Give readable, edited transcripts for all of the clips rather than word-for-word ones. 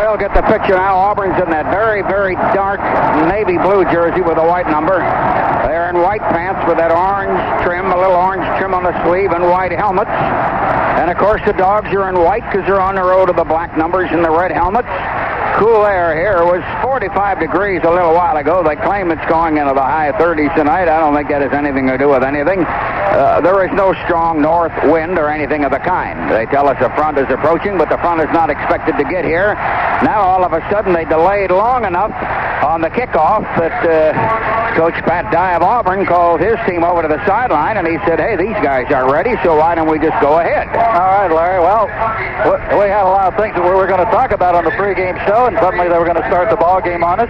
Phil, get the picture now. Auburn's in that very, very dark navy blue jersey with a white number. They're in white pants with that orange trim, a little orange trim on the sleeve, and white helmets. And, of course, the dogs are in white because they're on the road to the black numbers and the red helmets. Cool air here. It was 45 degrees a little while ago. They claim it's going into the high 30s tonight. I don't think that has anything to do with anything. There is no strong north wind or anything of the kind. They tell us a front is approaching, but the front is not expected to get here. Now, all of a sudden, they delayed long enough on the kickoff that Coach Pat Dye of Auburn called his team over to the sideline, and he said, hey, these guys are ready, so why don't we just go ahead? All right, Larry. Well, we had a lot of things that we were going to talk about on the pregame show, and suddenly they were going to start the ball game on us.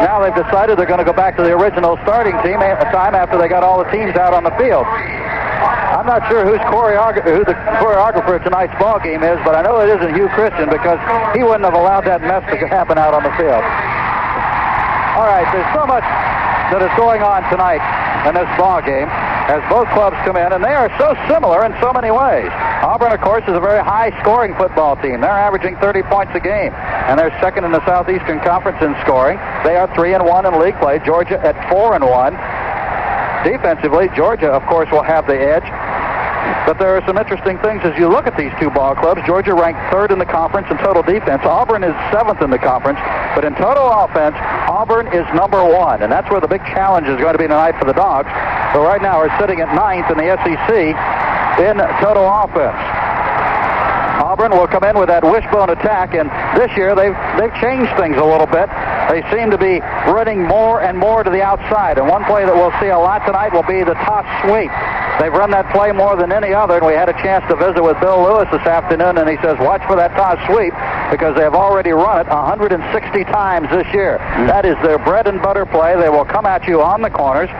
Now they've decided they're going to go back to the original starting team time after they got all the teams out on the field. I'm not sure who the choreographer of tonight's ball game is, but I know it isn't Hugh Christian because he wouldn't have allowed that mess to happen out on the field. All right, there's so much that is going on tonight in this ball game as both clubs come in, and they are so similar in so many ways. Auburn, of course, is a very high-scoring football team. They're averaging 30 points a game, and they're second in the Southeastern Conference in scoring. They are 3-1 in league play. Georgia at 4-1. Defensively, Georgia, of course, will have the edge. But there are some interesting things as you look at these two ball clubs. Georgia ranked third in the conference in total defense. Auburn is seventh in the conference. But in total offense, Auburn is number one. And that's where the big challenge is going to be tonight for the Dogs, who right now are sitting at ninth in the SEC in total offense. Auburn will come in with that wishbone attack, and this year they've changed things a little bit. They seem to be running more and more to the outside, and one play that we'll see a lot tonight will be the toss sweep. They've run that play more than any other, and we had a chance to visit with Bill Lewis this afternoon, and he says, watch for that toss sweep, because they have already run it 160 times this year. That is their bread and butter play. They will come at you on the corners,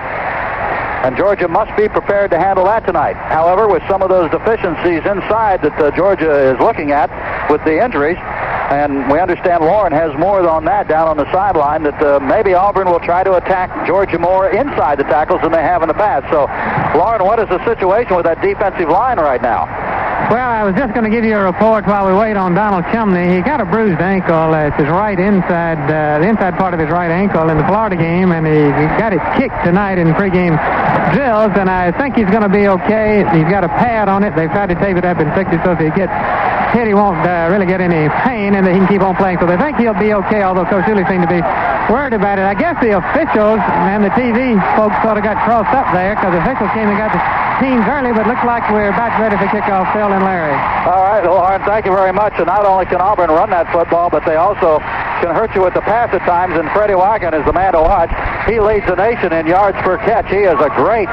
and Georgia must be prepared to handle that tonight. However, with some of those deficiencies inside that Georgia is looking at with the injuries, and we understand Lauren has more on that down on the sideline, that maybe Auburn will try to attack Georgia more inside the tackles than they have in the past. So, Lauren, what is the situation with that defensive line right now? Well, I was just going to give you a report while we wait on Donald Chumney. He got a bruised ankle. It's his right inside, the inside part of his right ankle in the Florida game, and he got it kicked tonight in pregame drills, and I think he's going to be okay. He's got a pad on it. They've tried to tape it up and fix it so if he gets hit, he won't really get any pain, and he can keep on playing. So they think he'll be okay, although Coach Dooley seemed to be worried about it. I guess the officials and the TV folks sort of got crossed up there because the officials came and got the teams early, but looks like we're about ready for kickoff, Phil and Larry. All right, Lauren, thank you very much. And not only can Auburn run that football, but they also can hurt you with the pass at times, and Freddie Wagon is the man to watch. He leads the nation in yards per catch. He is a great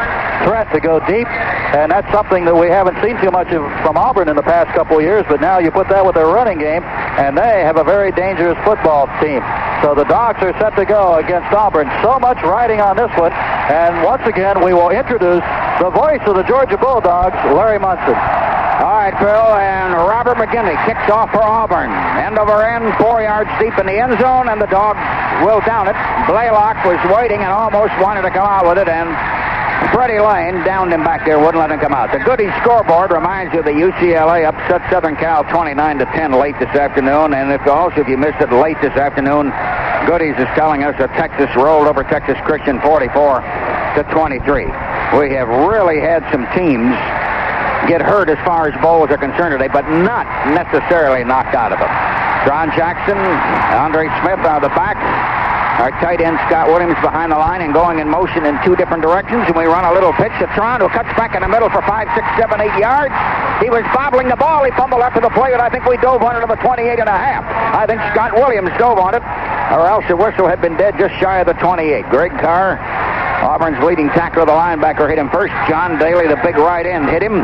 threat to go deep, and that's something that we haven't seen too much of from Auburn in the past couple of years, but now you put that with their running game, and they have a very dangerous football team. So the Dogs are set to go against Auburn. So much riding on this one, and once again we will introduce the voice of the Georgia Bulldogs, Larry Munsen. All right, Phil, and Robert McGinley kicks off for Auburn. End over end, 4 yards deep in the end zone, and the Dogs will down it. Blaylock was waiting and almost wanted to come out with it, and Freddie Lane downed him back there, wouldn't let him come out. The Goodies scoreboard reminds you that UCLA upset Southern Cal 29-10 late this afternoon, and if you missed it late this afternoon, Goodies is telling us that Texas rolled over Texas Christian 44-23. We have really had some teams get hurt as far as bowls are concerned today, but not necessarily knocked out of them. Tron Jackson, Andre Smith out of the back. Our tight end, Scott Williams, behind the line and going in motion in two different directions. And we run a little pitch to Tron, who cuts back in the middle for 5, 6, 7, 8 yards. He was bobbling the ball. He fumbled after the play, and I think we dove on it of a 28 and a half. I think Scott Williams dove on it, or else the whistle had been dead just shy of the 28. Greg Carr, Auburn's leading tackler, the linebacker, hit him first. John Daly, the big right end, hit him.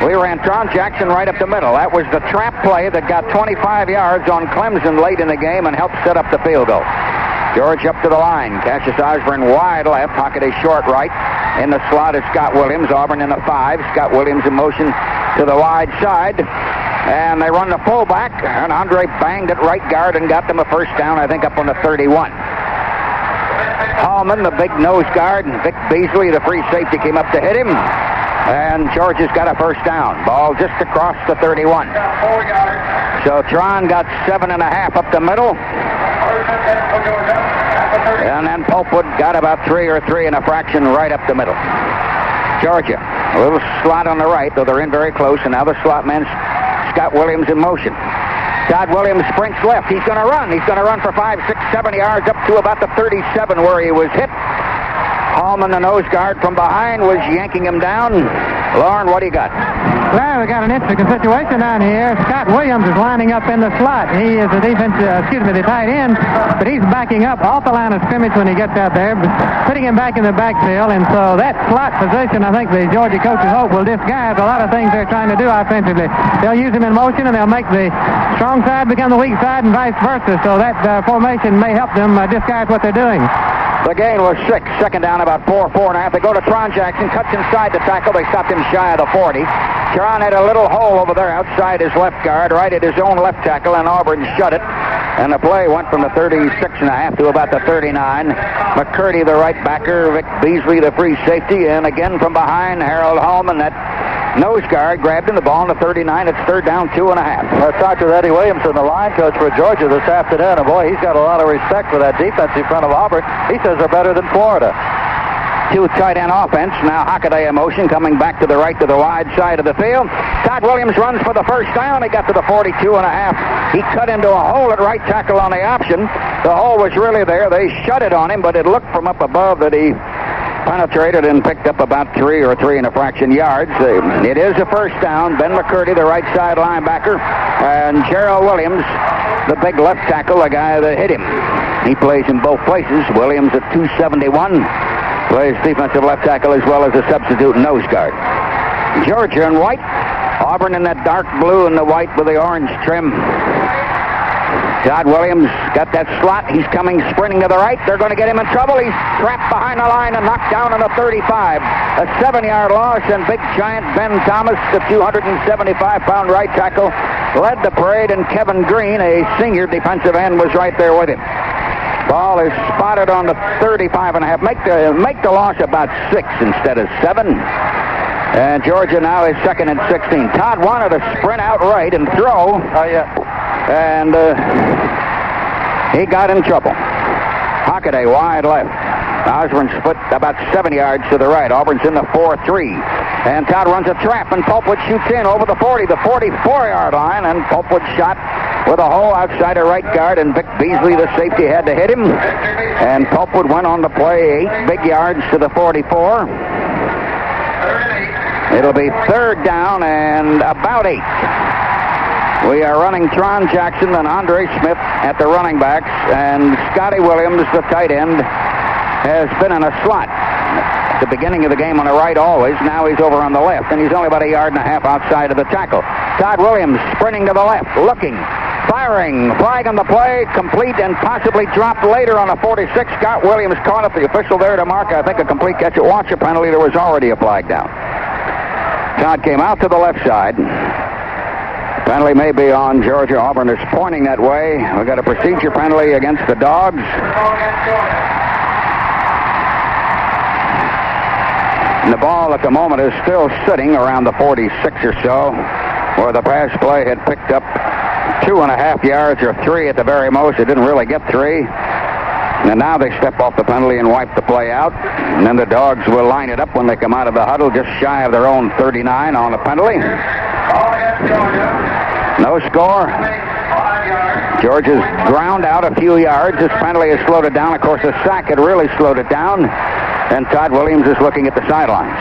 We ran Tron Jackson right up the middle. That was the trap play that got 25 yards on Clemson late in the game and helped set up the field goal. George up to the line. Cassius Osborne wide left, pocketed short right. In the slot is Scott Williams. Auburn in the 5. Scott Williams in motion to the wide side. And they run the fullback, and Andre banged at right guard and got them a first down, I think, up on the 31. Hallman, the big nose guard, and Vic Beasley, the free safety, came up to hit him. And George has got a first down. Ball just across the 31. So Tron got 7.5 up the middle. And then Popewood got about 3 or 3 and a fraction right up the middle. Georgia, a little slot on the right, though they're in very close, and now the slot man, Scott Williams, in motion. Todd Williams sprints left. He's going to run. He's going to run for 5, 6, 7 yards up to about the 37 where he was hit. Hallman, the nose guard from behind, was yanking him down. Lauren, what do you got? Well, we got an interesting situation down here. Scott Williams is lining up in the slot. He is the the tight end, but he's backing up off the line of scrimmage when he gets out there, putting him back in the backfield. And so that slot position, I think the Georgia coaches hope will disguise a lot of things they're trying to do offensively. They'll use him in motion, and they'll make the strong side become the weak side and vice versa. So that formation may help them disguise what they're doing. The gain was 6. Second down, about 4.5. They go to Tron Jackson, cuts inside the tackle. They stopped him shy of the 40. Tron had a little hole over there outside his left guard, right at his own left tackle, and Auburn shut it. And the play went from the 36.5 to about the 39. McCurdy, the right backer, Vic Beasley, the free safety, and again from behind, Harold Hallman, that nose guard, grabbed him the ball on the 39. It's third down, 2.5. I talked to Eddie Williamson, the line coach for Georgia, this afternoon, and boy, he's got a lot of respect for that defense in front of Auburn. He says they're better than Florida. 2 tight end offense. Now Hockaday in motion, coming back to the right to the wide side of the field. Todd Williams runs for the first down. He got to the 42.5. He cut into a hole at right tackle on the option. The hole was really there. They shut it on him, but it looked from up above that he penetrated and picked up about 3 or 3 and a fraction yards. It is a first down. Ben McCurdy, the right side linebacker, and Gerald Williams, the big left tackle, the guy that hit him. He plays in both places. Williams at 271. Plays defensive left tackle as well as a substitute nose guard. Georgia in white. Auburn in that dark blue and the white with the orange trim. Todd Williams got that slot. He's coming sprinting to the right. They're going to get him in trouble. He's trapped behind the line and knocked down on the 35. A 7-yard loss, and big giant Ben Thomas, the 275-pound right tackle, led the parade, and Kevin Green, a senior defensive end, was right there with him. Ball is spotted on the 35.5. Make the loss about 6 instead of 7. And Georgia now is second and 16. Todd wanted to sprint out right and throw. Oh, yeah. And he got in trouble. Hockaday wide left. Osborne split about 7 yards to the right. Auburn's in the 4-3. And Todd runs a trap, and Popewood shoots in over the 40, the 44-yard line, and Popewood shot with a hole outside a right guard, and Vic Beasley, the safety, had to hit him. And Popewood went on to play 8 big yards to the 44. It'll be third down and about 8. We are running Tron Jackson and Andre Smith at the running backs, and Scotty Williams, the tight end, has been in a slot at the beginning of the game on the right always. Now he's over on the left, and he's only about 1.5 yards outside of the tackle. Todd Williams sprinting to the left, looking, firing, flag on the play, complete and possibly dropped later on a 46. Scott Williams caught up. The official there to mark, I think, a complete catch at watch. A penalty. There was already a flag down. Todd came out to the left side. Penalty may be on Georgia. Auburn is pointing that way. We got a procedure penalty against the Dogs. And the ball at the moment is still sitting around the 46 or so, where the pass play had picked up 2.5 yards or 3 at the very most. It didn't really get 3. And now they step off the penalty and wipe the play out. And then the Dogs will line it up when they come out of the huddle, just shy of their own 39 on the penalty. No score. Georgia's ground out a few yards. This penalty has slowed it down. Of course, the sack had really slowed it down. And Todd Williams is looking at the sidelines.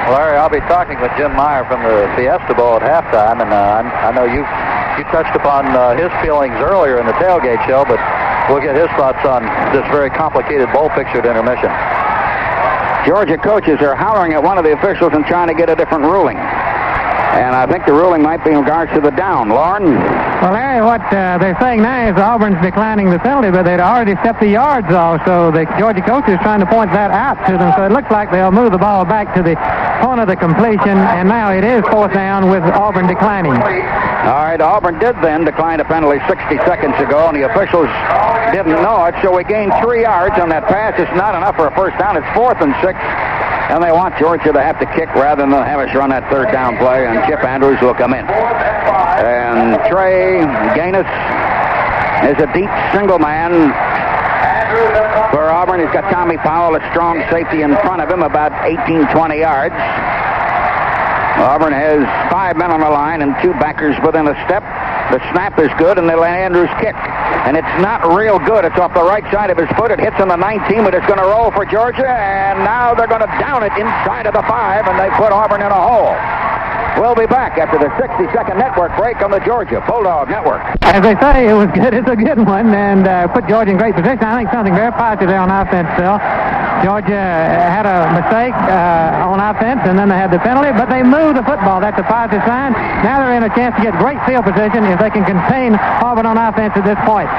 Larry, I'll be talking with Jim Meyer from the Fiesta Bowl at halftime, and I know you touched upon his feelings earlier in the tailgate show, but we'll get his thoughts on this very complicated bowl picture at intermission. Georgia coaches are hollering at one of the officials and trying to get a different ruling. And I think the ruling might be in regards to the down. Lauren? Well, Larry, what they're saying now is Auburn's declining the penalty, but they'd already stepped the yards off, so the Georgia coach is trying to point that out to them. So it looks like they'll move the ball back to the point of the completion, and now it is fourth down with Auburn declining. All right, Auburn did then decline a penalty 60 seconds ago, and the officials didn't know it, so we gained 3 yards on that pass. It's not enough for a first down. It's 4th and 6. And they want Georgia to have to kick rather than have us run that third down play, and Chip Andrews will come in. And And Trey Gaines is a deep single man for Auburn. He's got Tommy Powell, a strong safety, in front of him, about 18, 20 yards. Auburn has 5 men on the line and 2 backers within a step. The snap is good, and the Andrews kick. And it's not real good. It's off the right side of his foot. It hits on the 19, but it's going to roll for Georgia, and now they're going to down it inside of the 5, and they put Auburn in a hole. We'll be back after the 60-second network break on the Georgia Bulldog Network. As they say, it was good. It's a good one, and put Georgia in great position. I think something very positive there on offense, Phil. Georgia had a mistake on offense, and then they had the penalty, but they moved the football. That's a positive sign. Now they're in a chance to get great field position if they can contain Auburn on offense at this point.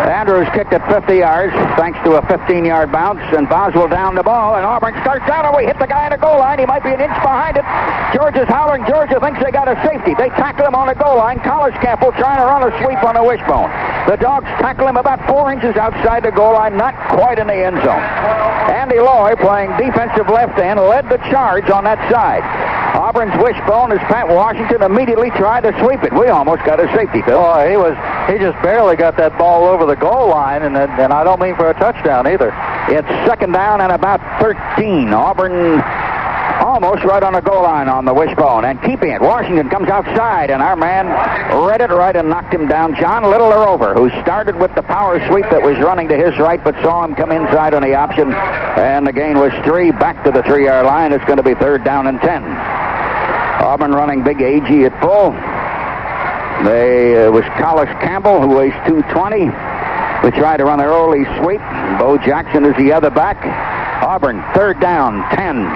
Andrews kicked it 50 yards thanks to a 15-yard bounce, and Boswell down the ball, and Auburn starts out, and we hit the guy in the goal line. He might be an inch behind it. Georgia's howling. Georgia thinks they got a safety. They tackle him on the goal line. College Campbell trying to run a sweep on the wishbone. The Dogs tackle him about 4 inches outside the goal line, not quite in the end zone. Andy Loy, playing defensive left end, led the charge on that side. Auburn's wishbone, as Pat Washington immediately tried to sweep it. We almost got a safety, Phil. Oh, he just barely got that ball over the goal line, and I don't mean for a touchdown either. It's second down and about 13. Auburn almost right on the goal line on the wishbone and keeping it. Washington comes outside, and our man read it right and knocked him down. John Littler-Over, who started with the power sweep that was running to his right, but saw him come inside on the option, and the gain was 3 back to the 3-yard line. It's going to be third down and 10. Auburn running big AG at full. It was Collis Campbell, who weighs 220. We tried to run an early sweep. Bo Jackson is the other back. Auburn, third down, 10.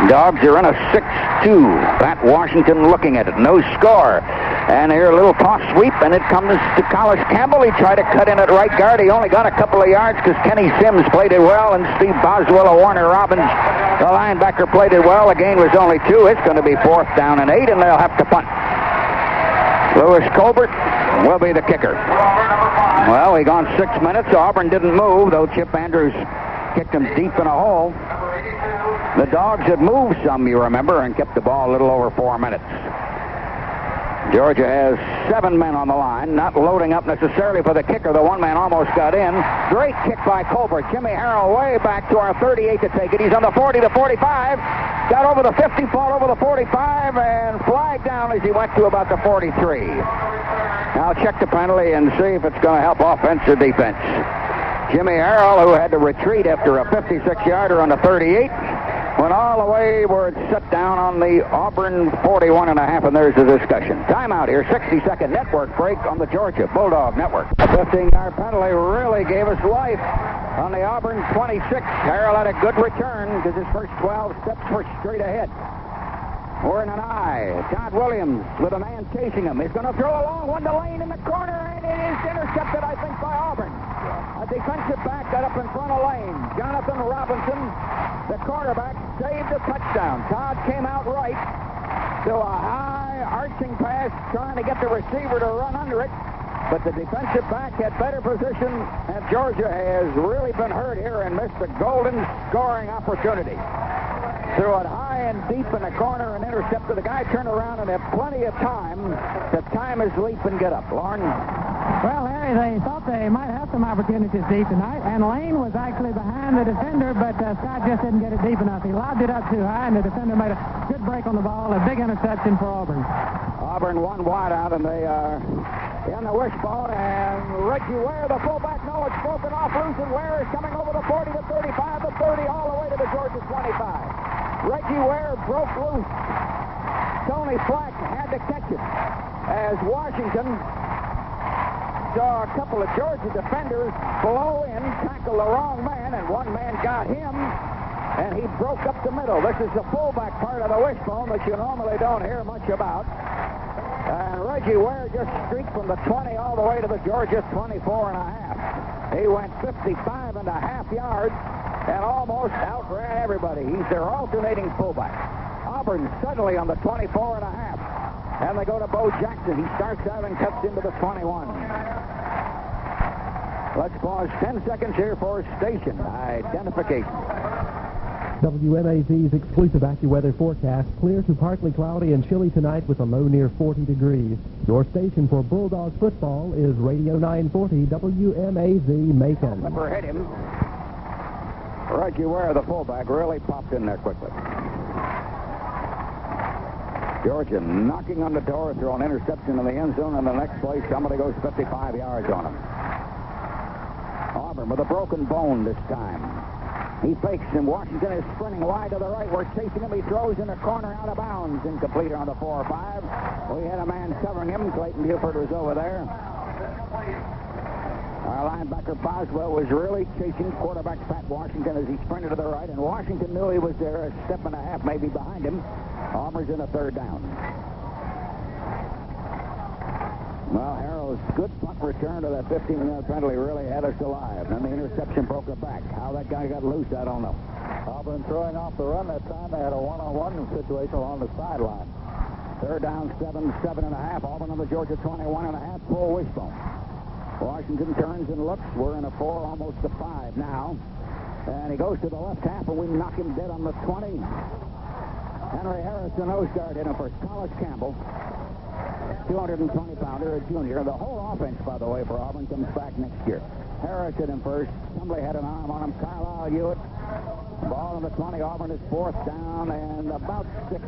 Dogs are in a 6-2. Pat Washington looking at it. No score. And here a little toss sweep, and it comes to Collis Campbell. He tried to cut in at right guard. He only got a couple of yards because Kenny Sims played it well, and Steve Boswell of Warner Robins, the linebacker, played it well. The gain was only 2. It's going to be fourth down and 8, and they'll have to punt. Lewis Colbert will be the kicker. Well, we gone 6 minutes. Auburn didn't move, though Chip Andrews kicked him deep in a hole. The Dogs had moved some, you remember, and kept the ball a little over 4 minutes. Georgia has 7 men on the line, not loading up necessarily for the kicker. The one man almost got in. Great kick by Colbert. Jimmy Harrell way back to our 38 to take it. He's on the 40 to 45. Got over the 50, fought over the 45, and flagged down as he went to about the 43. Now check the penalty and see if it's going to help offense or defense. Jimmy Harrell, who had to retreat after a 56-yarder on the 38, went all the way where it's set down on the Auburn 41.5, and there's the discussion. Timeout here, 60-second network break on the Georgia Bulldog Network. The 15-yard penalty really gave us life on the Auburn 26. Harrell had a good return because his first 12 steps were straight ahead. We're in an eye. Todd Williams with a man chasing him. He's going to throw a long one to Lane in the corner, and it is intercepted, I think, by Auburn. A defensive back got up in front of Lane. Jonathan Robinson, the quarterback, saved a touchdown. Todd came out right to a high arching pass, trying to get the receiver to run under it. But the defensive back had better position, and Georgia has really been hurt here and missed a golden scoring opportunity. Threw it high and deep in the corner and intercepted. The guy turned around and had plenty of time to time his leap and get up. Lauren? Well, Larry, they thought they might have some opportunities deep tonight, and Lane was actually behind the defender, but Scott just didn't get it deep enough. He lobbed it up too high, and the defender made a good break on the ball, a big interception for Auburn. Auburn one wide out, and they are in the wishbone, and Reggie Ware, the fullback, no, it's broken off loose, and Ware is coming over the 40 to 35 to 30, all the way to the Georgia 25. Reggie Ware broke loose. Tony Flack had to catch it as Washington saw a couple of Georgia defenders blow in, tackle the wrong man, and one man got him, and he broke up the middle. This is the fullback part of the wishbone that you normally don't hear much about. And Reggie Ware just streaked from the 20 all the way to the Georgia 24.5. He went 55.5 yards and almost outran everybody. He's their alternating fullback. Auburn suddenly on the 24.5. And they go to Bo Jackson. He starts out and cuts into the 21. Let's pause 10 seconds here for station identification. WMAZ's exclusive AccuWeather forecast, clear to partly cloudy and chilly tonight with a low near 40 degrees. Your station for Bulldog football is Radio 940 WMAZ Macon. Flipper hit him. Reggie Ware, the fullback, really popped in there quickly. Georgia knocking on the door, throw an interception in the end zone, and the next play somebody goes 55 yards on him. Auburn with a broken bone this time. He fakes, and Washington is sprinting wide to the right. We're chasing him. He throws in the corner out of bounds. Incomplete on the 4 or 5. We had a man covering him. Clayton Buford was over there. Our linebacker Boswell was really chasing quarterback Pat Washington as he sprinted to the right, and Washington knew he was there a step and a half maybe behind him. Auburn's in a third down. Well, Harrell's good punt return to that 15-yard penalty really had us alive. Then the interception broke her back. How that guy got loose, I don't know. Auburn throwing off the run that time. They had a one-on-one situation along the sideline. Third down, 7.5. Auburn on the Georgia 21.5, full wishbone. Washington turns and looks. We're in a 4, almost a 5 now. And he goes to the left half, and we knock him dead on the 20. Henry Harrison, nose guard, hit him for Collis Campbell. 220-pounder, a junior. The whole offense, by the way, for Auburn comes back next year. Harris hit him first. Somebody had an arm on him. Carlisle Hewitt. Ball on the 20. Auburn is 4th down and about 6.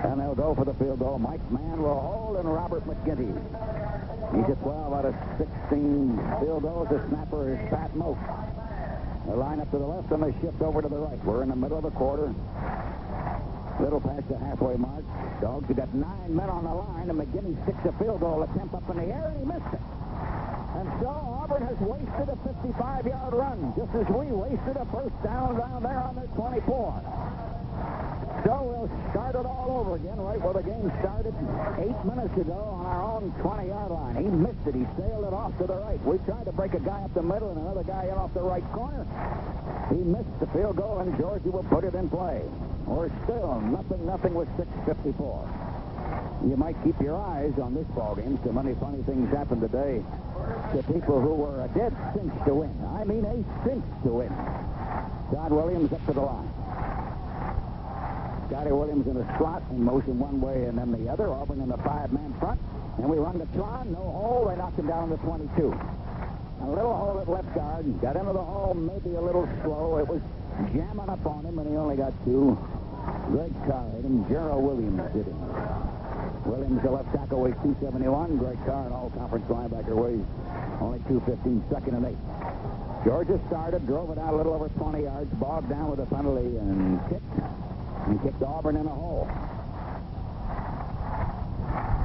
And they'll go for the field goal. Mike Mann will hold, and Robert McGinty. He's at 12 out of 16 field goals. The snapper is Pat Moak. They line up to the left, and they shift over to the right. We're in the middle of the quarter. Little past the halfway mark. Dogs have got 9 men on the line, and McGinty sticks a field goal attempt up in the air, and he missed it. And so Auburn has wasted a 55-yard run, just as we wasted a first down there on their 24. So we'll start it all over again right where the game started 8 minutes ago on our own 20-yard line. He missed it. He sailed it off to the right. We tried to break a guy up the middle and another guy in off the right corner. He missed the field goal, and Georgia will put it in play. We're still nothing with 6:54. You might keep your eyes on this ball game. So many funny things happened today to people who were a dead cinch to win. I mean a cinch to win. Todd Williams up to the line. Scotty Williams in a slot in motion one way and then the other. Auburn in the 5-man front. And we run to Tron. No hole. They knocked him down on the 22. A little hole at left guard. Got into the hole maybe a little slow. It was jamming up on him, and he only got 2. Greg Carr hit him. Gerald Williams did him. Williams, the left tackle, weighs 271. Greg Carr, an all-conference linebacker, weighs only 215, 2nd and 8. Georgia started, drove it out a little over 20 yards, bogged down with a penalty, and kicked Auburn in a hole.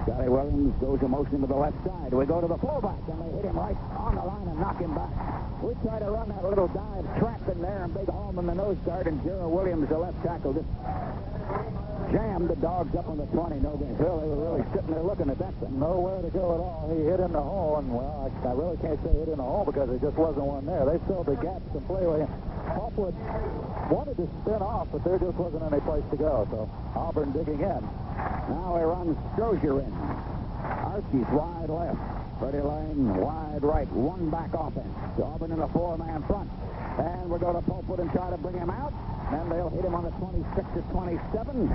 Scotty Williams goes a motion to the left side. We go to the fullback, and they hit him right on the line and knock him back. We try to run that little dive trap in there, and Big Holm in the nose guard, and Gerald Williams, the left tackle, just jammed the Dogs up on the 20. No big deal. They were really sitting there looking at that thing. Nowhere to go at all. He hit in the hole, and, well, I really can't say hit in the hole because there just wasn't one there. They filled the gaps to play with him. Hopwood wanted to spin off, but there just wasn't any place to go, so Auburn digging in. Now he runs Strozier in. Archie's wide left. Freddie Lane wide right. One back offense. Auburn in a 4-man front. And we're going to Popewood and try to bring him out. Then they'll hit him on the 26 or 27.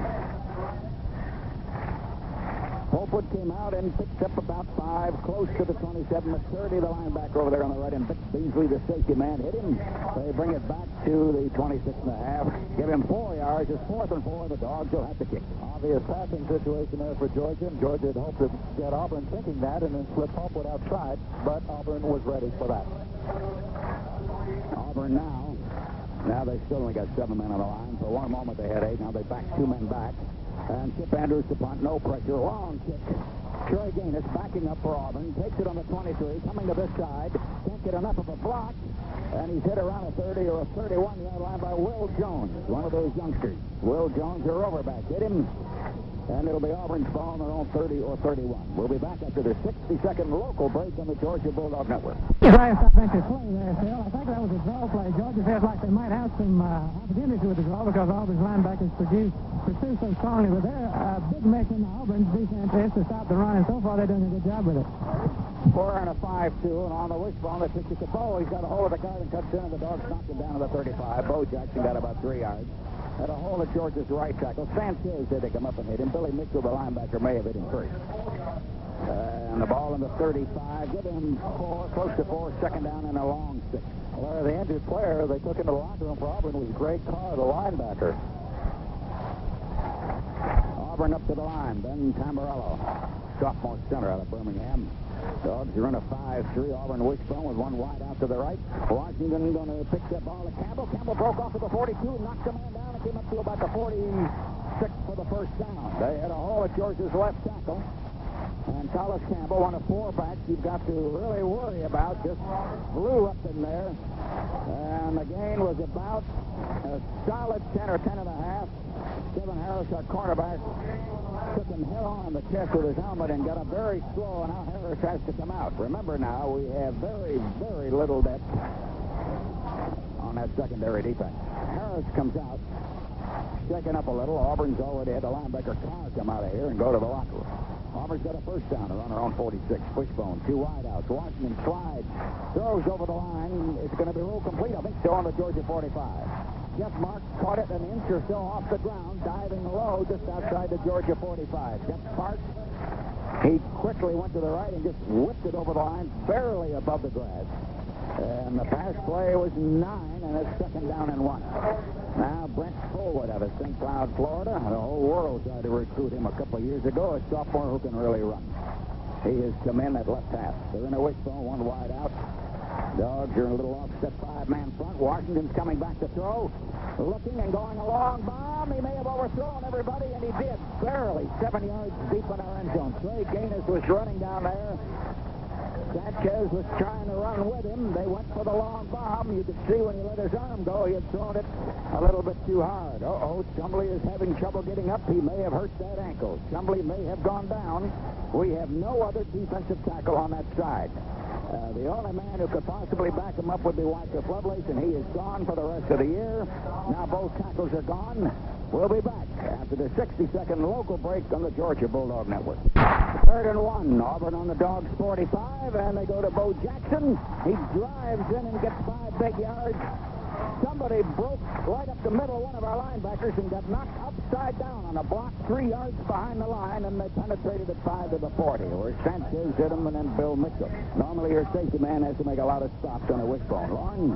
Popewood came out and picked up about 5, close to the 27. McCurdy, the linebacker over there on the right, and Vic Beasley, the safety man, hit him. They bring it back to the 26.5. Give him 4 yards. It's 4th and 4. The Dogs will have to kick. Obvious passing situation there for Georgia, and Georgia had hoped to get Auburn thinking that and then slip Popewood outside, but Auburn was ready for that. Auburn now they still only got 7 men on the line. For one moment they had 8. Now they back 2 men back. And Chip Andrews to punt, no pressure, long kick. Troy Gaines backing up for Auburn, takes it on the 23, coming to this side, can't get enough of a block, and he's hit around a 30 or a 31-yard line by Will Jones, one of those youngsters. Will Jones, their overback, hit him, and it'll be Auburn's ball on their own 30 or 31. We'll be back after the 60-second local break on the Georgia Bulldog Network. Last offensive play there, Phil. I think that was a draw play. Georgia feels like they might have some opportunities with the draw because Auburn's linebackers pursue so strongly. But they're a big mission. Auburn's defense is to stop the run, and so far they're doing a good job with it. Square and a 5-2, and on the wishbone, they pitch it to Bo. He's got a hold of the guard and cuts in, and the Dogs knocked him down to the 35. Bo Jackson got about 3 yards. Had a hold of Georgia's right tackle. Sanchez had to come up and hit him. Billy Mitchell, the linebacker, may have hit him first. And the ball in the 35. Give him 4, close to 4, second down and a long 6. Well, the injured player they took into the locker room for Auburn was Greg Carr, the linebacker. Auburn up to the line. Ben Tamburello, sophomore center out of Birmingham. Dogs are in a 5-3. Auburn wishbone with one wide out to the right. Washington going to pick that ball to Campbell. Campbell broke off to the 42, knocked the man down, and came up to about the 46 for the first down. They had a hole at Georgia's left tackle. And Collis Campbell, one of 4 backs you've got to really worry about, just flew up in there. And the gain was about a solid 10 or 10 and a half. Kevin Harris, our cornerback, took him head on the chest with his helmet and got up very slow, and now Harris has to come out. Remember now, we have very, very little depth on that secondary defense. Harris comes out, shaking up a little. Auburn's already had the linebacker Carr come out of here and go to the locker room. Auburn's got a first down on their own 46. Wishbone, 2 wide outs. Washington slides, throws over the line. It's going to be roll complete, I think, still on the Georgia 45. Jeff Marks caught it an inch or so off the ground, diving low just outside the Georgia 45. Jeff Marks, he quickly went to the right and just whipped it over the line, barely above the grass. And the pass play was 9, and it's second down and 1. Now Brent Fullwood out of St. Cloud, Florida. The whole world tried to recruit him a couple of years ago, a sophomore who can really run. He has come in at left half. They're in a wishbone, 1 wide out. Dogs are in a little offset 5-man front. Washington's coming back to throw. Looking and going a long bomb. He may have overthrown everybody, and he did. Barely 7 yards deep in our end zone. Trey Gaines was running down there. Sanchez was trying to run with him. They went for the long bomb. You could see when he let his arm go, he had thrown it a little bit too hard. Chumbley is having trouble getting up. He may have hurt that ankle. Chumbley may have gone down. We have no other defensive tackle on that side. The only man who could possibly back him up would be Wycliffe Lovelace, and he is gone for the rest of the year. Now both tackles are gone. We'll be back after the 60-second local break on the Georgia Bulldog Network. 3rd and 1. Auburn on the Dogs 45, and they go to Bo Jackson. He drives in and gets 5 big yards. Somebody broke right up the middle of one of our linebackers and got knocked upside down on a block 3 yards behind the line, and they penetrated at 5 to the 40, where Sanchez hit him and then Bill Mitchell. Normally your safety man has to make a lot of stops on a wishbone. Lauren?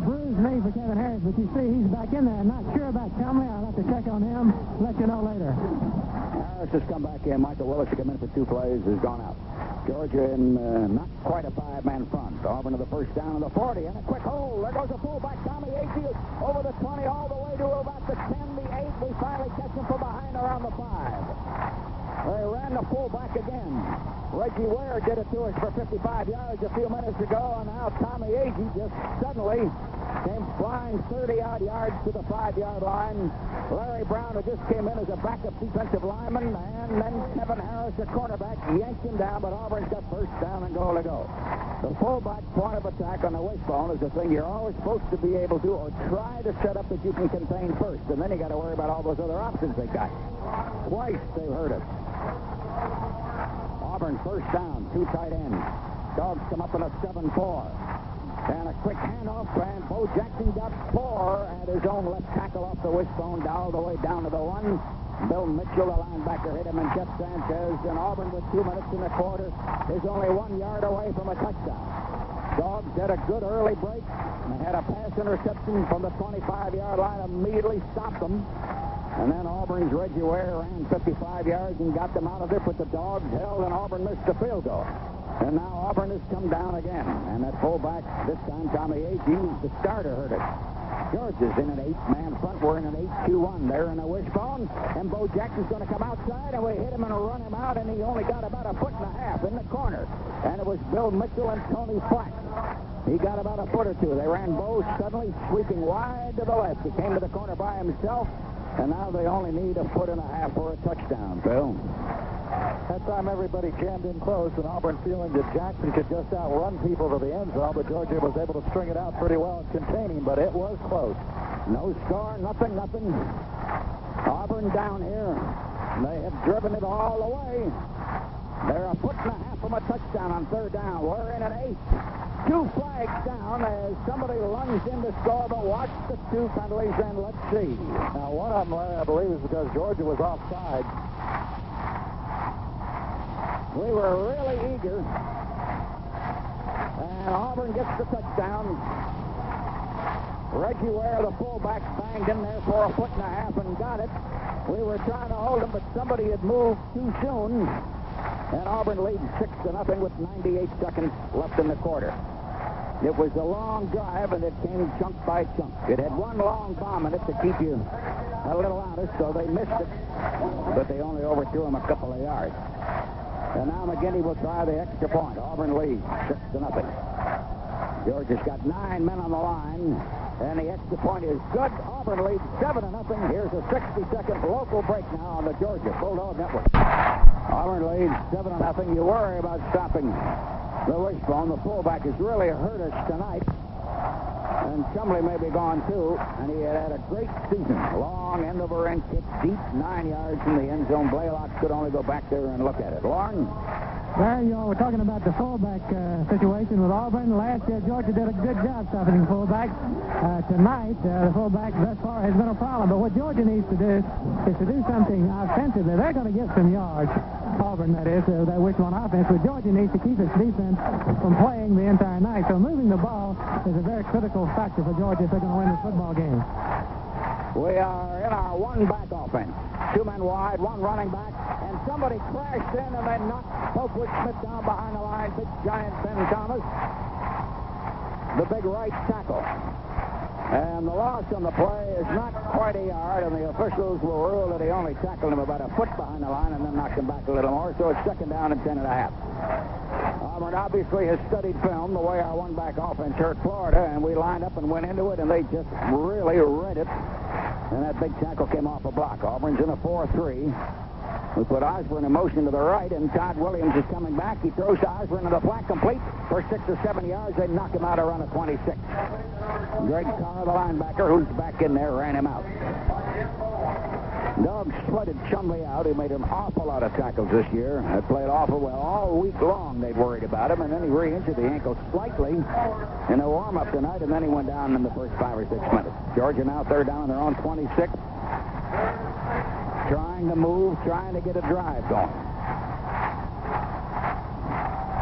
Bruised knee for Kevin Harris, but you see he's back in there. Not sure about Chumley. I'll have to check on him. Let you know later. Harris has come back in. Michael Willis, who came in for 2 plays, has gone out. Georgia in not quite a 5-man front. Auburn to the first down of the 40, and a quick hold. There goes a fullback, Tommy Agee, over the 20, all the way to about the 10, the 8. We finally catch him from behind around the 5. They ran the fullback again. Reggie Ware did it to us for 55 yards a few minutes ago, and now Tommy Agee just suddenly came flying 30-odd yards to the 5-yard line. Larry Brown, who just came in as a backup defensive lineman, and then Kevin Harris, a quarterback, yanked him down, but Auburn's got first down and goal to go. The fullback point of attack on the wishbone is the thing you're always supposed to be able to, or try to set up that you can contain first, and then you got to worry about all those other options they got. Twice they've hurt us. Auburn first down, 2 tight ends. Dogs come up in a 7-4. And a quick handoff, and Bo Jackson got 4 at his own left tackle off the wishbone, all the way down to the 1. Bill Mitchell, the linebacker, hit him, and Jeff Sanchez. And Auburn, with 2 minutes in the quarter, is only 1 yard away from a touchdown. Dogs had a good early break. They had a pass interception from the 25-yard line, immediately stopped them. And then Auburn's Reggie Ware ran 55 yards and got them out of there, but the Dogs held, and Auburn missed the field goal. And now Auburn has come down again. And that fullback, this time Tommy Agee, the starter, hurt it. Georgia's in an 8-man front. We're in an 8-2-1. They're in a wishbone. And Bo Jackson's going to come outside, and we hit him and run him out, and he only got about 1.5 feet in the corner. And it was Bill Mitchell and Tony Flack. He got about 1 foot or 2. They ran Bo suddenly sweeping wide to the left. He came to the corner by himself, and now they only need 1.5 feet for a touchdown, Phil. That time everybody jammed in close, and Auburn feeling that Jackson could just outrun people to the end zone, but Georgia was able to string it out pretty well and contain him, but it was close. No score, nothing. Auburn down here. They have driven it all the way. They're a foot and a half from a touchdown on third down. We're in at 8. 2 flags down as somebody lunged in to score, but watch the 2 penalties and let's see. Now, one of them, Larry, I believe, is because Georgia was offside. We were really eager. And Auburn gets the touchdown. Reggie Ware, the fullback, banged in there for a foot and a half and got it. We were trying to hold him, but somebody had moved too soon. And Auburn leads 6-0 with 98 seconds left in the quarter. It was a long drive, and it came chunk by chunk. It had one long bomb in it to keep you a little honest, so they missed it. But they only overthrew him a couple of yards. And now McGinney will try the extra point. Auburn leads 6-0. Georgia's got 9 men on the line, and the extra point is good. Auburn leads 7-0. Here's a 60-second local break now on the Georgia Bulldog Network. Auburn leads 7-0. You worry about stopping the wishbone. The fullback has really hurt us tonight. And Chumley may be gone, too. And he had a great season. Long end-over-end kick, deep 9 yards in the end zone. Blaylock could only go back there and look at it. Lauren? There you are. We're talking about the fullback situation with Auburn. Last year, Georgia did a good job stopping the fullback. Tonight, the fullback thus far has been a problem. But what Georgia needs to do is to do something offensively. They're going to get some yards. Auburn, that is, that wishbone offense. But Georgia needs to keep its defense from playing the entire night. So moving the ball is a very critical factor for Georgia if they're going to win this football game. We are in our one-back offense. 2 men wide, 1 running back, and somebody crashed in and they knocked Popewood Smith down behind the line. Big giant Ben Thomas, the big right tackle. And the loss on the play is not quite a yard, and the officials will rule that he only tackled him about a foot behind the line and then knocked him back a little more, so it's 2nd down and 10 1/2. Auburn obviously has studied film the way our one-back offense hurt Florida, and we lined up and went into it, and they just really read it. And that big tackle came off a block. Auburn's in a 4-3. We put Osborne in motion to the right, and Todd Williams is coming back. He throws to Osborne in the flat complete for 6 or 7 yards. They knock him out around a 26. Greg Carr, the linebacker, who's back in there, ran him out. Dogs flooded Chumley out. He made an awful lot of tackles this year. They played awful well. All week long they'd worried about him, and then he re-injured the ankle slightly in a warm-up tonight, and then he went down in the first 5 or 6 minutes. Georgia now 3rd down on their own 26. Trying to move, trying to get a drive going.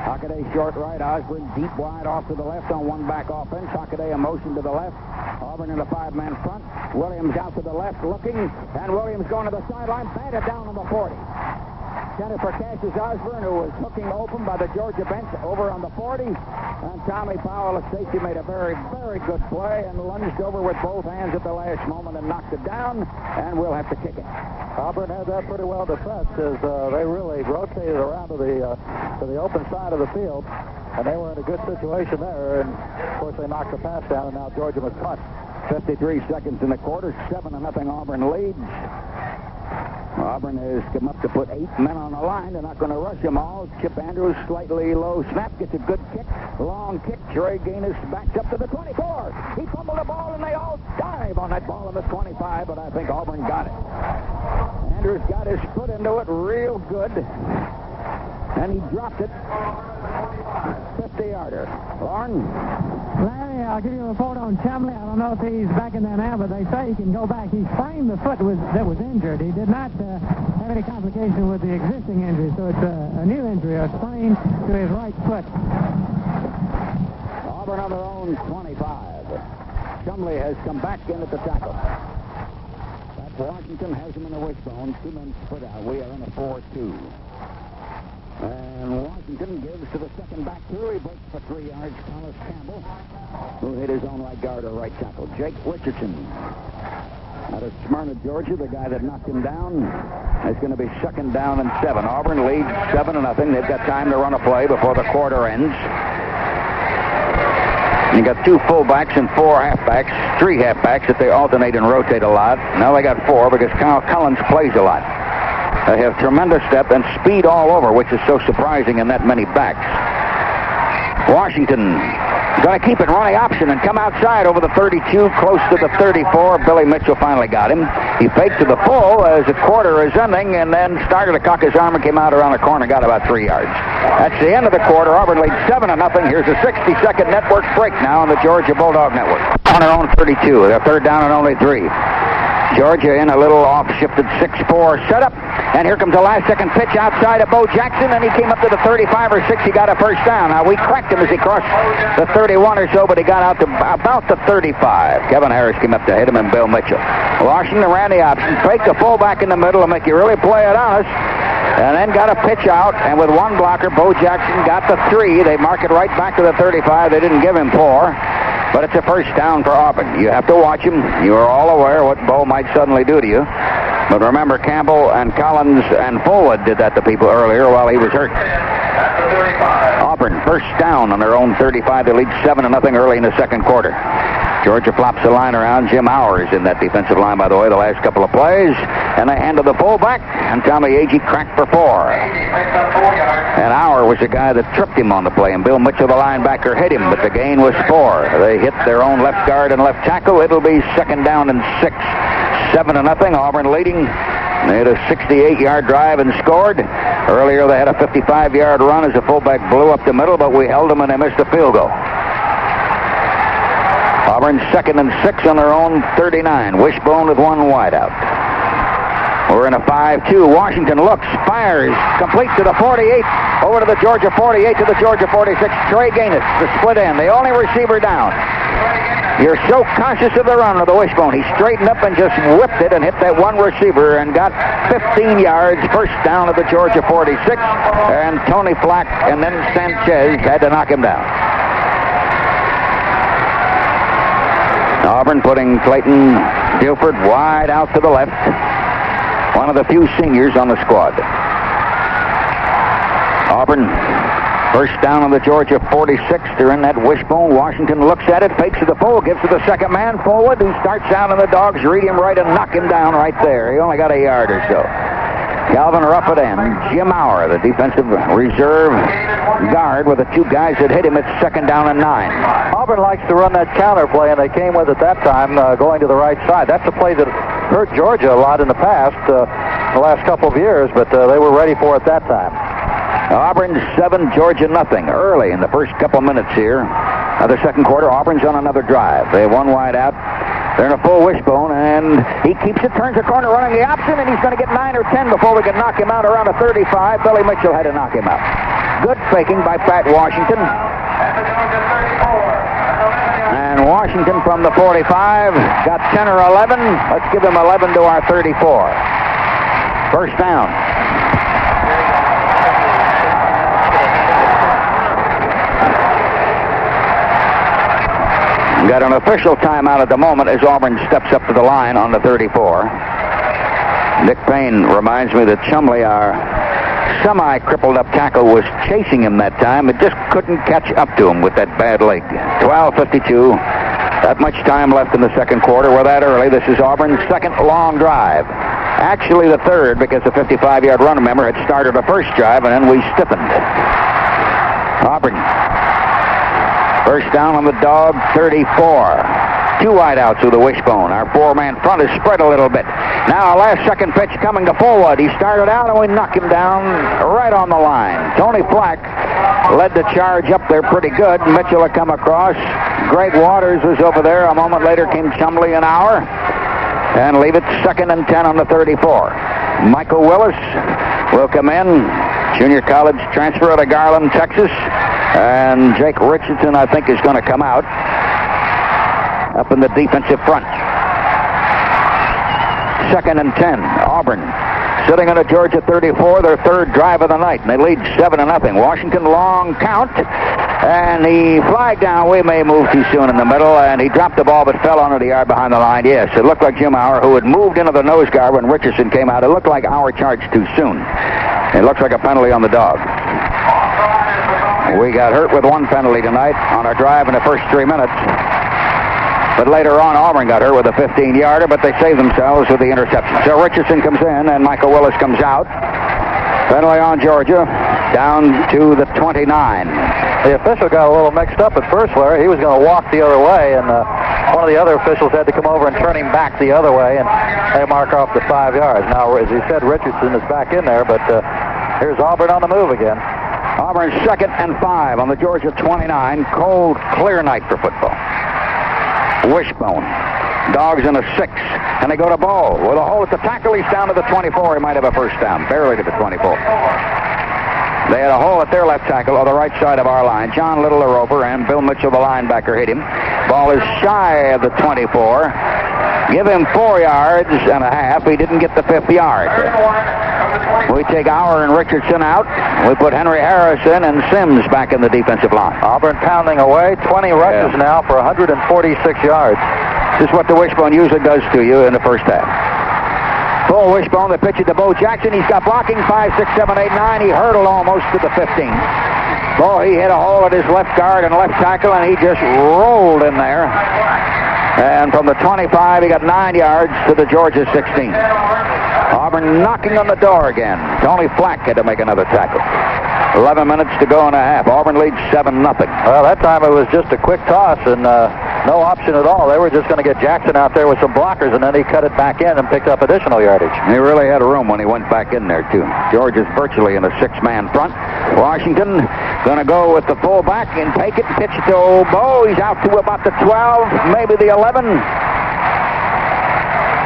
Hockaday short right, Osborne deep wide off to the left on one-back offense. Hockaday a motion to the left. Auburn in a 5-man front. Williams out to the left looking, and Williams going to the sideline, batted down on the 40. Center for Cassius Osborne, who was hooking open by the Georgia bench over on the 40. And Tommy Powell, a safety, made a very, very good play and lunged over with both hands at the last moment and knocked it down, and we'll have to kick it. Auburn had that pretty well defensed as they really rotated around to the open side of the field, and they were in a good situation there, and of course they knocked the pass down, and now Georgia must punt. 53 seconds in the quarter, 7-0 Auburn leads. Auburn has come up to put 8 men on the line. They're not going to rush them all. Chip Andrews, slightly low snap, gets a good kick. Long kick. Trey Gaines backs up to the 24. He fumbled the ball, and they all dive on that ball on the 25, but I think Auburn got it. Andrews got his foot into it real good, and he dropped it. 50-yarder. Lauren? Larry, I'll give you a report on Chumley. I don't know if he's back in there now, but they say he can go back. He sprained the foot that was injured. He did not have any complication with the existing injury, so it's a new injury, a sprain to his right foot. Auburn on their own 25. Chumley has come back in at the tackle. That's Washington has him in the wishbone. 2 men split out. We are in a 4-2. And Washington gives to the second back through. He breaks for 3 yards. Thomas Campbell, who hit his own right guard or right tackle. Jake Richardson, out of Smyrna, Georgia, the guy that knocked him down, is going to be 2nd down and 7. Auburn leads 7-0. They've got time to run a play before the quarter ends. And you got 2 fullbacks and 4 halfbacks, 3 halfbacks that they alternate and rotate a lot. Now they got 4 because Kyle Collins plays a lot. They have tremendous depth and speed all over, which is so surprising in that many backs. Washington going to keep it running option and come outside over the 32, close to the 34. Billy Mitchell finally got him. He faked to the full as the quarter is ending, and then started to cock his arm and came out around the corner and got about 3 yards. That's the end of the quarter. Auburn leads 7-0. Here's a 60-second network break now on the Georgia Bulldog Network. On their own 32. They're third down and only 3. Georgia in a little off-shifted 6-4 setup. And here comes the last-second pitch outside of Bo Jackson, and he came up to the 35 or 6. He got a first down. Now, we cracked him as he crossed the 31 or so, but he got out to about the 35. Kevin Harris came up to hit him, and Bill Mitchell. Washington ran the option, faked the fullback in the middle to make you really play it honest, and then got a pitch out, and with one blocker, Bo Jackson got the 3. They mark it right back to the 35. They didn't give him 4. But it's a first down for Auburn. You have to watch him. You are all aware what Bo might suddenly do to you. But remember, Campbell and Collins and Fullwood did that to people earlier while he was hurt. Auburn first down on their own 35. They lead 7-0 early in the second quarter. Georgia flops the line around. Jim Howard in that defensive line, by the way, the last couple of plays. And they hand to the fullback, and Tommy Agee cracked for 4. And Howard was the guy that tripped him on the play, and Bill Mitchell, the linebacker, hit him, but the gain was 4. They hit their own left guard and left tackle. It'll be second down and 6. 7-0. Auburn leading. They had a 68-yard drive and scored. Earlier, they had a 55-yard run as the fullback blew up the middle, but we held them and they missed the field goal. Auburn second and 6 on their own 39. Wishbone with one wide out. We're in a 5-2. Washington looks, fires, complete to the 48, over to the Georgia 48, to the Georgia 46. Trey Gaines, the split end, the only receiver down. You're so conscious of the run of the Wishbone. He straightened up and just whipped it and hit that one receiver and got 15 yards, first down at the Georgia 46. And Tony Flack and then Sanchez had to knock him down. Auburn putting Clayton Buford wide out to the left. One of the few seniors on the squad. Auburn, first down on the Georgia 46. They're in that wishbone. Washington looks at it, fakes to the full, gives to the second man, Forward, who starts out, and the dogs read him right and knock him down right there. He only got a yard or so. Calvin Ruff at end. Jim Maurer, the defensive reserve guard, with the 2 guys that hit him at second down and 9. Auburn likes to run that counter play, and they came with it that time, going to the right side. That's a play that hurt Georgia a lot in the past, the last couple of years, but they were ready for it that time. Auburn 7, Georgia nothing. Early in the first couple minutes here of the second quarter, Auburn's on another drive. They have one wide out. They're in a full wishbone, and he keeps it, turns the corner, running the option, and he's going to get 9 or 10 before we can knock him out around a 35. Billy Mitchell had to knock him out. Good faking by Pat Washington. And Washington from the 45 got 10 or 11. Let's give him 11 to our 34. First down. Got an official timeout at the moment as Auburn steps up to the line on the 34. Dick Payne reminds me that Chumley, our semi-crippled up tackle, was chasing him that time. It just couldn't catch up to him with that bad leg. 12:52. That much time left in the second quarter. We're that early. This is Auburn's second long drive. Actually the third, because the 55-yard run, remember, had started the first drive, and then we stiffened. Auburn. First down on the dog, 34. 2 wideouts with the wishbone. Our 4-man front is spread a little bit. Now a last second pitch coming to Forward. He started out and we knocked him down right on the line. Tony Flack led the charge up there pretty good. Mitchell had come across. Greg Waters was over there. A moment later came Chumley an hour. And leave it second and 10 on the 34. Michael Willis will come in. Junior college transfer out of Garland, Texas. And Jake Richardson, I think, is going to come out up in the defensive front. Second and 10. Auburn sitting on a Georgia 34, their third drive of the night, and they lead 7-0. Washington long count, and he flagged down. We may move too soon in the middle, and he dropped the ball but fell under the yard behind the line. Yes, it looked like Jim Hauer, who had moved into the nose guard when Richardson came out. It looked like Hauer charged too soon. It looks like a penalty on the dog. We got hurt with one penalty tonight on our drive in the first 3 minutes. But later on, Auburn got hurt with a 15-yarder, but they saved themselves with the interception. So Richardson comes in, and Michael Willis comes out. Penalty on Georgia, down to the 29. The official got a little mixed up at first, Larry. He was going to walk the other way, and one of the other officials had to come over and turn him back the other way, and they mark off the 5 yards. Now, as he said, Richardson is back in there, but here's Auburn on the move again. Auburn 2nd and 5 on the Georgia 29. Cold, clear night for football. Wishbone. Dogs in a 6, and they go to Ball with a hole at the tackle. He's down to the 24. He might have a first down, barely to the 24. They had a hole at their left tackle on the right side of our line. John Little, the rover, and Bill Mitchell, the linebacker, hit him. Ball is shy of the 24. Give him 4 yards and a half. He didn't get the 5th yard. We take Auer and Richardson out. We put Henry Harrison and Sims back in the defensive line. Auburn pounding away. 20 rushes now for 146 yards. This is what the wishbone usually does to you in the first half. Full wishbone, they pitch it to Bo Jackson. He's got blocking 5, 6, 7, 8, 9. He hurdled almost to the 15. Bo, he hit a hole at his left guard and left tackle, and he just rolled in there. And from the 25, he got 9 yards to the Georgia 16. Auburn knocking on the door again. Tony Flack had to make another tackle. 11 minutes to go and a half. Auburn leads 7-0. Well, that time it was just a quick toss and no option at all. They were just going to get Jackson out there with some blockers, and then he cut it back in and picked up additional yardage. He really had room when he went back in there, too. Georgia's virtually in a 6-man front. Washington going to go with the fullback and take it and pitch it to Bo. He's out to about the 12, maybe the 11.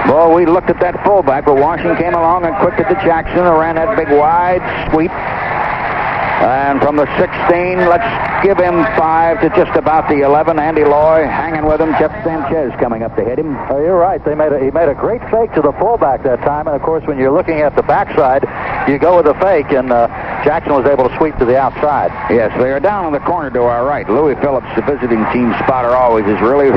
Well, we looked at that fullback, but Washington came along and quicked it to Jackson and ran that big wide sweep. And from the 16, let's give him 5 to just about the 11. Andy Loy hanging with him. Jeff Sanchez coming up to hit him. Oh, you're right. He made a great fake to the fullback that time. And, of course, when you're looking at the backside, you go with the fake, and Jackson was able to sweep to the outside. Yes, they are down in the corner to our right. Louis Phillips, the visiting team spotter always, is really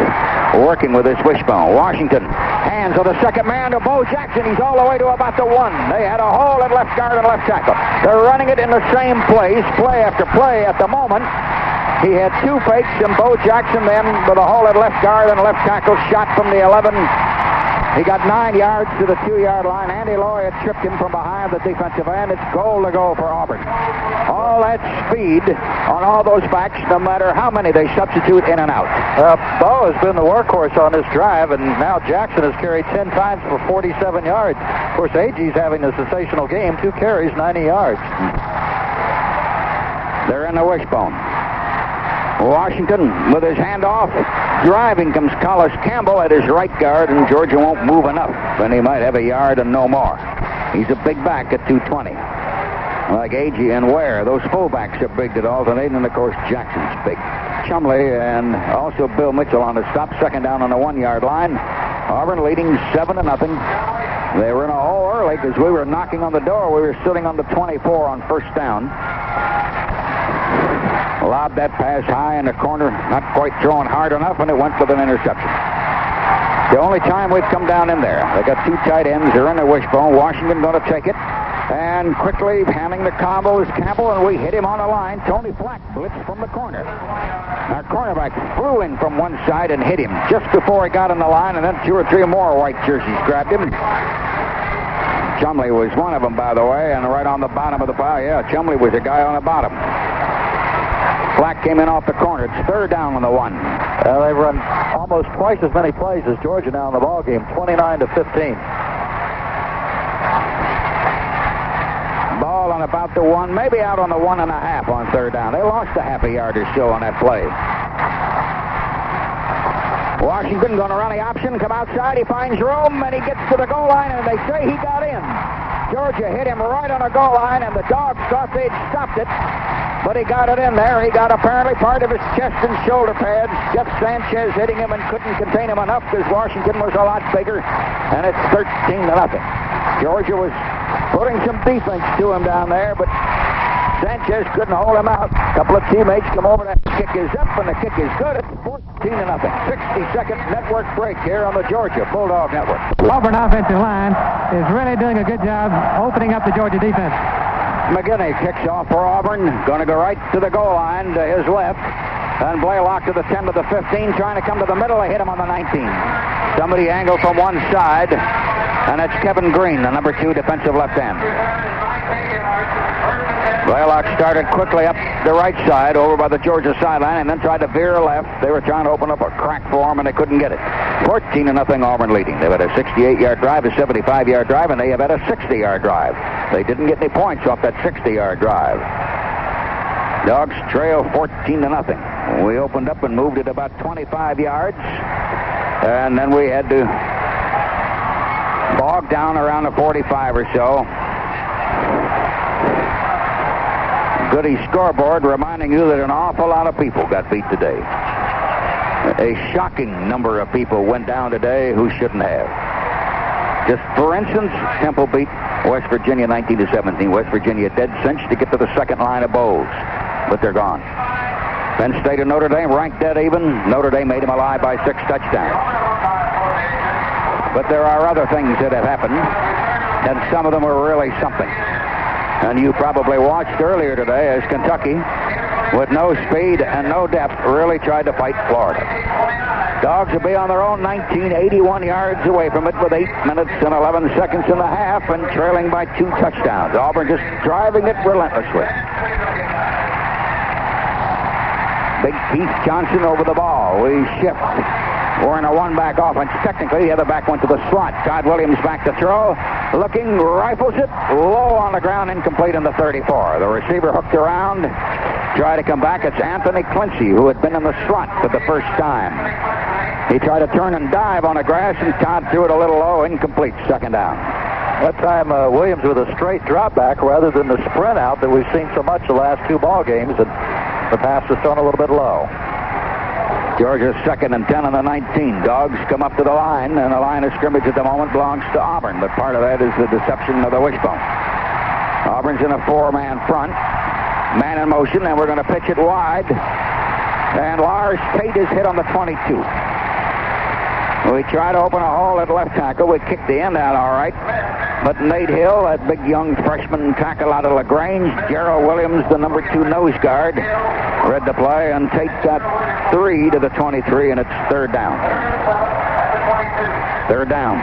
working with this wishbone. Washington, hands of the second man to Bo Jackson. He's all the way to about the 1. They had a hole at left guard and left tackle. They're running it in the same place, play after play at the moment. He had 2 fakes, and Bo Jackson then with a hole at left guard and left tackle, shot from the 11. He got 9 yards to the 2-yard line. Andy Loy had tripped him from behind the defensive end. It's goal to go for Auburn. All that speed on all those backs, no matter how many they substitute in and out. Bo has been the workhorse on this drive, and now Jackson has carried 10 times for 47 yards. Of course, Agee's having a sensational game. 2 carries, 90 yards. They're in the wishbone. Washington with his handoff. Driving comes Collis Campbell at his right guard, and Georgia won't move enough. Then he might have a yard and no more. He's a big back at 220. Like Agee and Ware, those fullbacks are big at alternate, and of course Jackson's big. Chumley and also Bill Mitchell on the stop. Second down on the 1-yard line. Auburn leading 7-0. They were in a hole early because we were knocking on the door. We were sitting on the 24 on first down. Lobbed that pass high in the corner, not quite throwing hard enough, and it went with an interception. The only time we've come down in there. They got 2 tight ends. They're in the wishbone. Washington going to take it. And quickly handing the combo is Campbell, and we hit him on the line. Tony Flack blitzed from the corner. Our cornerback flew in from one side and hit him just before he got on the line, and then 2 or 3 more white jerseys grabbed him. Chumley was one of them, by the way, and right on the bottom of the pile. Yeah, Chumley was the guy on the bottom. Flack came in off the corner. It's 3rd down on the 1. They've run almost twice as many plays as Georgia now in the ball game, 29-15. Ball on about the 1, maybe out on the 1.5 on 3rd down. They lost a half a yard or so on that play. Washington going to run the option, come outside. He finds room, and he gets to the goal line, and they say he got in. Georgia hit him right on the goal line, and the Dogs thought they'd stopped it. But he got it in there. He got apparently part of his chest and shoulder pads. Jeff Sanchez hitting him and couldn't contain him enough because Washington was a lot bigger. And it's 13-0. Georgia was putting some defense to him down there, but Sanchez couldn't hold him out. A couple of teammates come over. That kick is up, and the kick is good. It's 14-0. 60-second network break here on the Georgia Bulldog Network. Auburn offensive line is really doing a good job opening up the Georgia defense. McGinney kicks off for Auburn. Going to go right to the goal line to his left. And Blaylock to the 10 to the 15, trying to come to the middle. They hit him on the 19. Somebody angled from one side, and that's Kevin Green, the number 2 defensive left end. Blaylock started quickly up the right side over by the Georgia sideline and then tried to veer left. They were trying to open up a crack for him, and they couldn't get it. 14-0 Auburn leading. They've had a 68-yard drive, a 75-yard drive, and they have had a 60-yard drive. They didn't get any points off that 60-yard drive. Dogs trail 14-0. We opened up and moved it about 25 yards, and then we had to bog down around the 45 or so. Goody scoreboard reminding you that an awful lot of people got beat today. A shocking number of people went down today who shouldn't have. Just for instance, Temple beat West Virginia 19-17. West Virginia dead cinch to get to the second line of bowls, but they're gone. Penn State and Notre Dame ranked dead even. Notre Dame made them alive by 6 touchdowns. But there are other things that have happened, and some of them are really something. And you probably watched earlier today as Kentucky, with no speed and no depth, really tried to fight Florida. Dogs will be on their own 81 yards away from it with 8 minutes and 11 seconds in the half and trailing by 2 touchdowns. Auburn just driving it relentlessly. Big Keith Johnson over the ball. We shift. We're in a one-back offense. Technically, the other back went to the slot. Todd Williams back to throw. Looking, rifles it. Low on the ground, incomplete in the 34. The receiver hooked around. Try to come back. It's Anthony Clincy, who had been in the slot for the first time. He tried to turn and dive on the grass, and Todd threw it a little low. Incomplete. Second down. That time, Williams with a straight drop back rather than the sprint out that we've seen so much the last 2 ball games, and the pass was thrown a little bit low. Georgia's 2nd and 10 on the 19. Dogs come up to the line, and the line of scrimmage at the moment belongs to Auburn, but part of that is the deception of the wishbone. Auburn's in a 4-man front. Man in motion, and we're going to pitch it wide. And Lars Tate is hit on the 22. We try to open a hole at left tackle. We kick the end out all right. But Nate Hill, that big young freshman tackle out of LaGrange, Gerald Williams, the number 2 nose guard, read the play, and Tate got 3 to the 23, and it's 3rd down. 3rd down.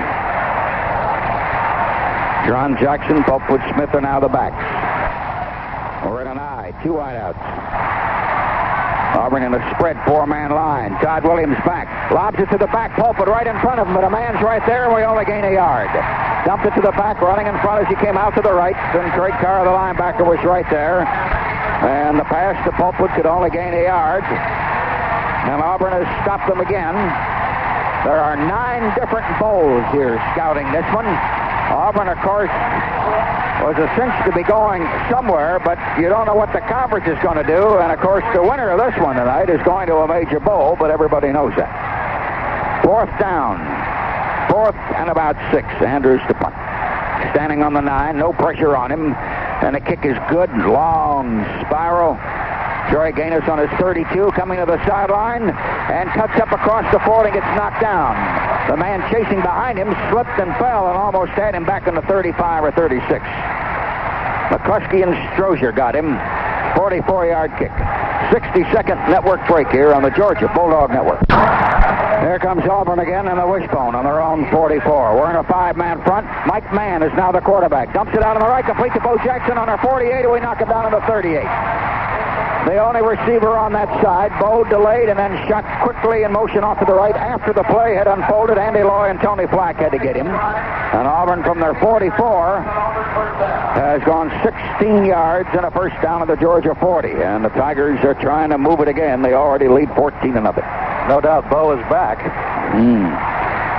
John Jackson, Pulpwood Smith are now the backs. We're in an I, 2 wideouts. Auburn in a spread 4-man line. Todd Williams back. Lobs it to the back. Pulpwood right in front of him, but a man's right there, and we only gain a yard. Dumped it to the back, running in front as he came out to the right. Then Craig Carr, the linebacker, was right there. And the pass to Pulpwood could only gain a yard. And Auburn has stopped them again. There are 9 different bowls here scouting this one. Auburn, of course, was a cinch to be going somewhere, but you don't know what the conference is going to do. And, of course, the winner of this one tonight is going to a major bowl, but everybody knows that. 4th down. 4th and about 6. Andrews to punt. Standing on the 9, no pressure on him. And the kick is good. Long spiral. Troy Gaines on his 32, coming to the sideline, and cuts up across the 40 and gets knocked down. The man chasing behind him slipped and fell and almost had him back in the 35 or 36. McCluskey and Strozier got him. 44-yard kick. 60-second network break here on the Georgia Bulldog Network. Here comes Auburn again in the wishbone on their own 44. We're in a 5-man front. Mike Mann is now the quarterback. Dumps it out on the right, complete to Bo Jackson on our 48, and we knock him down on the 38. The only receiver on that side. Bo delayed and then shot quickly in motion off to the right after the play had unfolded. Andy Loy and Tony Flack had to get him. And Auburn from their 44 has gone 16 yards and a first down at the Georgia 40. And the Tigers are trying to move it again. They already lead 14-0. No doubt Bo is back.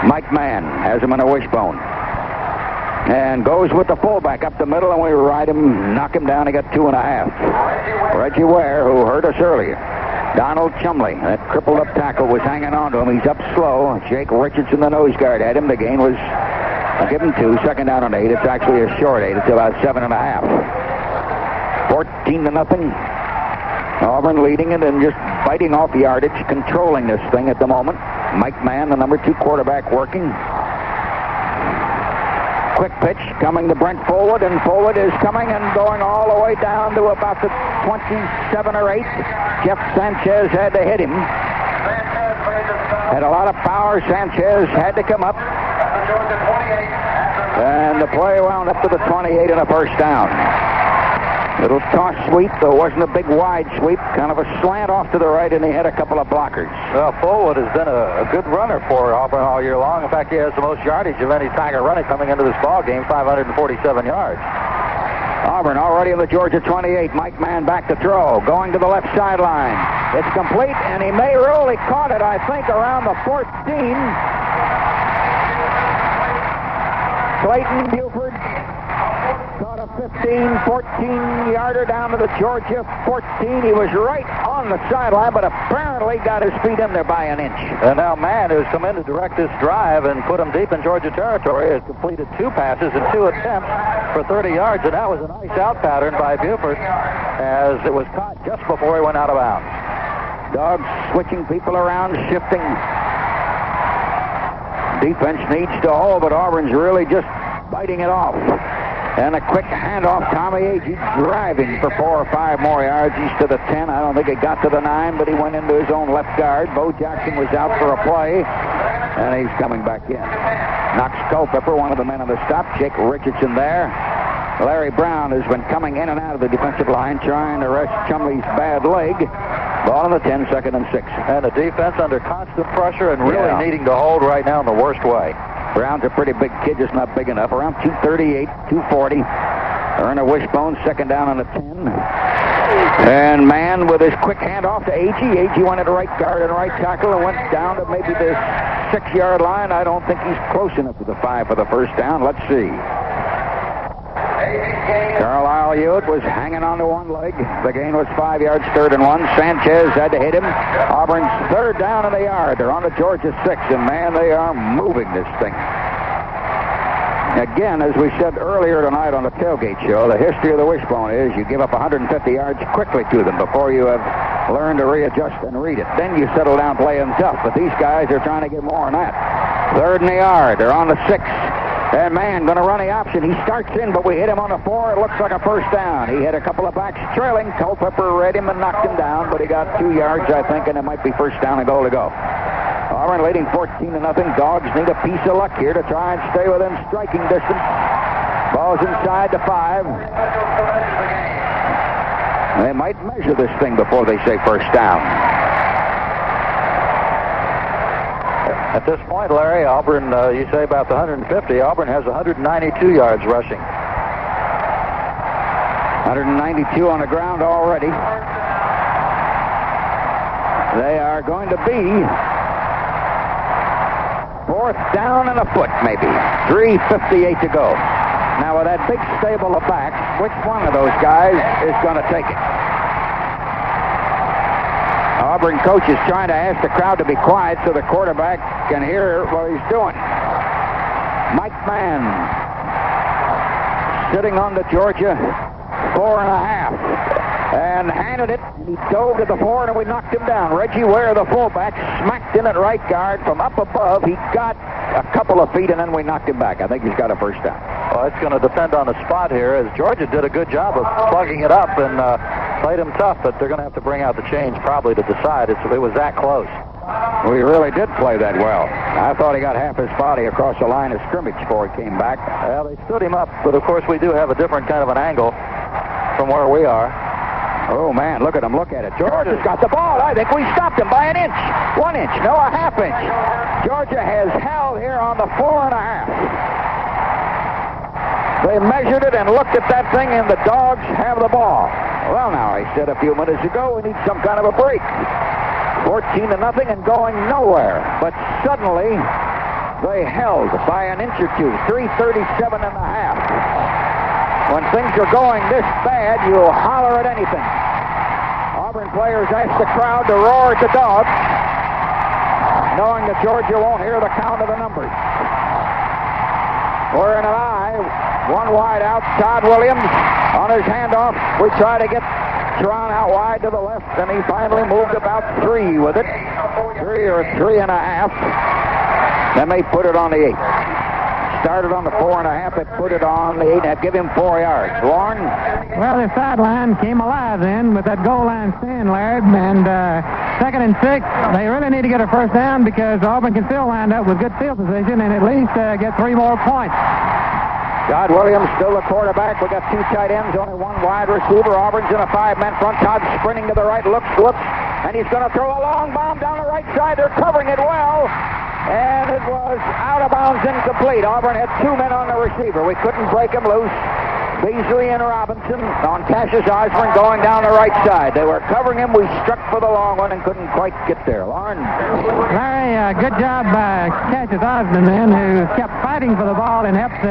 Mike Mann has him in a wishbone. And goes with the fullback up the middle, and we ride him, knock him down. He got 2.5. Reggie Ware, who hurt us earlier. Donald Chumley, that crippled up tackle, was hanging on to him. He's up slow. Jake Richardson, the nose guard, had him. The gain was given 2. 2nd down and 8. It's actually a short 8. It's about 7.5. 14-0. Auburn leading it and just biting off yardage, controlling this thing at the moment. Mike Mann, the number 2 quarterback, working. Quick pitch coming to Brent Fullwood, and Fullwood is coming and going all the way down to about the 27 or 8. Jeff Sanchez had to hit him. Had a lot of power. Sanchez had to come up. And the play wound up to the 28 and a first down. Little toss sweep, though wasn't a big wide sweep. Kind of a slant off to the right, and he had a couple of blockers. Well, Fullwood has been a good runner for Auburn all year long. In fact, he has the most yardage of any Tiger runner coming into this ball game, 547 yards. Auburn already in the Georgia 28. Mike Mann back to throw. Going to the left sideline. It's complete, and he may roll. He caught it, I think, around the 14. Clayton Buford caught a 14-yarder down to the Georgia 14. He was right on the sideline, but apparently got his feet in there by an inch. And now Mann, who's come in to direct this drive and put him deep in Georgia territory, has completed 2 passes and 2 attempts for 30 yards, and that was a nice out pattern by Buford as it was caught just before he went out of bounds. Dogs switching people around, shifting. Defense needs to hold, but Auburn's really just biting it off. And a quick handoff. Tommy Agee driving for 4 or 5 more yards. He's to the 10. I don't think he got to the 9, but he went into his own left guard. Bo Jackson was out for a play, and he's coming back in. Knox Culpepper, one of the men on the stop. Jake Richardson there. Larry Brown has been coming in and out of the defensive line, trying to rest Chumley's bad leg. Ball on the 10, 2nd and 6. And the defense under constant pressure and really needing to hold right now in the worst way. Brown's a pretty big kid, just not big enough. Around 238, 240. Erna Wishbone, 2nd down on the 10. And Mann with his quick handoff to Agee. Agee went into right guard and right tackle and went down to maybe the 6-yard line. I don't think he's close enough to the 5 for the first down. Let's see. Carlisle Hewitt was hanging on to one leg. The gain was 5 yards, 3rd and 1. Sanchez had to hit him. Auburn's 3rd down in the yard. They're on the Georgia 6, and man, they are moving this thing. Again, as we said earlier tonight on the tailgate show, the history of the Wishbone is you give up 150 yards quickly to them before you have learned to readjust and read it. Then you settle down playing tough, but these guys are trying to get more than that. 3rd in the yard. They're on the 6. And Mann going to run the option. He starts in, but we hit him on the 4. It looks like a first down. He had a couple of backs trailing. Culpepper read him and knocked him down, but he got 2 yards, I think, and it might be first down and goal to go. Auburn leading 14-0. Dogs need a piece of luck here to try and stay within striking distance. Ball's inside the 5. They might measure this thing before they say first down. At this point, Larry, Auburn, you say about the 150. Auburn has 192 yards rushing. 192 on the ground already. They are going to be 4th down and a foot, maybe. 3:58 to go. Now, with that big stable of backs, which one of those guys is going to take it? Auburn coach is trying to ask the crowd to be quiet so the quarterback can hear what he's doing. Mike Mann sitting on the Georgia 4.5 and handed it. He dove to the 4 and we knocked him down. Reggie Ware, the fullback, smacked in at right guard from up above. He got a couple of feet and then we knocked him back. I think he's got a first down. Well, it's going to depend on the spot here, as Georgia did a good job of plugging it up and played him tough, but they're going to have to bring out the change probably to decide. It was that close. Well, he really did play that well. I thought he got half his body across the line of scrimmage before he came back. Well, they stood him up, but of course we do have a different kind of an angle from where we are. Oh, man, look at him. Look at it. Georgia's got the ball. I think we stopped him by an inch. 1 inch. No, a half inch. Georgia has held here on the 4.5. They measured it and looked at that thing, and the Dogs have the ball. Well, now, I said a few minutes ago, we need some kind of a break. 14-0 and going nowhere. But suddenly, they held by an inch or two. 3:37.5. When things are going this bad, you'll holler at anything. Auburn players ask the crowd to roar at the Dogs, knowing that Georgia won't hear the count of the numbers. We're in an eye. 1 wide out. Todd Williams on his handoff. We try to get Tron out wide to the left, and he finally moved about 3 with it. 3 or 3.5. Then they put it on the 8. Started on the 4.5. They put it on the 8.5. Give him 4 yards. Warren? Well, the sideline came alive then with that goal line stand, Larry. And 2nd and 6, they really need to get a first down because Auburn can still wind up with good field position and at least get 3 more points. Todd Williams still the quarterback. We got two tight ends, only one wide receiver. Auburn's in a 5-man front. Todd sprinting to the right, looks, and he's going to throw a long bomb down the right side. They're covering it well, and it was out of bounds, incomplete. Auburn had two men on the receiver. We couldn't break him loose. Beasley and Robinson on Cassius Osborne going down the right side. They were covering him. We struck for the long one and couldn't quite get there. Lauren? Larry, good job by Cassius Osborne, then, who kept fighting for the ball and helped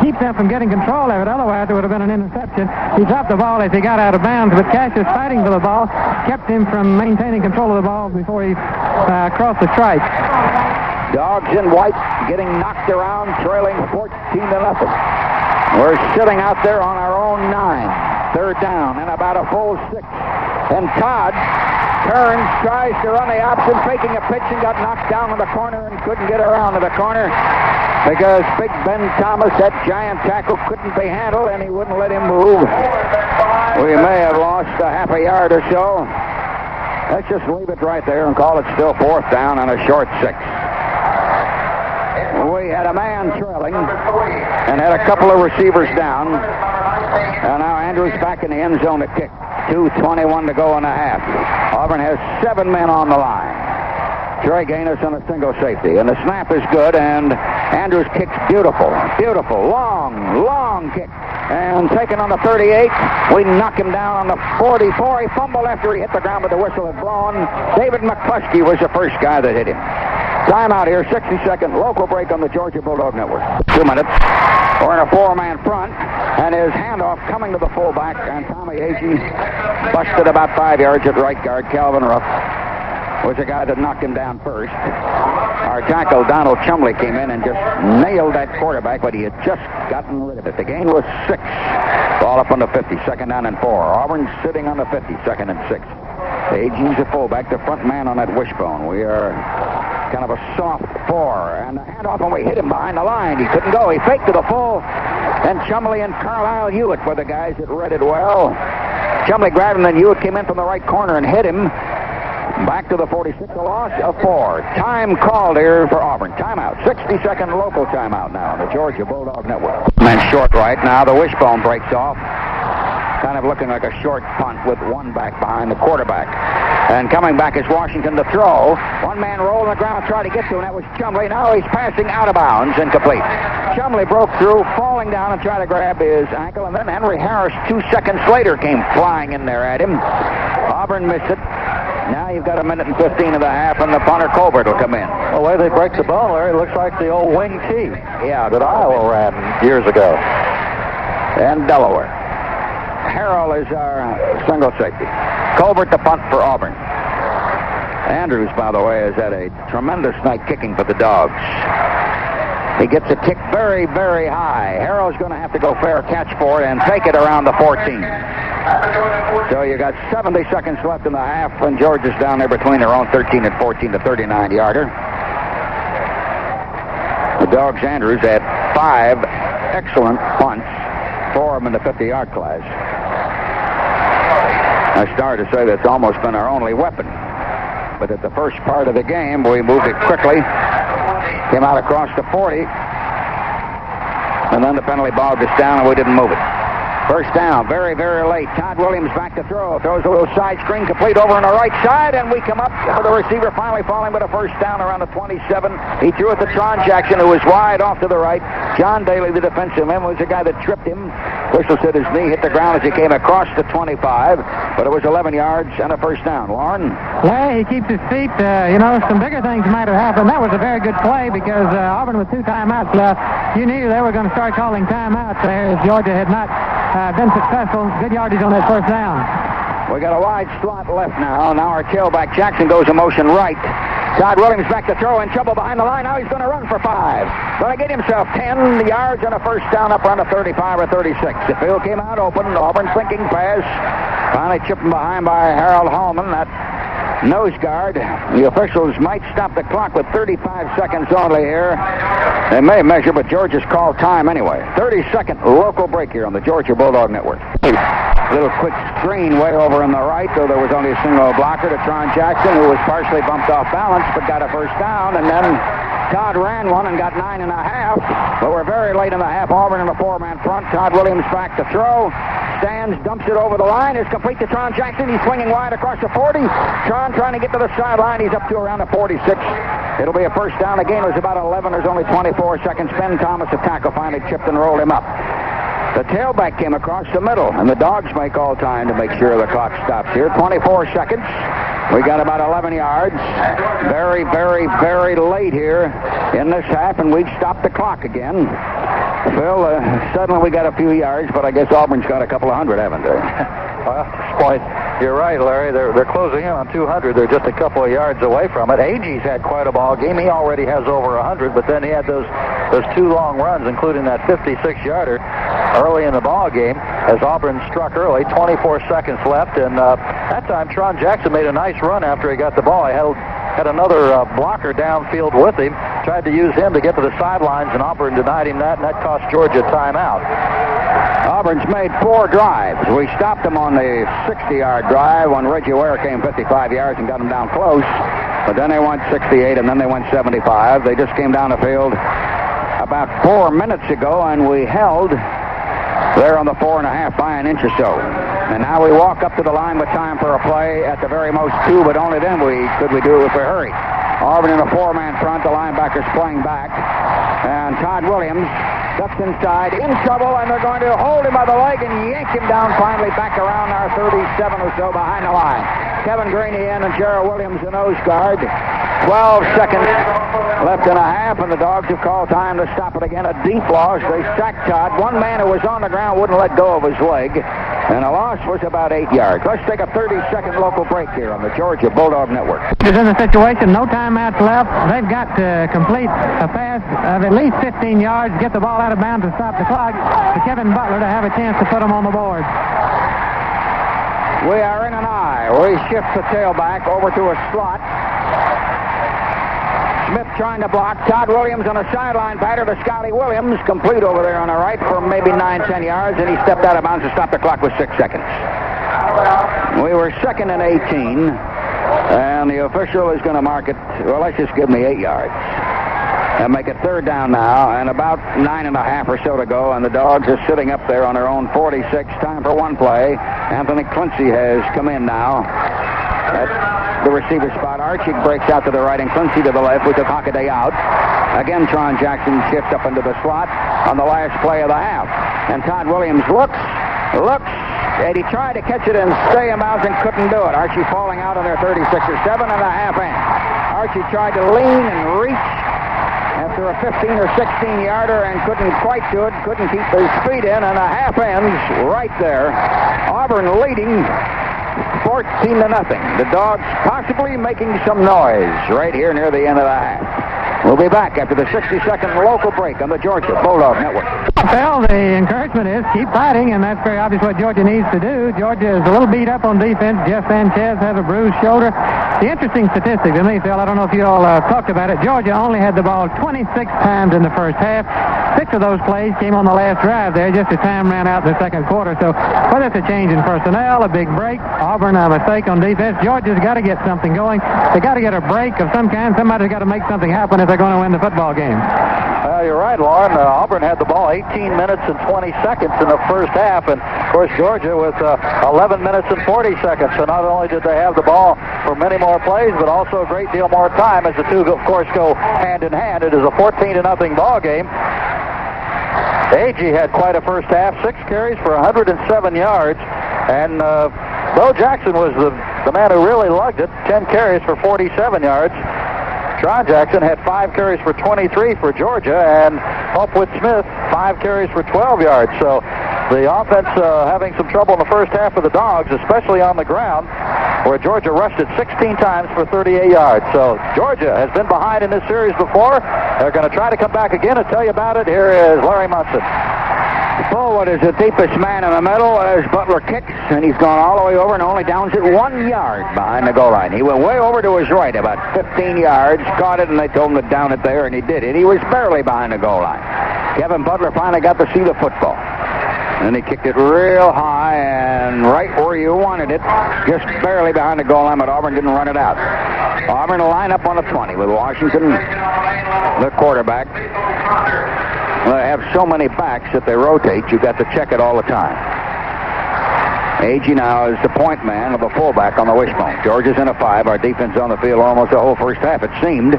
keep them from getting control of it. Otherwise, it would have been an interception. He dropped the ball as he got out of bounds, but Cassius fighting for the ball kept him from maintaining control of the ball before he crossed the stripe. Dogs in white getting knocked around, trailing 14-0. We're sitting out there on our own 9. Third down and about a full 6. And Todd turns, tries to run the option, faking a pitch, and got knocked down in the corner and couldn't get around to the corner because Big Ben Thomas, that giant tackle, couldn't be handled, and he wouldn't let him move. We may have lost a half a yard or so. Let's just leave it right there and call it still 4th down on a short 6. We had a man trailing and had a couple of receivers down. And now Andrews back in the end zone to kick. 2:21 to go in the half. Auburn has 7 men on the line. Trey Gaines on a single safety. And the snap is good, and Andrews kicks beautiful. Beautiful. Long kick. And taken on the 38. We knock him down on the 44. He fumbled after he hit the ground, but the whistle had blown. David McCluskey was the first guy that hit him. Timeout here, 60-second local break on the Georgia Bulldog Network. 2 minutes. We're in a 4-man front, and his handoff coming to the fullback, and Tommy Agee busted about 5 yards at right guard. Calvin Ruff was the guy that knocked him down first. Our tackle, Donald Chumley, came in and just nailed that quarterback, but he had just gotten rid of it. The gain was 6. Ball up on the 50, 2nd down and 4. Auburn sitting on the 50, 2nd and 6. Agee's the fullback, the front man on that wishbone. We are kind of a soft 4, and the handoff, and we hit him behind the line. He couldn't go. He faked to the full, and Chumley and Carlisle Hewitt were the guys that read it well. Chumley grabbed him, then Hewitt came in from the right corner and hit him. Back to the 46, a loss of 4. Time called here for Auburn. Timeout. 60-second local timeout now on the Georgia Bulldog Network. Man short right now. The wishbone breaks off. Kind of looking like a short punt with one back behind the quarterback. And coming back is Washington to throw. One man rolled on the ground, tried to get to him. That was Chumley. Now he's passing out of bounds, incomplete. Chumley broke through, falling down and tried to grab his ankle. And then Henry Harris, 2 seconds later, came flying in there at him. Auburn missed it. Now you've got 1 minute and 15 of the half, and the punter Colbert will come in. The way they break the ball, Larry, it looks like the old wing tee. Yeah, that Iowa ran years ago. And Delaware. Harrell is our single safety. Colbert the punt for Auburn. Andrews, by the way, has had a tremendous night kicking for the Dogs. He gets a kick very, very high. Harrell's going to have to go fair catch for it and take it around the 14. So you got 70 seconds left in the half, and Georgia's down there between their own 13 and 14 to 39-yarder. The Dogs, Andrews, had 5 excellent punts, 4 of them in the 50-yard class. I started to say that's almost been our only weapon. But at the first part of the game, we moved it quickly. Came out across the 40. And then the penalty bogged us down, and we didn't move it. First down, very, very late. Todd Williams back to throw. Throws a little side screen complete over on the right side, and we come up with the receiver finally falling with a first down around the 27. He threw it to Tron Jackson, who was wide off to the right. John Daly, the defensive end, was the guy that tripped him. Whistle said his knee hit the ground as he came across the 25, but it was 11 yards and a first down. Lauren? Larry, he keeps his feet. Some bigger things might have happened. That was a very good play because Auburn with 2 timeouts left. You knew they were going to start calling timeouts there as Georgia had not been successful. Good yardage on that first down. We got a wide slot left now. Now our tailback Jackson goes in motion right. Todd Williams back to throw, in trouble behind the line. Now he's going to run for 5. Going to get himself 10 yards and a first down up around the 35 or 36. The field came out open. Auburn thinking pass. Finally chipping behind by Harold Hallman. That nose guard. The officials might stop the clock with 35 seconds only here. They may measure, but Georgia's called time anyway. 30-second local break here on the Georgia Bulldog Network. Little quick screen way over on the right, though there was only a single blocker to Tron Jackson, who was partially bumped off balance, but got a first down, and then Todd ran one and got 9.5, but we're very late in the half. Auburn in a 4-man front. Todd Williams back to throw. Stands, dumps it over the line. Is complete to Tron Jackson. He's swinging wide across the 40. Tron trying to get to the sideline. He's up to around the 46. It'll be a first down. The game was about 11. There's only 24 seconds. Ben Thomas, the tackle, finally chipped and rolled him up. The tailback came across the middle, and the Dogs make all time to make sure the clock stops here. 24 seconds. We got about 11 yards. Very, very, very late here in this half, and we've stopped the clock again. Phil, suddenly we got a few yards, but I guess Auburn's got a couple of hundred, haven't they? Well, at this point, you're right, Larry. They're closing in on 200. They're just a couple of yards away from it. Agee's had quite a ball game. He already has over 100, but then he had those 2 long runs, including that 56-yarder early in the ball game as Auburn struck early. 24 seconds left, and that time Tron Jackson made a nice run after he got the ball. He had another blocker downfield with him, tried to use him to get to the sidelines, and Auburn denied him that, and that cost Georgia timeout. Auburn's made 4 drives. We stopped them on the 60-yard drive when Reggie Ware came 55 yards and got them down close. But then they went 68, and then they went 75. They just came down the field about 4 minutes ago, and we held there on the 4.5 by an inch or so. And now we walk up to the line with time for a play, at the very most 2, but only then could we do it if we hurry. Auburn in a 4-man front, the linebackers playing back, and Todd Williams ducks inside, in trouble, and they're going to hold him by the leg and yank him down finally back around our 37 or so behind the line. Kevin Graney in and Gerald Williams the nose guard. 12 seconds left in a half, and the Dogs have called time to stop it again. A deep loss. They sacked Todd. One man who was on the ground wouldn't let go of his leg, and the loss was about 8 yards. Let's take a 30-second local break here on the Georgia Bulldog Network. Is in the situation, no timeouts left. They've got to complete a pass of at least 15 yards, get the ball out of bounds to stop the clock, to Kevin Butler to have a chance to put them on the board. We are in an I. We shift the tailback over to a slot. Smith trying to block. Todd Williams on a sideline batter to Scotty Williams. Complete over there on the right for maybe 9-10 yards, and he stepped out of bounds to stop the clock with 6 seconds. We were 2nd and 18, and the official is going to mark it, well, let's just give me 8 yards. And make it 3rd down now, and about 9.5 or so to go, and the Dogs are sitting up there on their own 46. Time for one play. Anthony Clincy has come in now at the receiver spot. Archie breaks out to the right, and Clincy to the left. We took Hockaday out. Again, Tron Jackson shifts up into the slot on the last play of the half. And Todd Williams looks, and he tried to catch it and stay in bounds and couldn't do it. Archie falling out on their 36 or 7.5 end. Archie tried to lean and reach after a 15 or 16 yarder and couldn't quite do it, couldn't keep his feet in, and a half ends right there. Auburn leading 14-0. The Dogs possibly making some noise right here near the end of the half. We'll be back after the 60-second local break on the Georgia Bulldog Network. Well, the encouragement is keep fighting, and that's very obvious what Georgia needs to do. Georgia is a little beat up on defense. Jeff Sanchez has a bruised shoulder. The interesting statistic to me, Phil, I don't know if you all talked about it, Georgia only had the ball 26 times in the first half. 6 of those plays came on the last drive there, just as time ran out in the second quarter. So whether it's a change in personnel, a big break, Auburn a mistake on defense, Georgia's got to get something going. They got to get a break of some kind. Somebody's got to make something happen if they're going to win the football game. You're right, Lauren. Auburn had the ball 18 minutes and 20 seconds in the first half, and of course Georgia with 11 minutes and 40 seconds. So not only did they have the ball for many more plays, but also a great deal more time, as the two, of course, go hand in hand. It is a 14-0 ball game. Agee had quite a first half, 6 carries for 107 yards, and Bo Jackson was the man who really lugged it, 10 carries for 47 yards. Tron Jackson had 5 carries for 23 for Georgia, and Hopewood Smith 5 carries for 12 yards. So the offense having some trouble in the first half of the Dogs, especially on the ground, where Georgia rushed it 16 times for 38 yards. So Georgia has been behind in this series before. They're going to try to come back again. And tell you about it, here is Larry Munsen. Forward is the deepest man in the middle as Butler kicks, and he's gone all the way over and only downs it 1 yard behind the goal line. He went way over to his right, about 15 yards, caught it, and they told him to down it there, and he did it. He was barely behind the goal line. Kevin Butler finally got to see the football. And he kicked it real high and right where you wanted it, just barely behind the goal line, but Auburn didn't run it out. Auburn will line up on the 20 with Washington the quarterback. They have so many backs that they rotate, you've got to check it all the time. Agee now is the point man of the fullback on the wishbone. Georgia's in a 5. Our defense on the field almost the whole first half, it seemed.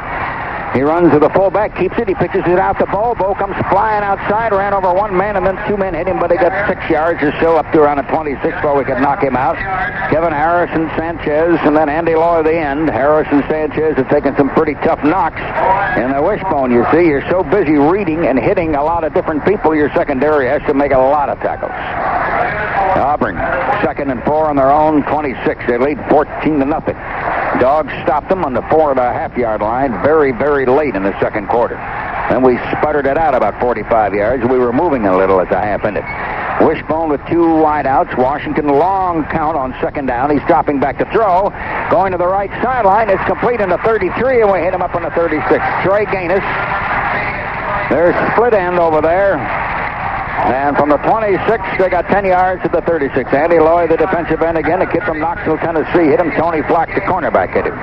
He runs to the fullback, keeps it, he pitches it out to Bo. Bo comes flying outside, ran over one man, and then 2 men hit him, but he got 6 yards or so up to around the 26 before we could knock him out. Kevin Harris and Sanchez, and then Andy Loy at the end. Harris and Sanchez have taken some pretty tough knocks. In the wishbone, you see, you're so busy reading and hitting a lot of different people, your secondary has to make a lot of tackles. Auburn, 2nd and 4 on their own 26. They lead 14-0. Dogs stopped them on the 4.5-yard line very, very late in the second quarter. Then we sputtered it out about 45 yards. We were moving a little as the half ended. Wishbone with 2 wideouts. Washington long count on 2nd down. He's dropping back to throw. Going to the right sideline. It's complete in the 33, and we hit him up on the 36. Trey Gaines. There's split end over there. And from the 26, they got 10 yards to the 36. Andy Loy, the defensive end again. The kid from Knoxville, Tennessee, hit him. Tony Flack, the cornerback, hit him.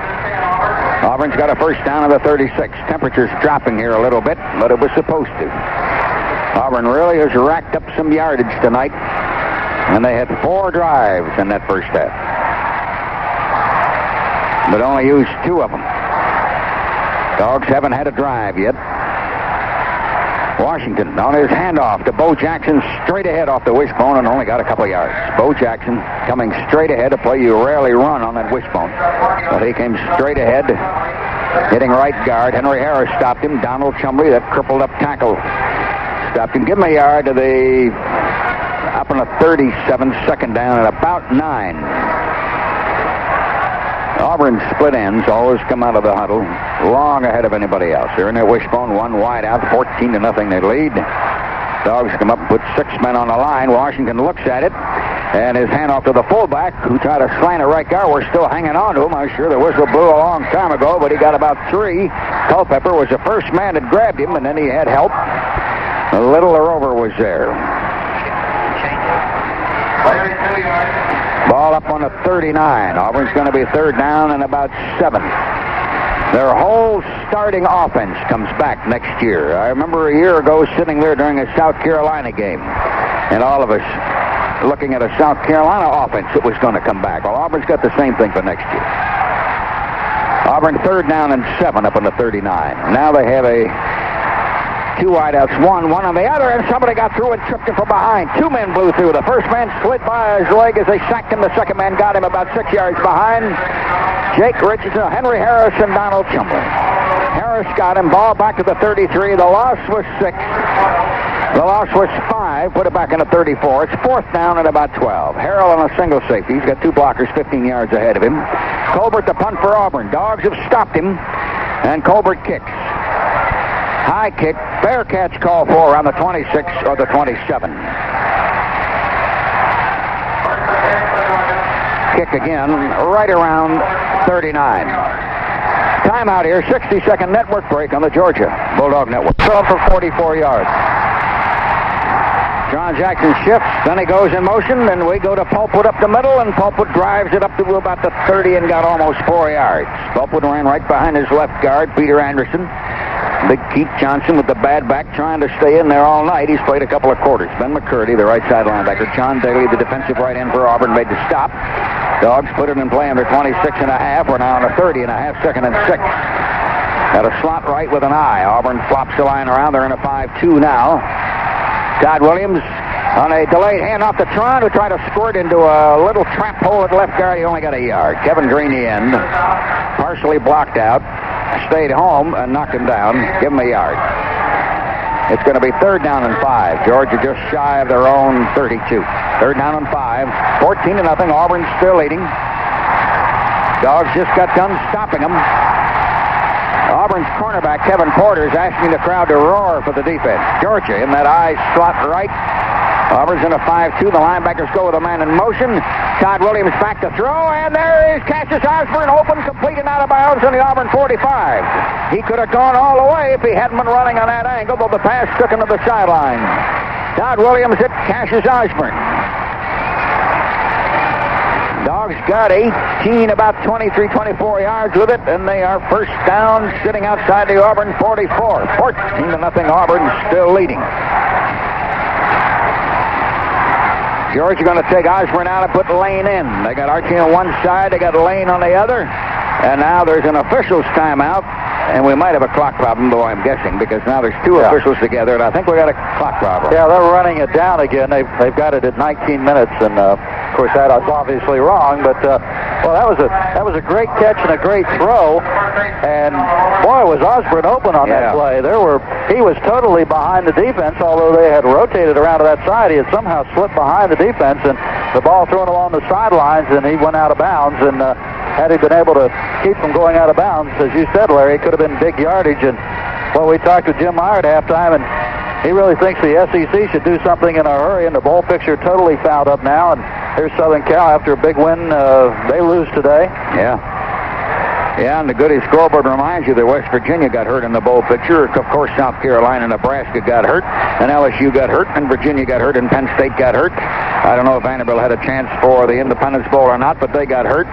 Auburn's got a first down of the 36. Temperature's dropping here a little bit, but it was supposed to. Auburn really has racked up some yardage tonight, and they had 4 drives in that first half, but only used 2 of them. Dogs haven't had a drive yet. Washington on his handoff to Bo Jackson, straight ahead off the wishbone, and only got a couple of yards. Bo Jackson coming straight ahead, a play you rarely run on that wishbone. But he came straight ahead, hitting right guard. Henry Harris stopped him. Donald Chumley, that crippled up tackle, stopped him. Give him a yard to the up on the 37, 2nd down at about 9. Auburn split ends always come out of the huddle long ahead of anybody else. They're in their wishbone, 1 wide out, 14-0 they lead. Dogs come up and put 6 men on the line. Washington looks at it, and his handoff to the fullback, who tried to slant a right guard. We're still hanging on to him. I'm sure the whistle blew a long time ago, but he got about 3. Culpepper was the first man that grabbed him, and then he had help. A little Rover was there. Ball up on the 39. Auburn's going to be 3rd down and about 7. Their whole starting offense comes back next year. I remember a year ago sitting there during a South Carolina game, and all of us looking at a South Carolina offense that was going to come back. Well, Auburn's got the same thing for next year. Auburn 3rd down and 7 up on the 39. Now they have a 2 wideouts, one on the other, and somebody got through and tripped him from behind. 2 men blew through. The first man slid by his leg as they sacked him. The second man got him about 6 yards behind. Jake Richardson, Henry Harris, and Donald Chumley. Harris got him. Ball back to the 33. The loss was 6. The loss was 5. Put it back in the 34. It's 4th down and about 12. Harrell on a single safety. He's got 2 blockers 15 yards ahead of him. Colbert the punt for Auburn. Dogs have stopped him, and Colbert kicks. High kick, fair catch call for around the 26 or the 27. Kick again, right around 39. Timeout here, 60-second network break on the Georgia Bulldog Network. Throw for 44 yards. John Jackson shifts, then he goes in motion, and we go to Pulpwood up the middle, and Pulpwood drives it up to about the 30 and got almost 4 yards. Pulpwood ran right behind his left guard, Peter Anderson. Big Keith Johnson with the bad back trying to stay in there all night. He's played a couple of quarters. Ben McCurdy, the right side linebacker. John Daly, the defensive right end for Auburn, made the stop. Dogs put it in play under 26 and a half. We're now on a 30 and a half, 2nd and 6. Got a slot right with an eye. Auburn flops the line around. They're in a 5-2 now. Todd Williams on a delayed handoff to Tron, who tried to squirt into a little trap hole at left guard. He only got a yard. Kevin Green, the end, partially blocked out. Stayed home and knocked him down. Give him a yard. It's going to be 3rd down and 5. Georgia just shy of their own 32. 3rd down and 5. 14-0. Auburn's still leading. Dogs just got done stopping them. Auburn's cornerback, Kevin Porter, is asking the crowd to roar for the defense. Georgia in that eye slot right. Auburn's in a 5-2. The linebackers go with a man in motion. Todd Williams back to throw, and there is Cassius Osborne, open, complete, and out of bounds on the Auburn 45. He could have gone all the way if he hadn't been running on that angle, but the pass took him to the sideline. Todd Williams hit Cassius Osborne. Dogs got 18, about 23, 24 yards with it, and they are first down, sitting outside the Auburn 44. 14-0 Auburn, still leading. Georgia going to take Osborne out and put Lane in. They got Archie on one side, they got Lane on the other, and now there's an official's timeout, and we might have a clock problem, though I'm guessing, because now there's two officials together, and I think we got a clock problem. Yeah, they're running it down again. They've got it at 19 minutes, and of course that's obviously wrong. But well, that was a great catch and a great throw, and boy, was Osborne open on that play. He was totally behind the defense, although they had rotated around to that side. He had somehow slipped behind the defense, and the ball thrown along the sidelines, and he went out of bounds. And had he been able to keep from going out of bounds, as you said, Larry, it could have been big yardage. And well, we talked to Jim Meyer at halftime, and he really thinks the SEC should do something in a hurry, and the bowl picture totally fouled up now. And here's Southern Cal after a big win. They lose today. Yeah, and the goodies scoreboard reminds you that West Virginia got hurt in the bowl picture. Of course, South Carolina and Nebraska got hurt, and LSU got hurt, and Virginia got hurt, and Penn State got hurt. I don't know if Vanderbilt had a chance for the Independence Bowl or not, but they got hurt.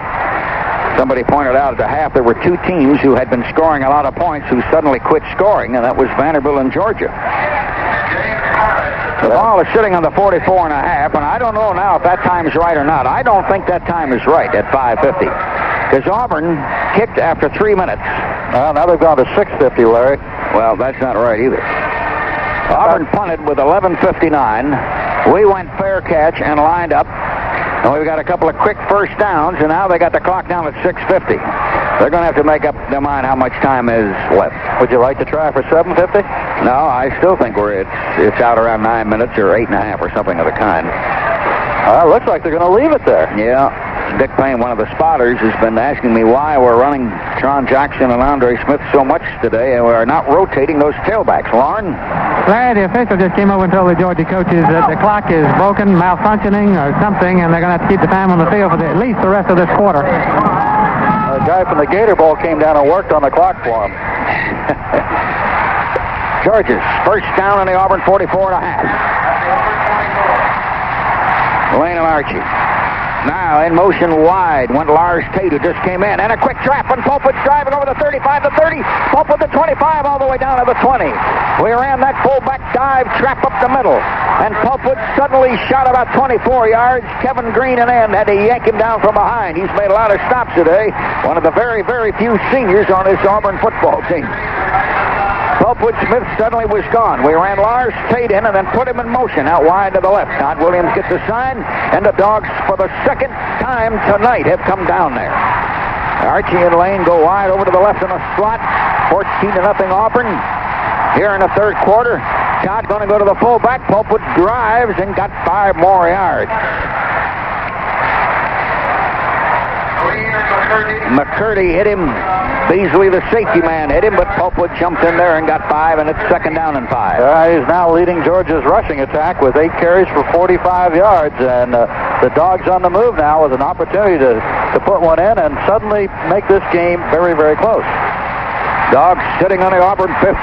Somebody pointed out at the half there were two teams who had been scoring a lot of points who suddenly quit scoring, and that was Vanderbilt and Georgia. The ball is sitting on the 44 and a half, and I don't know now if that time is right or not. I don't think that time is right at 5:50, because Auburn kicked after 3 minutes. Well, now they've gone to 6:50, Larry. Well, that's not right either. Auburn punted with 11:59. We went fair catch and lined up. And we've got a couple of quick first downs, and now they got the clock down at 6:50. They're going to have to make up their mind how much time is left. Would you like to try for 7:50? No, I still think it's out around 9 minutes or 8.5 or something of the kind. Well, it looks like they're going to leave it there. Yeah. Dick Payne, one of the spotters, has been asking me why we're running Tron Jackson and Andre Smith so much today, and we're not rotating those tailbacks. Lauren? Larry, the official just came over and told the Georgia coaches that the clock is broken, malfunctioning, or something, and they're going to have to keep the time on the field for at least the rest of this quarter. A guy from the Gator Bowl came down and worked on the clock for him. Georgia's first down on the Auburn 44 and a half. Lane and Archie. Now in motion wide went Lars Tate, who just came in, and a quick trap, and Pulpit's driving over the 35, the 30, Pulpit the 25, all the way down to the 20. We ran that fullback dive trap up the middle, and Pulpit suddenly shot about 24 yards. Kevin Green and end had to yank him down from behind. He's made a lot of stops today. One of the very, very few seniors on this Auburn football team. Pulpwood Smith suddenly was gone. We ran Lars Tate in and then put him in motion out wide to the left. Todd Williams gets a sign, and the Dogs for the second time tonight have come down there. Archie and Lane go wide over to the left in a slot. 14-0 Auburn. Here in the third quarter, Todd going to go to the fullback. Pulpwood drives and got 5 more yards. McCurdy hit him. Beasley, the safety man, hit him, but Pulpwood jumped in there and got 5, and it's 2nd down and 5. He's now leading Georgia's rushing attack with 8 carries for 45 yards, and the Dogs on the move now with an opportunity to put one in and suddenly make this game very, very close. Dogs sitting on the Auburn 15,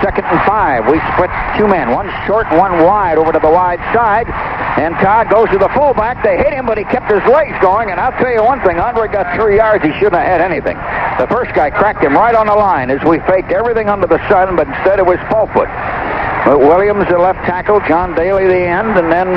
2nd and 5. We split 2 men, one short, one wide over to the wide side. And Todd goes to the fullback. They hit him, but he kept his legs going. And I'll tell you one thing, Andre got 3 yards. He shouldn't have had anything. The first guy cracked him right on the line as we faked everything under the sun, but instead it was Pulpwood. But Williams, the left tackle, John Daly, the end, and then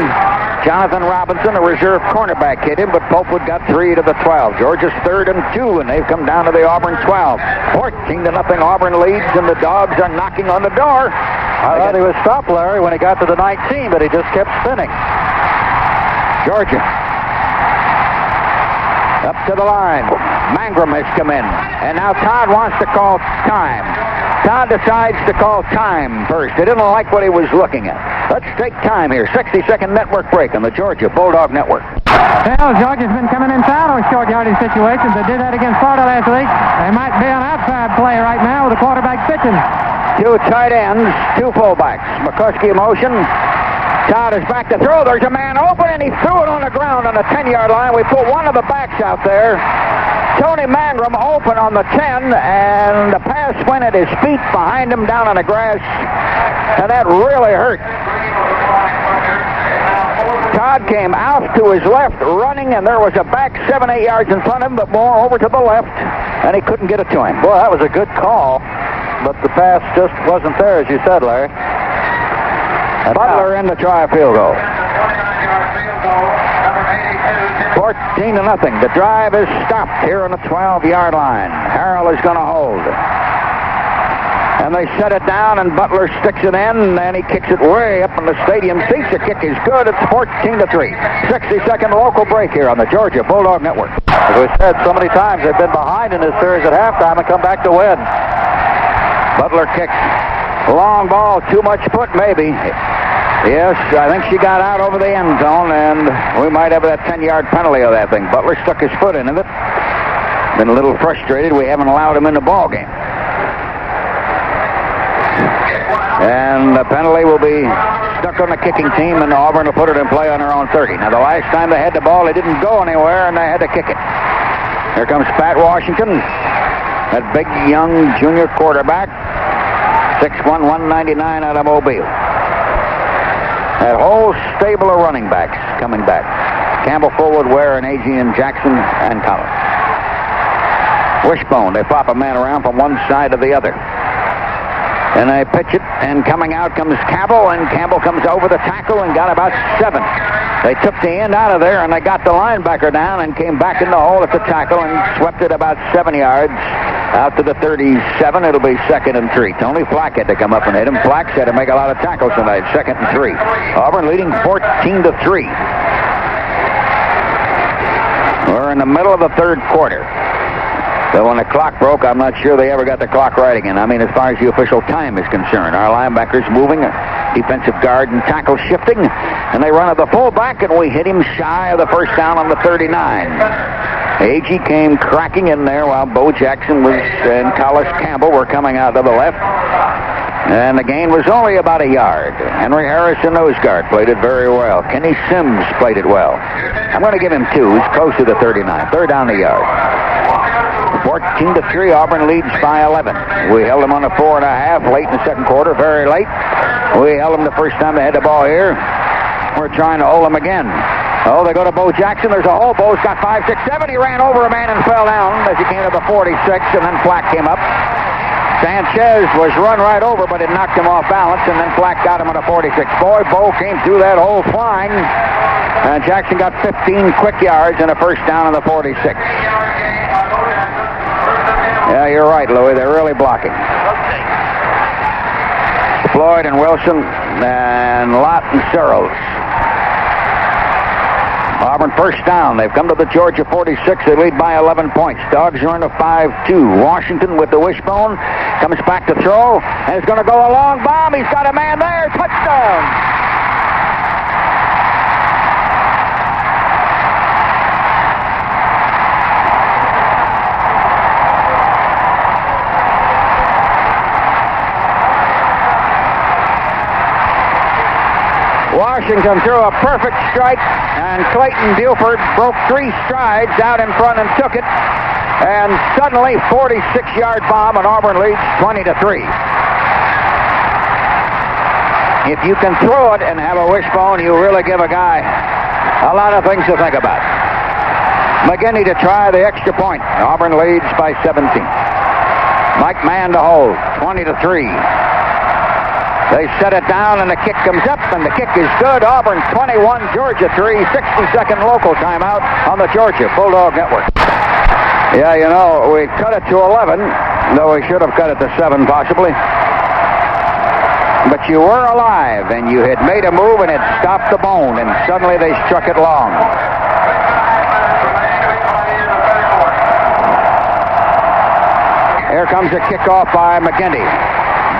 Jonathan Robinson, the reserve cornerback, hit him, but Pulpwood got 3 to the 12. Georgia's 3rd and 2, and they've come down to the Auburn 12. 14-0 Auburn leads, and the Dogs are knocking on the door. I thought he was stopped, Larry, when he got to the 19, but he just kept spinning. Georgia. Up to the line. Mangrum has come in, and now Todd wants to call time. Todd decides to call time first. He didn't like what he was looking at. Let's take time here. 60-second network break on the Georgia Bulldog Network. Well, Georgia's been coming inside on short yardage situations. They did that against Florida last week. They might be an outside play right now with the quarterback pitching. 2 tight ends, 2 fullbacks. McCuskey in motion. Todd is back to throw. There's a man open, and he threw it on the ground on the 10-yard line. We put one of the backs out there. Tony Mangrum open on the 10, and the pass went at his feet behind him down on the grass, and that really hurt. Todd came out to his left, running, and there was a back 7-8 yards in front of him, but more over to the left, and he couldn't get it to him. Boy, that was a good call, but the pass just wasn't there, as you said, Larry. And Butler in to try a field goal. 14-0. The drive is stopped here on the 12-yard line. Harrell is going to hold. And they set it down, and Butler sticks it in, and he kicks it way up in the stadium seats. The kick is good. It's 14-3. 60-second local break here on the Georgia Bulldog Network. As we said so many times, they've been behind in this series at halftime and come back to win. Butler kicks. Long ball, too much foot, maybe. Yes, I think she got out over the end zone, and we might have that 10-yard penalty of that thing. Butler stuck his foot into it. Been a little frustrated. We haven't allowed him in the ball game. And the penalty will be stuck on the kicking team, and Auburn will put it in play on their own 30. Now, the last time they had the ball, they didn't go anywhere, and they had to kick it. Here comes Pat Washington, that big, young junior quarterback, 6'1", 199 out of Mobile. That whole stable of running backs coming back. Campbell, Forward, Ware, and Agee, and Jackson, and Collins. Wishbone, they flop a man around from one side to the other. And they pitch it, and coming out comes Campbell, and Campbell comes over the tackle and got about 7. They took the end out of there, and they got the linebacker down and came back in the hole at the tackle and swept it about 7 yards out to the 37. It'll be 2nd and 3. Tony Flack had to come up and hit him. Flack had to make a lot of tackles tonight. 2nd and 3. Auburn leading 14-3. We're in the middle of the third quarter. So when the clock broke, I'm not sure they ever got the clock right again. I mean, as far as the official time is concerned. Our linebackers moving, defensive guard and tackle shifting, and they run at the fullback, and we hit him shy of the first down on the 39. Agee came cracking in there while Bo Jackson and Collis Campbell were coming out to the left. And the gain was only about a yard. Henry Harris, the nose guard, played it very well. Kenny Sims played it well. I'm going to give him 2. He's close to the 39. Third down the yard. 14-3, Auburn leads by 11. We held them on a 4.5 late in the second quarter, very late. We held them the first time they had the ball here. We're trying to hold them again. Oh, they go to Bo Jackson. There's a hole. Bo's got 5, 6, 7. He ran over a man and fell down as he came to the 46, and then Flack came up. Sanchez was run right over, but it knocked him off balance, and then Flack got him on a 46. Boy, Bo came through that hole flying, and Jackson got 15 quick yards and a first down on the 46. Yeah, you're right, Louie. They're really blocking. Floyd and Wilson and Lott and Searles. Auburn first down. They've come to the Georgia 46. They lead by 11 points. Dogs are in a 5-2. Washington with the wishbone. Comes back to throw. And it's going to go a long bomb. He's got a man there. Touchdown. Washington threw a perfect strike, and Clayton Buford broke 3 strides out in front and took it. And suddenly, 46-yard bomb, and Auburn leads 20-3. If you can throw it and have a wishbone, you really give a guy a lot of things to think about. McGinney to try the extra point. Auburn leads by 17. Mike Mann to hold, 20-3. They set it down, and the kick comes up, and the kick is good. Auburn 21, Georgia 3, 60-second local timeout on the Georgia Bulldog Network. Yeah, you know, we cut it to 11, though we should have cut it to 7 possibly. But you were alive, and you had made a move, and it stopped the bone, and suddenly they struck it long. Here comes a kickoff by McGinty.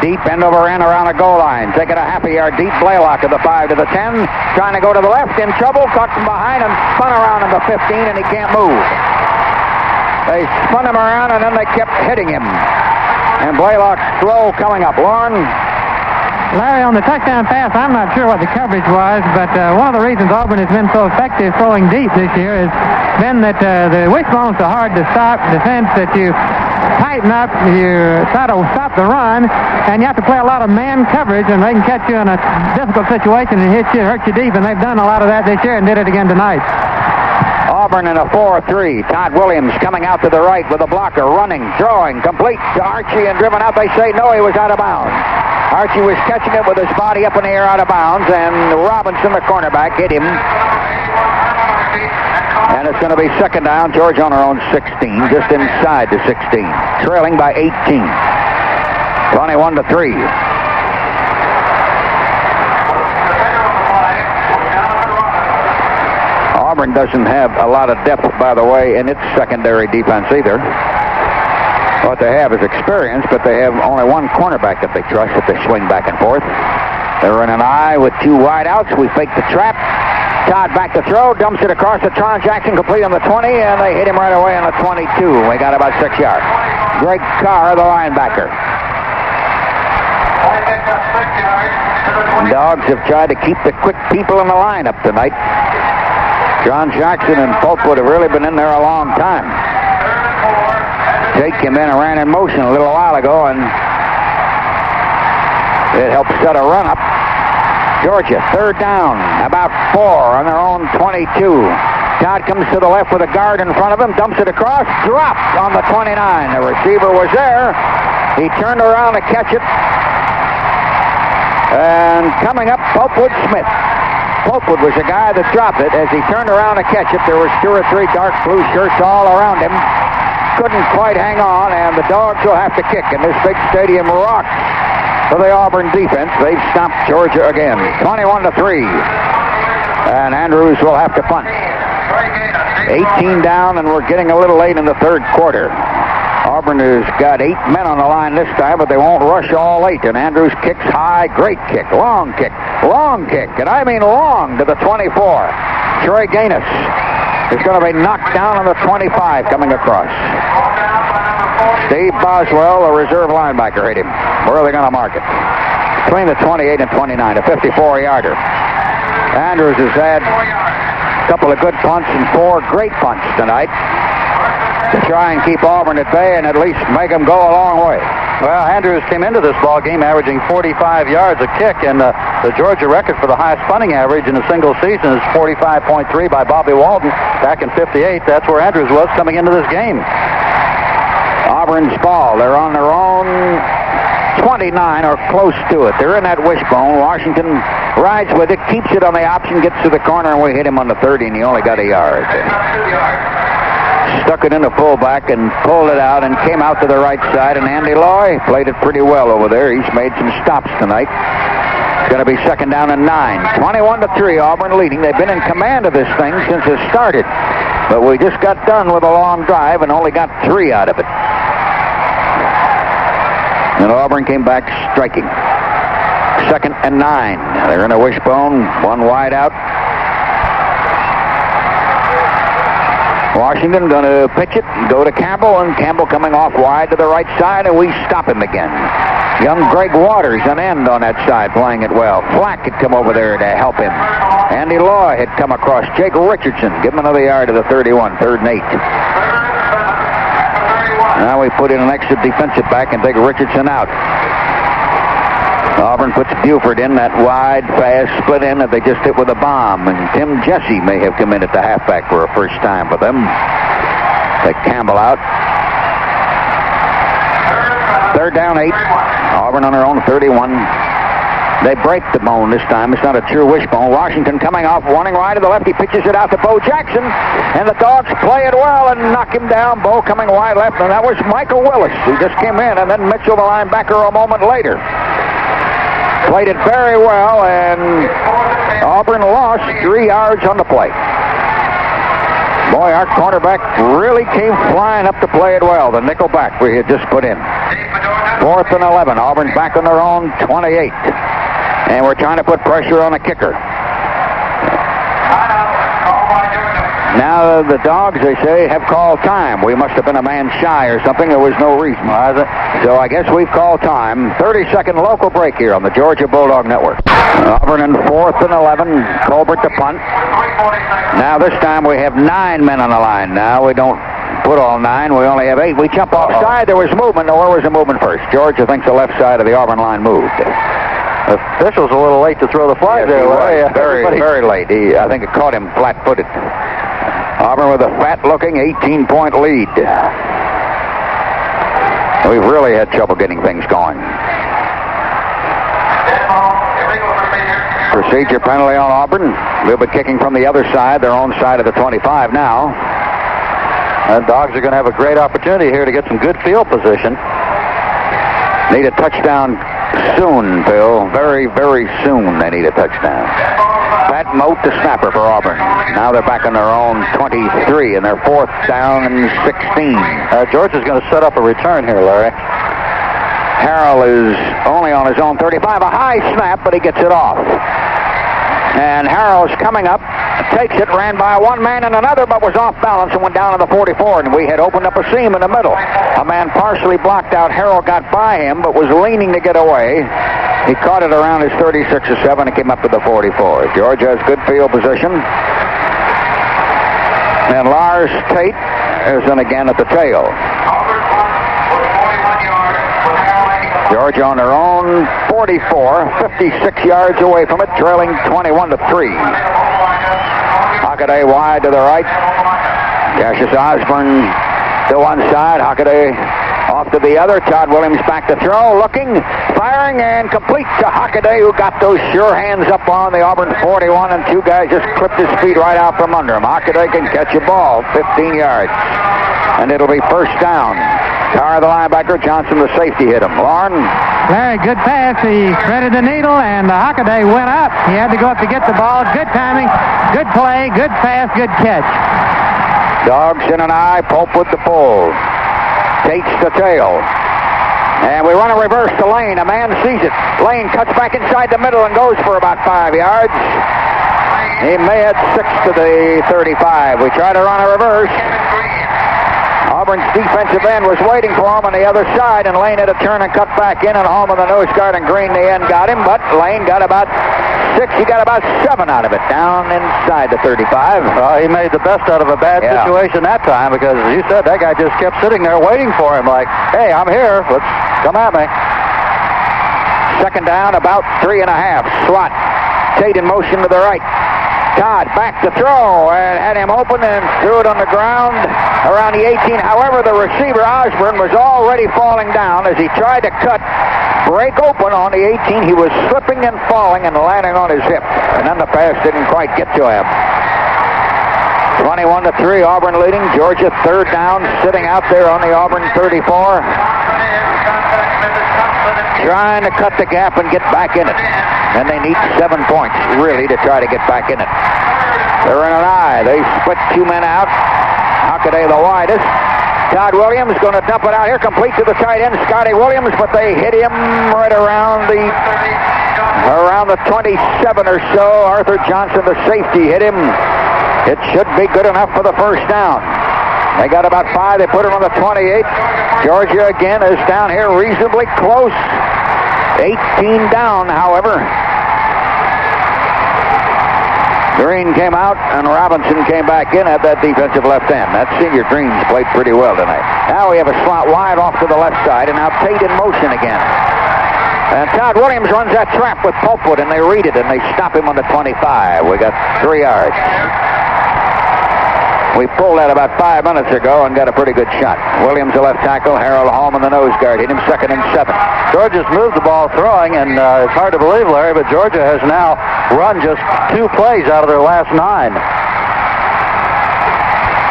Deep end over end around the goal line. Taking a half a yard deep. Blaylock to the 5 to the 10. Trying to go to the left. In trouble. Caught from behind him. Spun around in the 15, and he can't move. They spun him around, and then they kept hitting him. And Blaylock's throw coming up. Lauren? Larry, on the touchdown pass, I'm not sure what the coverage was, but one of the reasons Auburn has been so effective throwing deep this year has been that the wishbone's so hard to stop defense that you tighten up, you try to stop the run, and you have to play a lot of man coverage, and they can catch you in a difficult situation and hurt you deep, and they've done a lot of that this year and did it again tonight. Auburn in a 4-3. Todd Williams coming out to the right with a blocker, running, throwing, complete to Archie and driven out. They say no, he was out of bounds. Archie was catching it with his body up in the air out of bounds, and Robinson, the cornerback, hit him. And it's going to be second down. Georgia on their own 16, just inside the 16, trailing by 18. 21-3. Auburn doesn't have a lot of depth, by the way, in its secondary defense either. What they have is experience, but they have only one cornerback that they trust if they swing back and forth. They're in an eye with two wideouts. We fake the trap. Todd back to throw, dumps it across the Tron Jackson, complete on the 20, and they hit him right away on the 22. We got about 6 yards. Greg Carr, the linebacker. Dogs have tried to keep the quick people in the lineup tonight. John Jackson and Folkwood have really been in there a long time. Jake came in and ran in motion a little while ago, and it helped set a run up. Georgia, third down, about 4 on their own 22. Todd comes to the left with a guard in front of him, dumps it across, dropped on the 29. The receiver was there. He turned around to catch it. And coming up, Popewood Smith. Popewood was the guy that dropped it. As he turned around to catch it, there was 2 or 3 dark blue shirts all around him. Couldn't quite hang on, and the Dogs will have to kick, and this big stadium rocks for the Auburn defense. They've stopped Georgia again, 21-3. And Andrews will have to punt. 18 down, and we're getting a little late in the third quarter. Auburn has got 8 men on the line this time, but they won't rush all 8. And Andrews kicks high, great kick, long kick, and I mean long to the 24. Troy Gaines is going to be knocked down on the 25 coming across. Steve Boswell, the reserve linebacker, hit him. Where are they going to mark it? Between the 28 and 29, a 54-yarder. Andrews has had a couple of good punts and 4 great punts tonight to try and keep Auburn at bay and at least make them go a long way. Well, Andrews came into this ball game averaging 45 yards a kick, and the Georgia record for the highest punting average in a single season is 45.3 by Bobby Walton back in '58. That's where Andrews was coming into this game. Auburn's ball. They're on their own 29 or close to it. They're in that wishbone. Washington rides with it, keeps it on the option, gets to the corner, and we hit him on the 30, and he only got a yard. Stuck it in the fullback and pulled it out and came out to the right side, and Andy Loy played it pretty well over there. He's made some stops tonight. It's going to be second down and 9. 21-3, Auburn leading. They've been in command of this thing since it started, but we just got done with a long drive and only got 3 out of it. And Auburn came back striking. Second and 9. They're in a wishbone, one wide out. Washington going to pitch it, go to Campbell, and Campbell coming off wide to the right side, and we stop him again. Young Greg Waters, an end on that side, playing it well. Flack had come over there to help him. Andy Loy had come across. Jake Richardson, give him another yard to the 31, third and 8. Now we put in an extra defensive back and take Richardson out. Auburn puts Buford in that wide, fast split in that they just hit with a bomb. And Tim Jesse may have come in at the halfback for a first time for them. Take Campbell out. Third down, 8. Auburn on their own 31. They break the bone this time. It's not a true wishbone. Washington coming off, running right to the left. He pitches it out to Bo Jackson. And the Dogs play it well and knock him down. Bo coming wide left. And that was Michael Willis, who just came in. And then Mitchell, the linebacker, a moment later. Played it very well, and Auburn lost 3 yards on the play. Boy, our cornerback really came flying up to play it well. The nickel back we had just put in. 4th and 11. Auburn's back on their own 28. And we're trying to put pressure on the kicker. Now the Dogs, they say, have called time. We must have been a man shy or something. There was no reason. So I guess we've called time. 30-second local break here on the Georgia Bulldog Network. Auburn in 4th and 11. Colbert to punt. Now this time we have 9 men on the line. Now we don't put all 9. We only have 8. We jump offside. There was movement. Now, where was the movement first? Georgia thinks the left side of the Auburn line moved. The official's a little late to throw the flag there. Very late. I think it caught him flat-footed. Auburn with a fat-looking 18-point lead. We've really had trouble getting things going. Procedure penalty on Auburn. We'll be kicking from the other side, their own side of the 25 now. The Dogs are going to have a great opportunity here to get some good field position. Need a touchdown soon, Bill. Very, very soon they need a touchdown. Pat Moat, the snapper for Auburn. Now they're back on their own 23, and they're 4th down and 16. Georgia's going to set up a return here, Larry. Harrell is only on his own 35. A high snap, but he gets it off. And Harrell's coming up, takes it, ran by one man and another, but was off balance and went down to the 44. And we had opened up a seam in the middle. A man partially blocked out. Harrell got by him, but was leaning to get away. He caught it around his 36 or 7 and came up to the 44. Georgia has good field position. And Lars Tate is in again at the tail. Georgia on their own 44, 56 yards away from it, trailing 21-3. Hockaday wide to the right. Cassius Osborne to one side. Hockaday off to the other. Todd Williams back to throw, looking, firing, and complete to Hockaday, who got those sure hands up on the Auburn 41, and 2 guys just clipped his feet right out from under him. Hockaday can catch a ball 15 yards, and it'll be 1st down. Carr, the linebacker, Johnson, the safety, hit him. Lauren? Larry, good pass. He threaded the needle, and Hockaday went up. He had to go up to get the ball. Good timing, good play, good pass, good catch. Dogs in an eye, Pope with the pull. Tate's the tail. And we run a reverse to Lane. A man sees it. Lane cuts back inside the middle and goes for about 5 yards. He may have 6 to the 35. We try to run a reverse. Auburn's defensive end was waiting for him on the other side, and Lane had to turn and cut back in, and home of the nose guard, and Green, the end, got him, but Lane got about 6. He got about 7 out of it, down inside the 35. He made the best out of a bad situation that time, because, as you said, that guy just kept sitting there waiting for him, like, hey, I'm here, let's come at me. 2nd down, about 3.5. Slot. Tate in motion to the right. Todd back to throw and had him open and threw it on the ground around the 18. However, the receiver, Osborne, was already falling down as he tried to break open on the 18. He was slipping and falling and landing on his hip. And then the pass didn't quite get to him. 21-3, Auburn leading. Georgia 3rd down, sitting out there on the Auburn 34. Trying to cut the gap and get back in it. And they need 7 points, really, to try to get back in it. They're in an eye. They split 2 men out. Hockaday the widest. Todd Williams going to dump it out here, complete to the tight end, Scotty Williams, but they hit him right around the 27 or so. Arthur Johnson, the safety, hit him. It should be good enough for the 1st down. They got about 5. They put it on the 28. Georgia again is down here reasonably close. 18 down, however. Green came out, and Robinson came back in at that defensive left end. That senior Green's played pretty well tonight. Now we have a slot wide off to the left side, and now Tate in motion again. And Todd Williams runs that trap with Pulpwood, and they read it, and they stop him on the 25. We got 3 yards. We pulled that about 5 minutes ago and got a pretty good shot. Williams, the left tackle, Harold Holman, the nose guard, hit him 2nd and 7. Georgia's moved the ball throwing, and it's hard to believe, Larry, but Georgia has now run just 2 plays out of their last 9.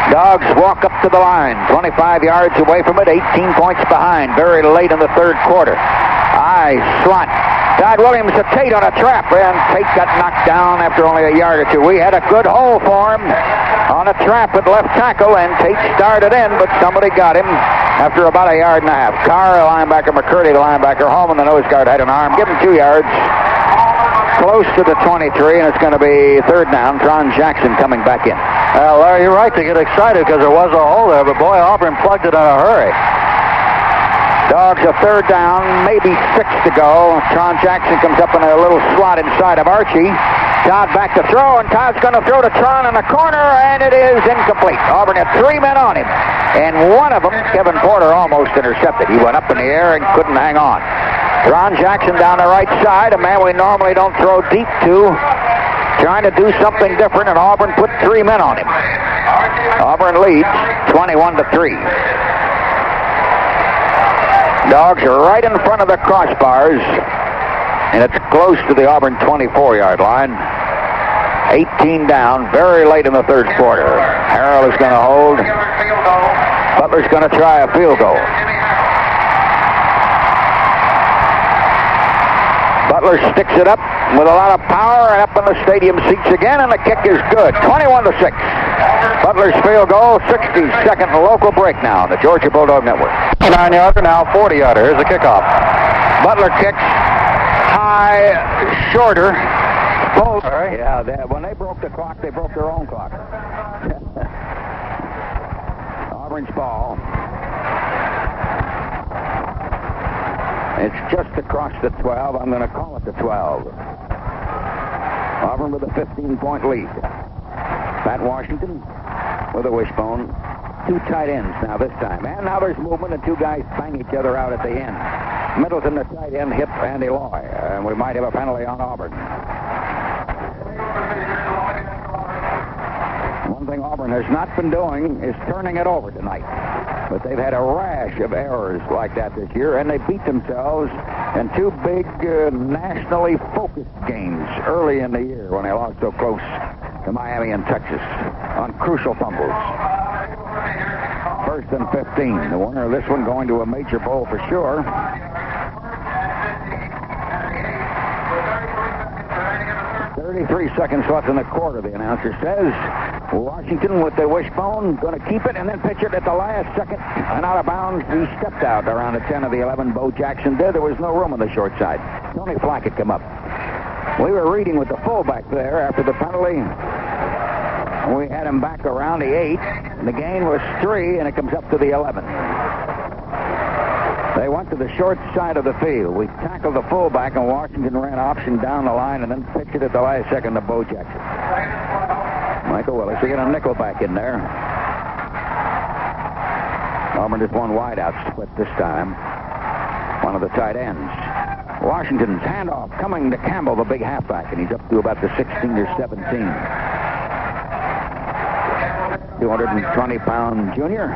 Dogs walk up to the line, 25 yards away from it, 18 points behind, very late in the 3rd quarter. Slot. Todd Williams to Tate on a trap, and Tate got knocked down after only a yard or 2. We had a good hole for him on a trap at left tackle, and Tate started in, but somebody got him after about a yard and a half. Carr, the linebacker, McCurdy, the linebacker, Holman, the nose guard, had an arm. Give him 2 yards. Close to the 23, and it's going to be 3rd down. Tron Jackson coming back in. Larry, you're right to get excited because there was a hole there, but boy, Auburn plugged it in a hurry. Dogs a 3rd down, maybe 6 to go. Tron Jackson comes up in a little slot inside of Archie. Todd back to throw, and Todd's going to throw to Tron in the corner, and it is incomplete. Auburn had 3 men on him. and one of them, Kevin Porter, almost intercepted. He went up in the air and couldn't hang on. Ron Jackson down the right side, a man we normally don't throw deep to, trying to do something different, and Auburn put 3 men on him. Auburn leads 21-3. Dogs are right in front of the crossbars, and it's close to the Auburn 24-yard line. 18 down, very late in the third quarter. Harrell is going to hold. Butler's going to try a field goal. Butler sticks it up with a lot of power and up in the stadium seats again, and the kick is good. 21-6. Butler's field goal, 62nd local break now on the Georgia Bulldog Network. 9-yarder, now 40-yarder. Here's the kickoff. Butler kicks high, shorter. Both. Right. Yeah, when they broke the clock, they broke their own clock. Auburn's ball. It's just across the 12. I'm going to call it the 12. Auburn with a 15-point lead. Pat Washington with a wishbone. 2 tight ends now this time. And now there's movement, and 2 guys bang each other out at the end. Middleton, the tight end, hit Andy Loy. And we might have a penalty on Auburn. One thing Auburn has not been doing is turning it over tonight. But they've had a rash of errors like that this year, and they beat themselves in 2 big nationally focused games early in the year when they lost so close to Miami and Texas on crucial fumbles. 1st and 15. The winner of this one going to a major bowl for sure. 33 seconds left in the quarter, the announcer says. Washington with the wishbone, going to keep it and then pitch it at the last second. And out of bounds, he stepped out around the 10 of the 11. Bo Jackson did. There was no room on the short side. Tony Flack had come up. We were reading with the fullback there after the penalty. We had him back around the 8. And the gain was 3, and it comes up to the 11. They went to the short side of the field. We tackled the fullback, and Washington ran option down the line and then pitched it at the last second to Bo Jackson. Michael Willis, we got a nickel back in there. Auburn just one wideout split this time. One of the tight ends. Washington's handoff coming to Campbell, the big halfback, and he's up to about the 16 or 17. 220-pound junior.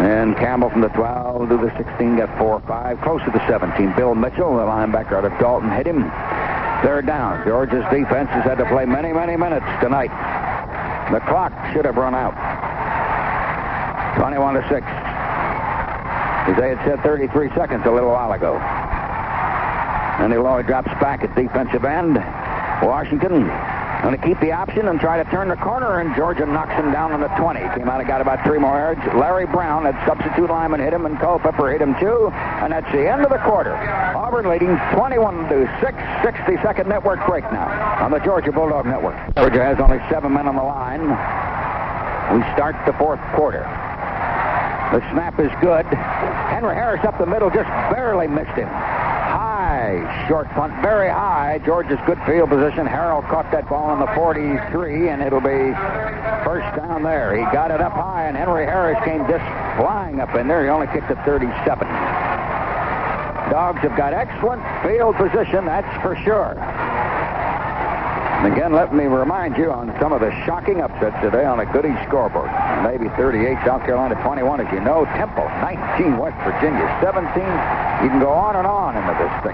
And Campbell from the 12 to the 16 got 4 or 5, close to the 17. Bill Mitchell, the linebacker out of Dalton, hit him. 3rd down. Georgia's defense has had to play many, many minutes tonight. The clock should have run out. 21-6. As they had said 33 seconds a little while ago. Andy Loy drops back at defensive end. Washington going to keep the option and try to turn the corner, and Georgia knocks him down on the 20. Came out and got about 3 more yards. Larry Brown, that substitute lineman, hit him, and Culpepper hit him too. And that's the end of the quarter. Auburn leading 21-6. 60-second network break now on the Georgia Bulldog Network. Georgia has only 7 men on the line. We start the 4th quarter. The snap is good. Henry Harris up the middle, just barely missed him. Short punt, very high. Georgia's good field position. Harrell caught that ball on the 43, and it'll be 1st down there. He got it up high, and Henry Harris came just flying up in there. He only kicked it 37. Dogs have got excellent field position, that's for sure. And again, let me remind you on some of the shocking upsets today on a Goody scoreboard. Navy 38, South Carolina 21, as you know. Temple 19, West Virginia 17. You can go on and on into this thing.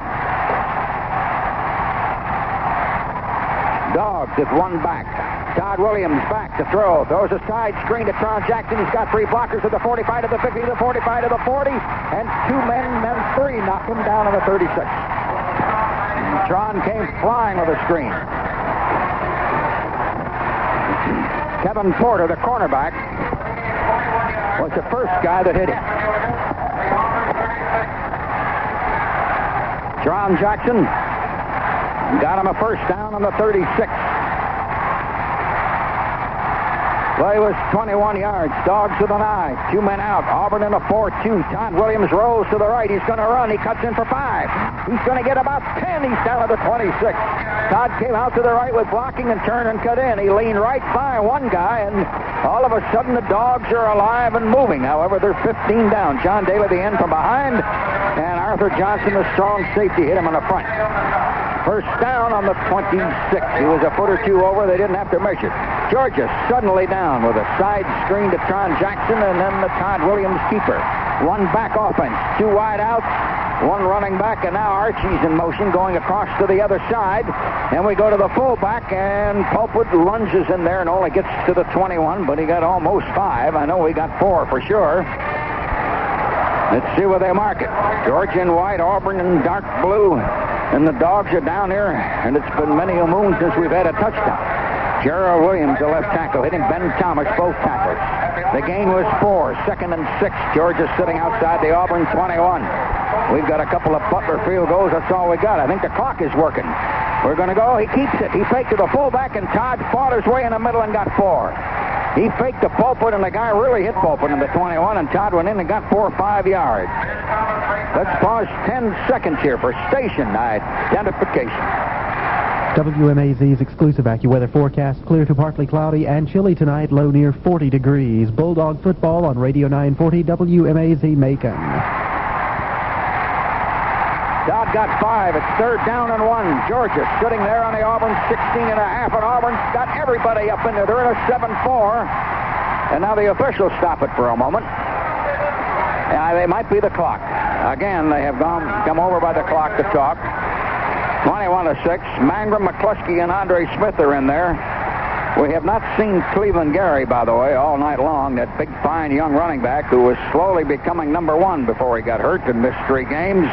Dogs have one back. Todd Williams back to throw. Throws a side screen to Tron Jackson. He's got 3 blockers at the 45 to the 50 to the 45 to the 40. And 2 men, then 3 knock him down on the 36. And Tron came flying with a screen. Kevin Porter, the cornerback, was the first guy that hit him. Tron Jackson got him a 1st down on the 36. Play was 21 yards. Dogs with an eye. 2 men out. Auburn in a 4-2. Todd Williams rolls to the right. He's going to run. He cuts in for 5. He's going to get about 10. He's down to the 26. Todd came out to the right with blocking and turn and cut in. He leaned right by one guy, and all of a sudden the Dogs are alive and moving. However, they're 15 down. John Daly the end from behind, and Arthur Johnson, the strong safety, hit him in the front. First down on the 26. He was a foot or two over. They didn't have to measure. Georgia suddenly down with a side screen to Tron Jackson and then the Todd Williams keeper. One back offense. 2 wide out. 1 running back, and now Archie's in motion going across to the other side. And we go to the fullback, and Pulpwood lunges in there and only gets to the 21, but he got almost 5. I know he got 4 for sure. Let's see where they mark it. Georgia in white, Auburn in dark blue. And the Dogs are down here, and it's been many a moon since we've had a touchdown. Gerald Williams, the left tackle, hitting Ben Thomas, both tackles. The gain was 4, 2nd and 6. Georgia sitting outside the Auburn 21. We've got a couple of Butler field goals. That's all we got. I think the clock is working. We're going to go. He keeps it. He faked to the fullback, and Todd fought his way in the middle and got 4. He faked the Pulpwood, and the guy really hit Pulpwood in the 21, and Todd went in and got 4 or 5 yards. Let's pause 10 seconds here for station identification. WMAZ's exclusive AccuWeather forecast: clear to partly cloudy and chilly tonight, low near 40 degrees. Bulldog football on Radio 940 WMAZ Macon. Todd got 5. It's 3rd down and 1. Georgia sitting there on the Auburn 16 and a half, and Auburn's got everybody up in there. They're in a 7-4. And now the officials stop it for a moment. They might be the clock. Again, they have come over by the clock to talk. 21-6. Mangrum, McCluskey, and Andre Smith are in there. We have not seen Cleveland Gary, by the way, all night long. That big, fine young running back who was slowly becoming number 1 before he got hurt and missed 3 games.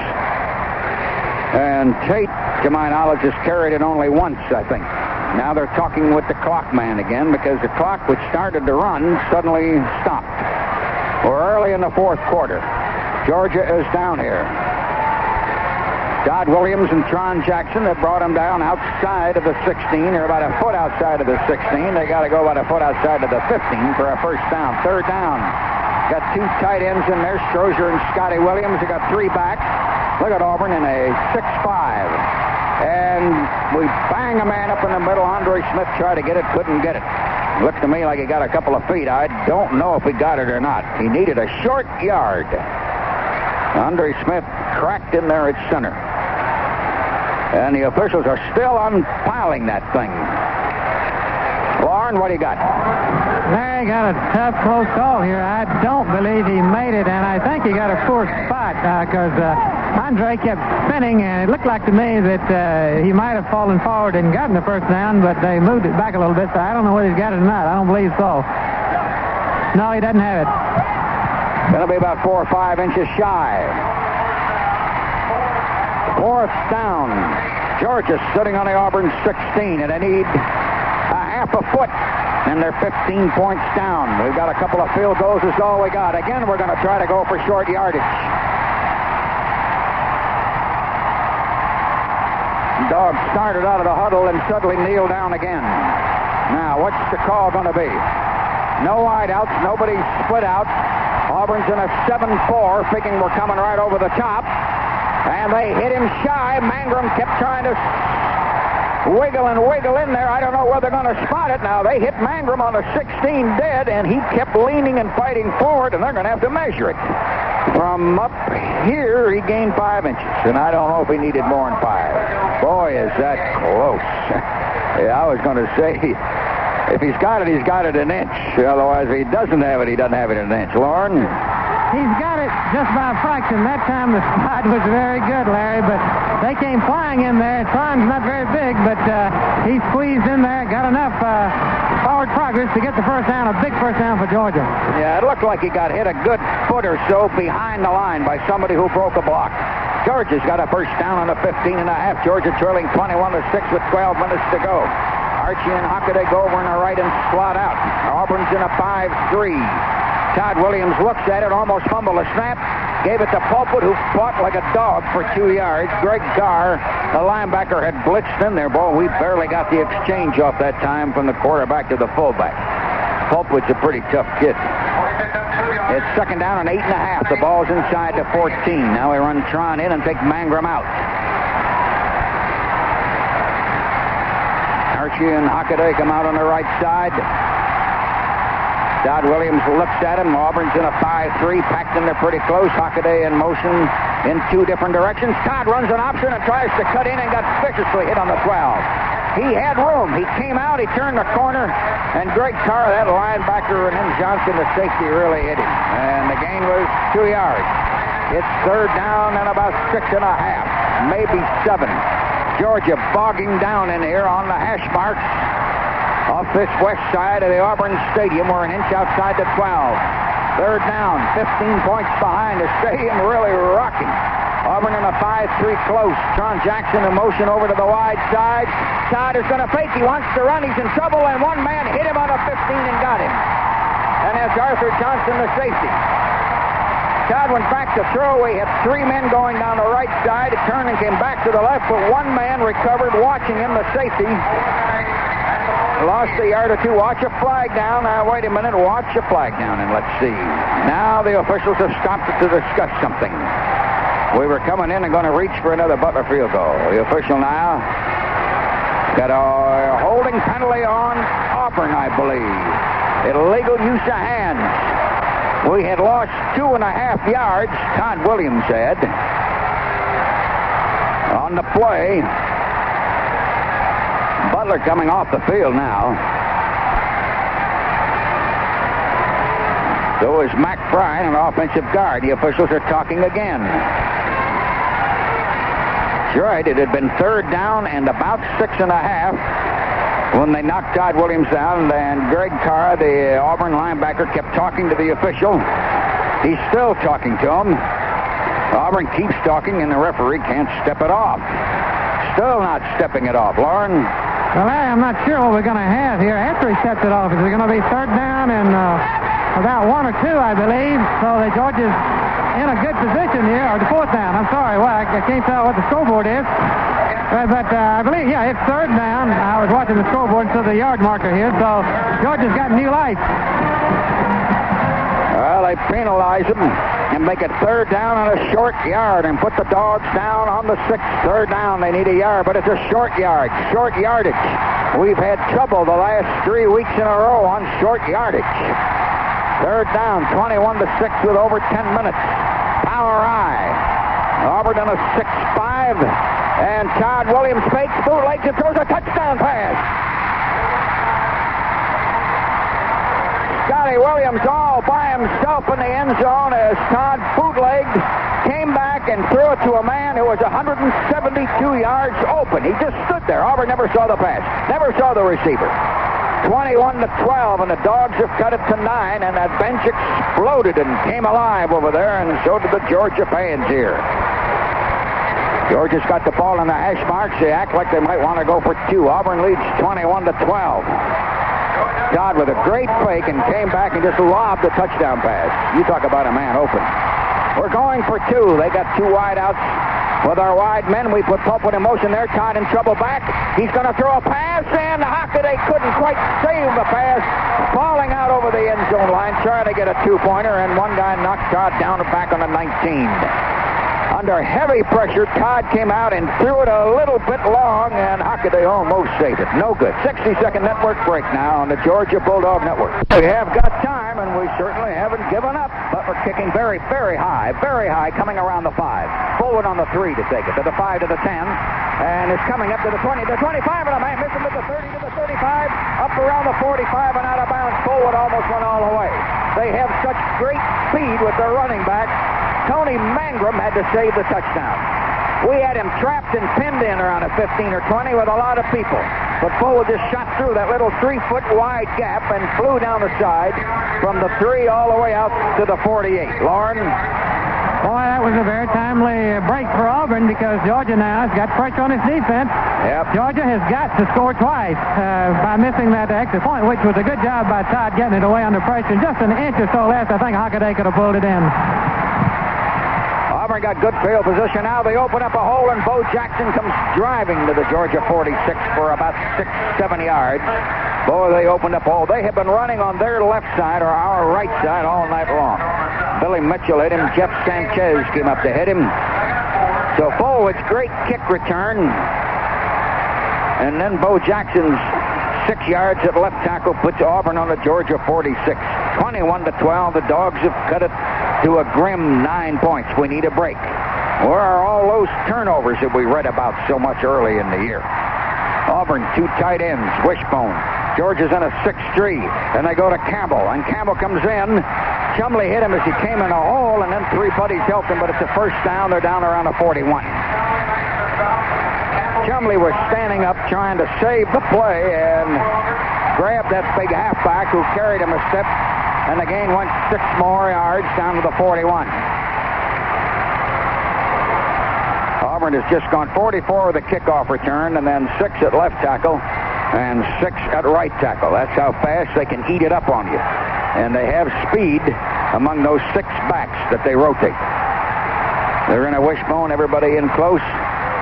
And Tate, to my knowledge, has carried it only once, I think. Now they're talking with the clock man again because the clock, which started to run, suddenly stopped. We're early in the 4th quarter. Georgia is down here. Todd Williams and Tron Jackson have brought him down outside of the 16. They're about a foot outside of the 16. They got to go about a foot outside of the 15 for a first down. 3rd down. Got 2 tight ends in there, Strozier and Scotty Williams. They got 3 backs. Look at Auburn in a 6-5. And we bang a man up in the middle. Andre Smith tried to get it, couldn't get it. Looked to me like he got a couple of feet. I don't know if he got it or not. He needed a short yard. Andre Smith cracked in there at center. And the officials are still unpiling that thing. Lauren, what do you got? Larry got a tough, close call here. I don't believe he made it, and I think he got a poor spot because Andre kept spinning, and it looked like to me that he might have fallen forward and gotten the first down, but they moved it back a little bit, so I don't know whether he's got it or not. I don't believe so. No, he doesn't have it. Going to be about 4 or 5 inches shy. 4th down. Georgia sitting on the Auburn 16, and they need a half a foot, and they're 15 points down. We've got a couple of field goals. That's all we got. Again, we're going to try to go for short yardage. Dogs started out of the huddle and suddenly kneeled down again. Now, what's the call going to be? No wideouts. Nobody split out. Auburn's in a 7-4, thinking we're coming right over the top. And they hit him shy. Mangrum kept trying to wiggle in there. I don't know whether they're going to spot it. Now, they hit Mangrum on the 16 dead, and he kept leaning and fighting forward, and they're going to have to measure it. From up here, he gained 5 inches, and I don't know if he needed more than 5. Boy, is that close. Yeah, I was going to say, if he's got it, he's got it an inch. Otherwise, if he doesn't have it, he doesn't have it an inch. Lauren? He's got it just by a fraction. That time the spot was very good, Larry, but they came flying in there. Tron's not very big, but he squeezed in there, got enough forward progress to get the first down, a big first down for Georgia. Yeah, it looked like he got hit a good foot or so behind the line by somebody who broke a block. Georgia's got a first down on the 15 and a half. Georgia trailing 21-6 with 12 minutes to go. Archie and Hockaday go over on the right and slot out. Auburn's in a 5-3. Todd Williams looks at it, almost fumbled a snap, gave it to Pulpwood, who fought like a dog for 2 yards. Greg Carr, the linebacker, had blitzed in there. Boy, we barely got the exchange off that time from the quarterback to the fullback. Pulpwood's a pretty tough kid. It's second down and 8.5. The ball's inside the 14. Now we run Tron in and take Mangrum out. Archie and Hockaday come out on the right side. Todd Williams looks at him. Auburn's in a 5-3, packed in there pretty close. Hockaday in motion in two different directions. Todd runs an option and tries to cut in and got viciously hit on the 12. He had room. He came out, he turned the corner, and Greg Carr, that linebacker, and then Johnson, the safety, really hit him. And the gain was 2 yards. It's third down and about 6.5, maybe 7. Georgia bogging down in here on the hash marks. Off this west side of the Auburn Stadium, we're an inch outside the 12. Third down, 15 points behind. The stadium really rocking. Auburn in a 5-3 close. Tron Jackson in motion over to the wide side. Todd is going to fake. He wants to run. He's in trouble, and one man hit him on a 15 and got him. And that's Arthur Johnson, the safety. Todd went back to throw. We had 3 men going down the right side. It turned and came back to the left, but one man recovered watching him, the safety. Lost a yard or two. Watch a flag down. Wait a minute. Watch a flag down, and let's see. Now the officials have stopped it to discuss something. We were coming in and going to reach for another Butler field goal. The official now got a holding penalty on Auburn, I believe. Illegal use of hands. We had lost 2.5 yards, Todd Williams said, on the play. Butler coming off the field now. So is Mac Bryan, an offensive guard. The officials are talking again. That's right. It had been third down and about 6.5 when they knocked Todd Williams down, and Greg Carr, the Auburn linebacker, kept talking to the official. He's still talking to him. Auburn keeps talking, and the referee can't step it off. Still not stepping it off. Lauren? Well, Larry, I'm not sure what we're going to have here after he steps it off. Is it going to be third down and about 1 or 2, I believe? So the Georgia's in a good position here, or the fourth down. I'm sorry. Well, I can't tell what the scoreboard is. But I believe, yeah, it's third down. I was watching the scoreboard to the yard marker here, so Georgia's got new lights. Well, they penalize them and make it third down on a short yard and put the Dogs down on the 6th. Third down, they need a yard, but it's a short yardage. We've had trouble the last 3 weeks in a row on short yardage. Third down, 21-6 with over 10 minutes. Power I. Auburn on a 6-5, and Todd Williams fakes, bootlegs, and throws a touchdown pass. Scotty Williams all by himself in the end zone as Todd bootlegged, came back and threw it to a man who was 172 yards open. He just stood there. Auburn never saw the pass, never saw the receiver. 21-12, and the Dogs have cut it to 9, and that bench exploded and came alive over there, and so did the Georgia fans here. Georgia's got the ball on the hash marks. They act like they might want to go for 2. Auburn leads 21-12. Todd with a great fake and came back and just lobbed a touchdown pass. You talk about a man open. We're going for 2. They got 2 wide outs with our wide men. We put Pulpwood in motion there. Todd in trouble back. He's going to throw a pass, and Hockaday couldn't quite save the pass. Falling out over the end zone line, trying to get a 2-pointer, and one guy knocked Todd down and back on the 19. Under heavy pressure, Todd came out and threw it a little bit long, and Hockaday almost saved it. No good. 60-second network break now on the Georgia Bulldog Network. We have got time, and we certainly haven't given up. But we're kicking very, very high, coming around the 5. Forward on the 3 to take it, to the 5, to the 10, and it's coming up to the 20, the 25, and I might miss him to the 30, to the 35, up around the 45, and out of bounds. Forward almost went all the way. They have such great speed with their running back. Tony Mangrum had to save the touchdown. We had him trapped and pinned in around a 15 or 20 with a lot of people. But Forward just shot through that little 3-foot wide gap and flew down the side from the 3 all the way out to the 48. Lauren? Boy, that was a very timely break for Auburn because Georgia now has got pressure on its defense. Yep. Georgia has got to score twice by missing that extra point, which was a good job by Todd getting it away under pressure. Just an inch or so less, I think Hockaday could have pulled it in. Auburn got good field position. Now they open up a hole, and Bo Jackson comes driving to the Georgia 46 for about 6-7 yards. Boy, they opened up all. They have been running on their left side or our right side all night long. Billy Mitchell hit him. Jeff Sanchez came up to hit him. So Folwood's great kick return. And then Bo Jackson's 6 yards at left tackle puts Auburn on the Georgia 46. 21-12. The Dogs have cut it to a grim 9 points. We need a break. Where are all those turnovers that we read about so much early in the year? Auburn, 2 tight ends, wishbone. Georgia's in a 6-3, and they go to Campbell, and Campbell comes in. Chumley hit him as he came in a hole, and then 3 buddies helped him, but it's a first down. They're down around the 41. Chumley was standing up trying to save the play and grabbed that big halfback who carried him a step, and the gain went 6 more yards down to the 41. Auburn has just gone 44 with the kickoff return, and then 6 at left tackle and 6 at right tackle. That's how fast they can eat it up on you. And they have speed among those 6 backs that they rotate. They're in a wishbone, everybody in close.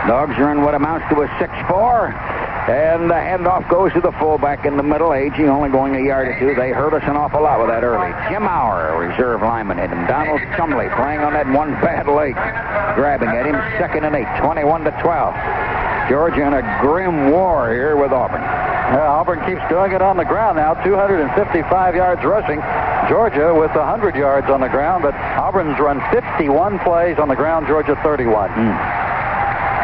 Dogs are in what amounts to a 6-4. And the handoff goes to the fullback in the middle, aging, only going a yard or 2. They hurt us an awful lot with that early. Jim Maurer, reserve lineman, hit him. Donald Chumley playing on that one bad leg, grabbing at him. 2nd and 8, 21-12. Georgia in a grim war here with Auburn. Yeah, Auburn keeps doing it on the ground now. 255 yards rushing. Georgia with 100 yards on the ground, but Auburn's run 51 plays on the ground. Georgia 31.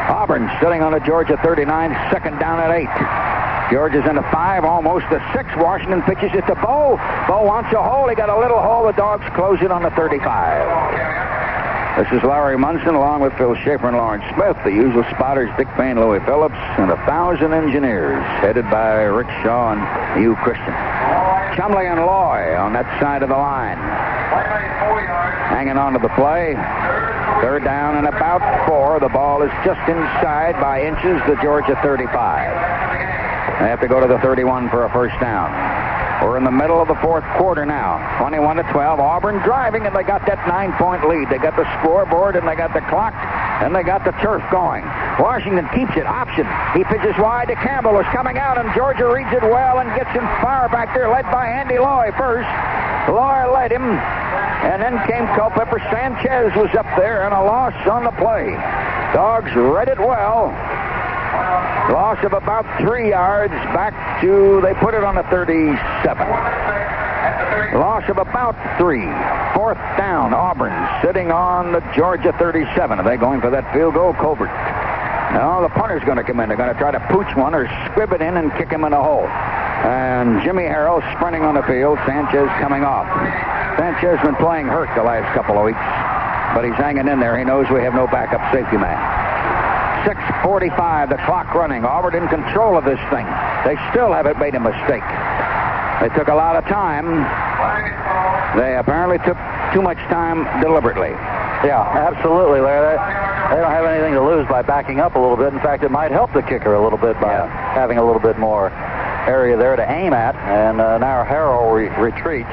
Auburn sitting on the Georgia 39, 2nd down at 8. Georgia's in a 5, almost a 6. Washington pitches it to Bo. Bo wants a hole. He got a little hole. The Dogs close it on the 35. This is Larry Munsen along with Phil Schaefer and Lawrence Smith. The usual spotters, Dick Payne, Louis Phillips, and 1,000 engineers headed by Rick Shaw and Hugh Christian. Chumley and Loy on that side of the line. Hanging on to the play. 3rd down and about 4. The ball is just inside by inches the Georgia 35. They have to go to the 31 for a first down. We're in the middle of the 4th quarter now. 21-12. Auburn driving, and they got that 9-point lead. They got the scoreboard, and they got the clock, and they got the turf going. Washington keeps it. Option. He pitches wide to Campbell, who's coming out, and Georgia reads it well and gets him far back there, led by Andy Loy first. Loy led him, and then came Culpepper. Sanchez was up there, and a loss on the play. Dogs read it well. Loss of about 3 yards back to, they put it on the 37. Loss of about 3. 4th down, Auburn sitting on the Georgia 37. Are they going for that field goal? Colbert. No, the punter's going to come in. They're going to try to pooch one or squib it in and kick him in the hole. And Jimmy Harrell sprinting on the field. Sanchez coming off. Sanchez has been playing hurt the last couple of weeks, but he's hanging in there. He knows we have no backup safety man. 6:45, the clock running. Auburn in control of this thing. They still haven't made a mistake. They took a lot of time. They apparently took too much time deliberately. Yeah, absolutely, Larry. They don't have anything to lose by backing up a little bit. In fact, it might help the kicker a little bit by having a little bit more area there to aim at. And now Harrell retreats.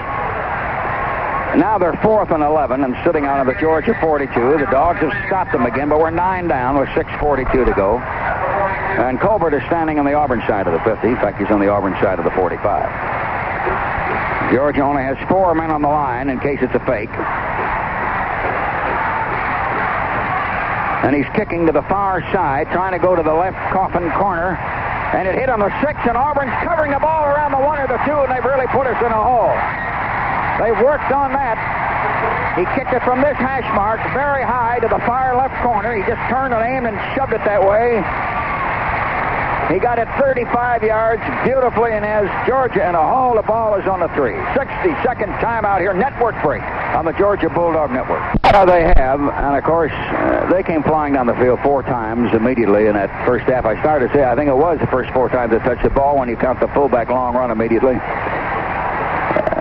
Now they're 4th and 11 and sitting out of the Georgia 42. The Dogs have stopped them again, but we're 9 down with 6:42 to go. And Colbert is standing on the Auburn side of the 50. In fact, he's on the Auburn side of the 45. Georgia only has 4 men on the line in case it's a fake. And he's kicking to the far side, trying to go to the left coffin corner. And it hit on the 6, and Auburn's covering the ball around the 1 or the 2, and they've really put us in a hole. They've worked on that. He kicked it from this hash mark very high to the far left corner. He just turned and aimed and shoved it that way. He got it 35 yards beautifully and has Georgia in a hole. The ball is on the 3. 60-second timeout here. Network break on the Georgia Bulldog Network. They have, and of course, they came flying down the field 4 times immediately in that first half. I started to say, I think it was the first 4 times they touched the ball when you count the fullback long run immediately.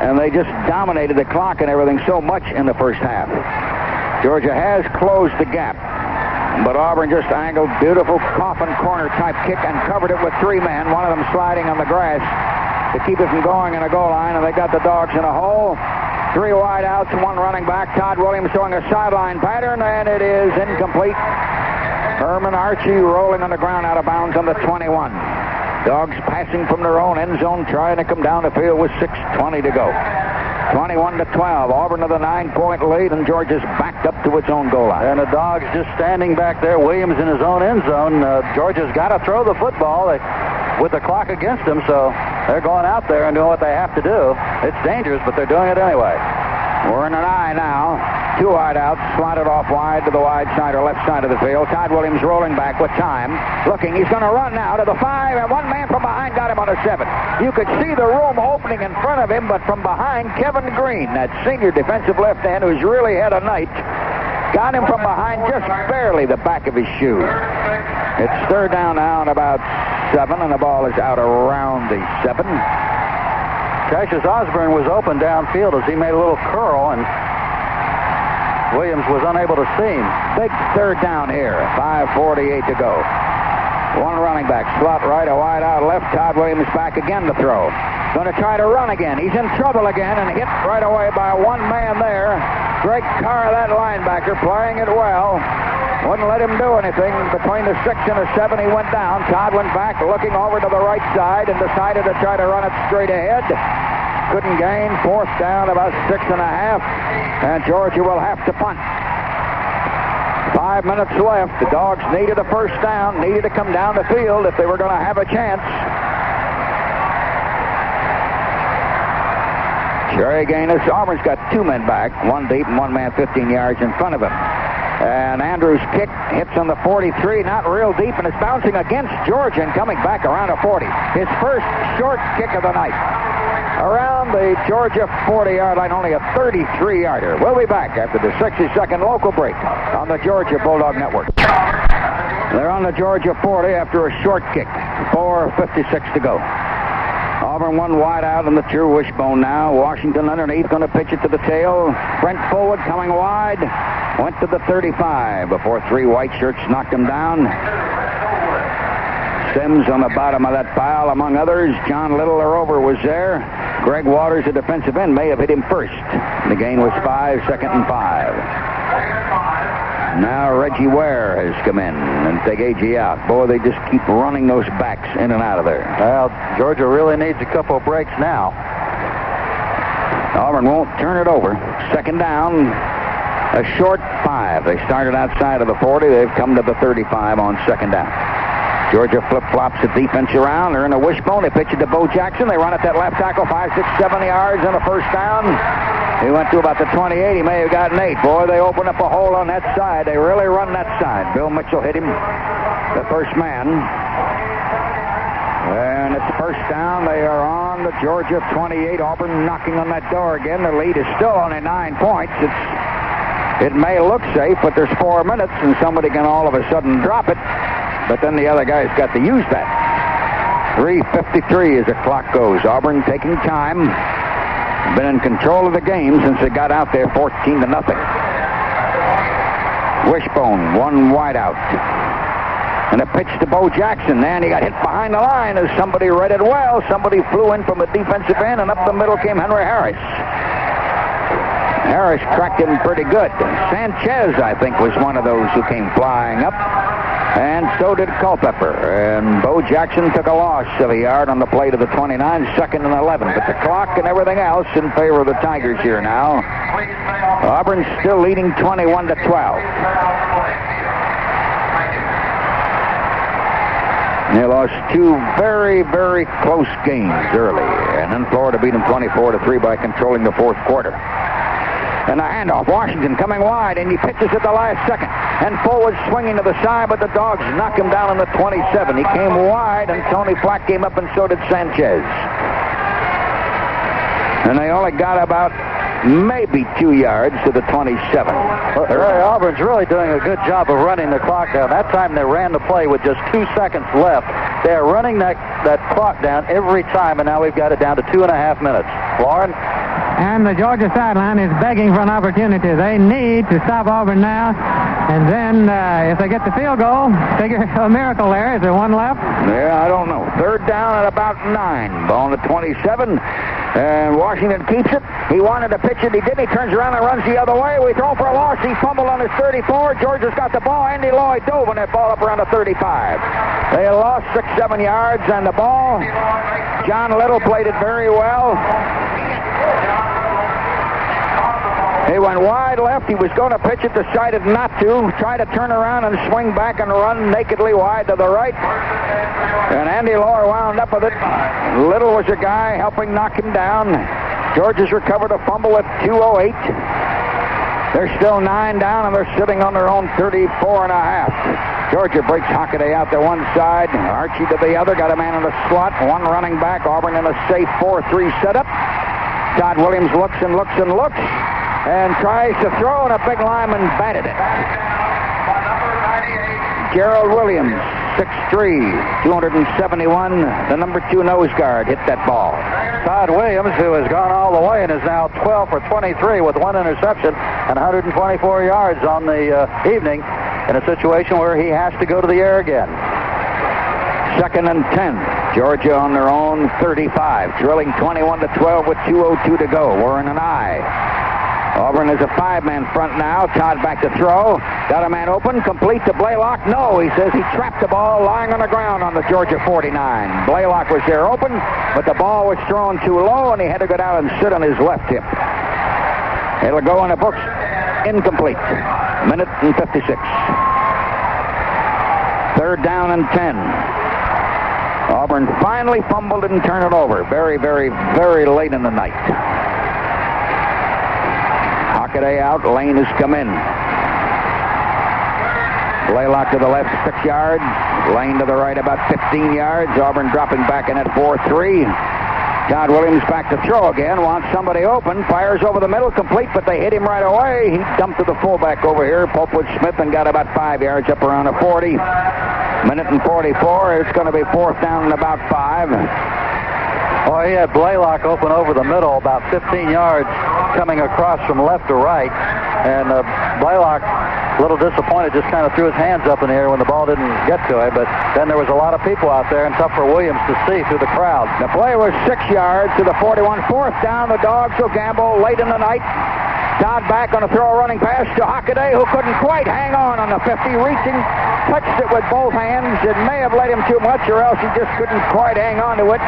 And they just dominated the clock and everything so much in the first half. Georgia has closed the gap, but Auburn just angled beautiful coffin corner type kick and covered it with 3 men, one of them sliding on the grass to keep it from going in a goal line, and they got the Dogs in a hole. 3 wide outs, 1 running back. Todd Williams showing a sideline pattern, and it is incomplete. Herman Archie rolling on the ground out of bounds on the 21. Dogs passing from their own end zone, trying to come down the field with 6:20 to go. 21-12. Auburn with a 9-point lead, and Georgia's backed up to its own goal line. And the Dogs just standing back there. Williams in his own end zone. Georgia's got to throw the football with the clock against them, so they're going out there and doing what they have to do. It's dangerous, but they're doing it anyway. We're in an I now. 2 wide outs, slotted off wide to the wide side or left side of the field. Todd Williams rolling back with time. Looking, he's going to run now to the 5, and one man from behind got him on the 7. You could see the room opening in front of him, but from behind, Kevin Green, that senior defensive left end who's really had a night, got him from behind just barely the back of his shoe. It's third down now and about 7, and the ball is out around the 7. Cassius Osborne was open downfield as he made a little curl, and Williams was unable to see him. Big third down here. 5:48 to go. One running back. Slot right, a wide out left. Todd Williams back again to throw. Going to try to run again. He's in trouble again and hit right away by one man there. Greg Carr, that linebacker, playing it well. Wouldn't let him do anything. Between the 6 and the 7, he went down. Todd went back, looking over to the right side, and decided to try to run it straight ahead. Couldn't gain. 4th down, about 6.5. And Georgia will have to punt. 5 minutes left. The Dogs needed a first down, needed to come down the field if they were going to have a chance. Jerry Gaines, Auburn's got 2 men back, 1 deep and 1 man 15 yards in front of him. And Andrews' kick hits on the 43, not real deep, and it's bouncing against Georgia and coming back around a 40. His first short kick of the night. Around the Georgia 40-yard line, only a 33-yarder. We'll be back after the 60-second local break on the Georgia Bulldog Network. They're on the Georgia 40 after a short kick. 4:56 to go. Auburn 1 wide out in the true wishbone now. Washington underneath, going to pitch it to the tail. Brent Fullwood coming wide. Went to the 35 before 3 white shirts knocked him down. Sims on the bottom of that pile, among others. John Little, or over, was there. Greg Waters, a defensive end, may have hit him first. The gain was 5, 2nd and 5. Now Reggie Ware has come in and take A.J. out. Boy, they just keep running those backs in and out of there. Well, Georgia really needs a couple of breaks now. Auburn won't turn it over. 2nd down, a short 5. They started outside of the 40. They've come to the 35 on 2nd down. Georgia flip-flops the defense around. They're in a wishbone. They pitch it to Bo Jackson. They run at that left tackle, 5, 6, 7 yards and a first down. He went to about the 28. He may have gotten 8. Boy, they open up a hole on that side. They really run that side. Bill Mitchell hit him, the first man. And it's first down. They are on the Georgia 28. Auburn knocking on that door again. The lead is still only 9 points. It may look safe, but there's 4 minutes, and somebody can all of a sudden drop it. But then the other guy's got to use that. 3:53 as the clock goes. Auburn taking time. Been in control of the game since they got out there 14-0. Wishbone, 1 wide out. And a pitch to Bo Jackson. Then he got hit behind the line as somebody read it well. Somebody flew in from the defensive end, and up the middle came Henry Harris. Harris cracked him pretty good. Sanchez, I think, was one of those who came flying up. And so did Culpepper. And Bo Jackson took a loss of a yard on the play to the 29, 2nd and 11. But the clock and everything else in favor of the Tigers here now. Auburn's still leading 21-12. They lost 2 very, very close games early. And then Florida beat them 24-3 by controlling the 4th quarter. And a handoff. Washington coming wide, and he pitches at the last second. And forward swinging to the side, but the Dogs knock him down on the 27. He came wide, and Tony Flack came up, and so did Sanchez. And they only got about maybe 2 yards to the 27. Auburn's really doing a good job of running the clock down. That time they ran the play with just 2 seconds left. They're running that clock down every time, and now we've got it down to 2.5 minutes. Lauren? And the Georgia sideline is begging for an opportunity. They need to stop Auburn now. And then if they get the field goal, figure a miracle there. Is there 1 left? Yeah, I don't know. 3rd down at about 9. Ball on the 27. And Washington keeps it. He wanted to pitch it. He didn't. He turns around and runs the other way. We throw for a loss. He fumbled on his 34. Georgia's got the ball. Andy Lloyd dove on that ball up around the 35. They lost 6-7 yards on the ball. John Little played it very well. He went wide left. He was going to pitch it, decided not to. Tried to turn around and swing back and run nakedly wide to the right. And Andy Lohr wound up with it. Little was a guy helping knock him down. Georgia's recovered a fumble at 2:08. They're still 9 down, and they're sitting on their own 34.5. Georgia breaks Hockaday out to one side. Archie to the other. Got a man in the slot. One running back. Auburn in a safe 4-3 setup. Todd Williams looks and looks and looks and tries to throw, and a big lineman batted it. Gerald Williams, 6'3", 271, the number 2 nose guard, hit that ball. Todd Williams, who has gone all the way and is now 12 for 23 with 1 interception and 124 yards on the evening, in a situation where he has to go to the air again. 2nd and 10. Georgia on their own 35, trailing 21-12 with 2:02 to go. We're in an eye. Auburn is a 5-man front now. Todd back to throw. Got a man open. Complete to Blaylock. No, he says he trapped the ball lying on the ground on the Georgia 49. Blaylock was there open, but the ball was thrown too low, and he had to go down and sit on his left hip. It'll go in the books. Incomplete. Minute and 56. 3rd down and 10. Auburn finally fumbled and turned it over. Very, very, very late in the night. Hockaday out. Lane has come in. Blaylock to the left, 6 yards. Lane to the right, about 15 yards. Auburn dropping back in at 4-3. Todd Williams back to throw again. Wants somebody open. Fires over the middle, complete, but they hit him right away. He dumped to the fullback over here, Popewood Smith, and got about 5 yards up around the 40. Minute and 44. It's going to be 4th down and about 5. Well, he had Blaylock open over the middle, about 15 yards, coming across from left to right. And Blaylock, a little disappointed, just kind of threw his hands up in the air when the ball didn't get to him. But then there was a lot of people out there, and tough for Williams to see through the crowd. The play was 6 yards to the 41. 4th down. The Dogs will gamble late in the night. Todd back on a throw, running pass to Hockaday, who couldn't quite hang on the 50, reaching, touched it with both hands. It may have let him too much, or else he just couldn't quite hang on to it.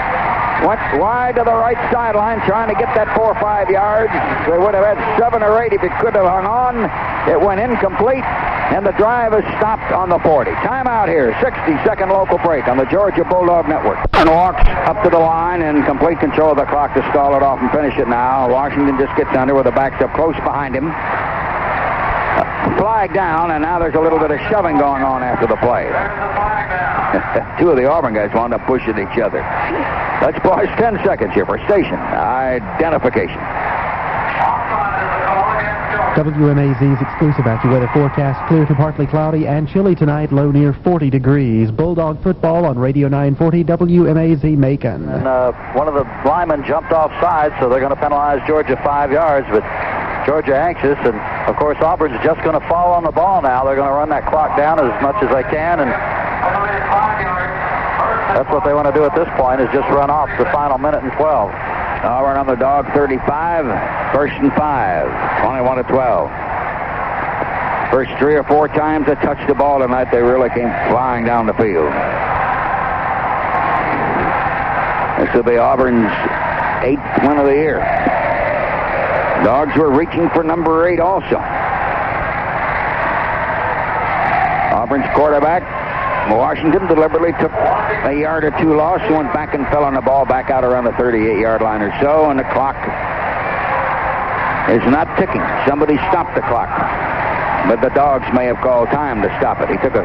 Went wide to the right sideline, trying to get that 4 or 5 yards. They would have had 7 or 8 if it could have hung on. It went incomplete, and the drive is stopped on the 40. Timeout here, 60-second local break on the Georgia Bulldog Network. And walks up to the line in complete control of the clock to stall it off and finish it now. Washington just gets under with the backs up close behind him. Flag down, and now there's a little bit of shoving going on after the play. 2 of the Auburn guys wound up pushing each other. Let's pause 10 seconds here for station identification. WMAZ's exclusive AccuWeather forecast: clear to partly cloudy and chilly tonight, low near 40 degrees. Bulldog football on Radio 940 WMAZ Macon. And one of the linemen jumped offside, so they're going to penalize Georgia 5 yards, but Georgia anxious, and of course Auburn's just going to fall on the ball now. They're going to run that clock down as much as they can, and that's what they want to do at this point, is just run off the final minute and 12. Auburn on the Dog 35, 1st and 5, 21-12. First 3 or 4 times they touched the ball tonight, they really came flying down the field. This will be Auburn's 8th win of the year. Dogs were reaching for number 8 also. Auburn's quarterback, Washington, deliberately took a yard or 2 loss, went back and fell on the ball back out around the 38-yard line or so, and the clock is not ticking. Somebody stopped the clock, but the Dogs may have called time to stop it. He took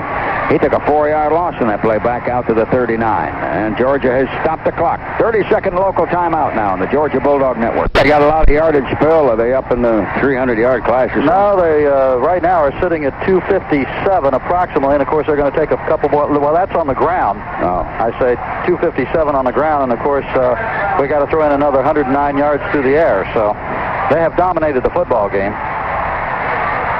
a 4-yard loss in that play back out to the 39, and Georgia has stopped the clock. 30-second local timeout now on the Georgia Bulldog Network. They got a lot of yardage, Phil. Are they up in the 300-yard class or something? No, they right now are sitting at 257 approximately, and of course they're going to take a couple more. Well, that's on the ground. Oh. I say 257 on the ground, and of course we got to throw in another 109 yards through the air, so they have dominated the football game.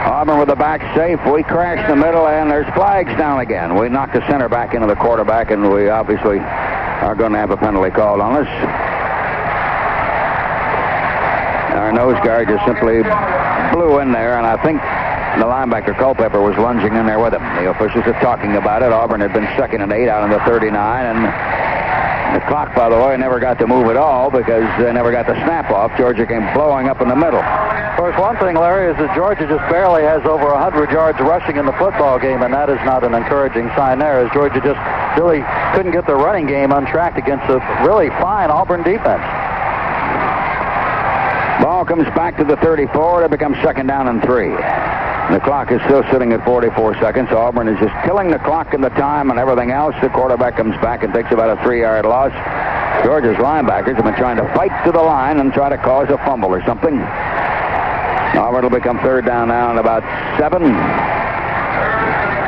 Auburn with the back safe. We crashed the middle, and there's flags down again. We knocked the center back into the quarterback, and we obviously are going to have a penalty called on us. Our nose guard just simply blew in there, and I think the linebacker Culpepper was lunging in there with him. The officials are talking about it. Auburn had been 2nd and 8 out on the 39, and the clock, by the way, never got to move at all because they never got the snap off. Georgia came blowing up in the middle. Of course, one thing, Larry, is that Georgia just barely has over 100 yards rushing in the football game, and that is not an encouraging sign there, as Georgia just really couldn't get their running game untracked against a really fine Auburn defense. Ball comes back to the 34. It becomes 2nd down and 3. The clock is still sitting at 44 seconds. Auburn is just killing the clock and the time and everything else. The quarterback comes back and takes about a 3-yard loss. Georgia's linebackers have been trying to fight to the line and try to cause a fumble or something. Auburn will become 3rd down now and about 7.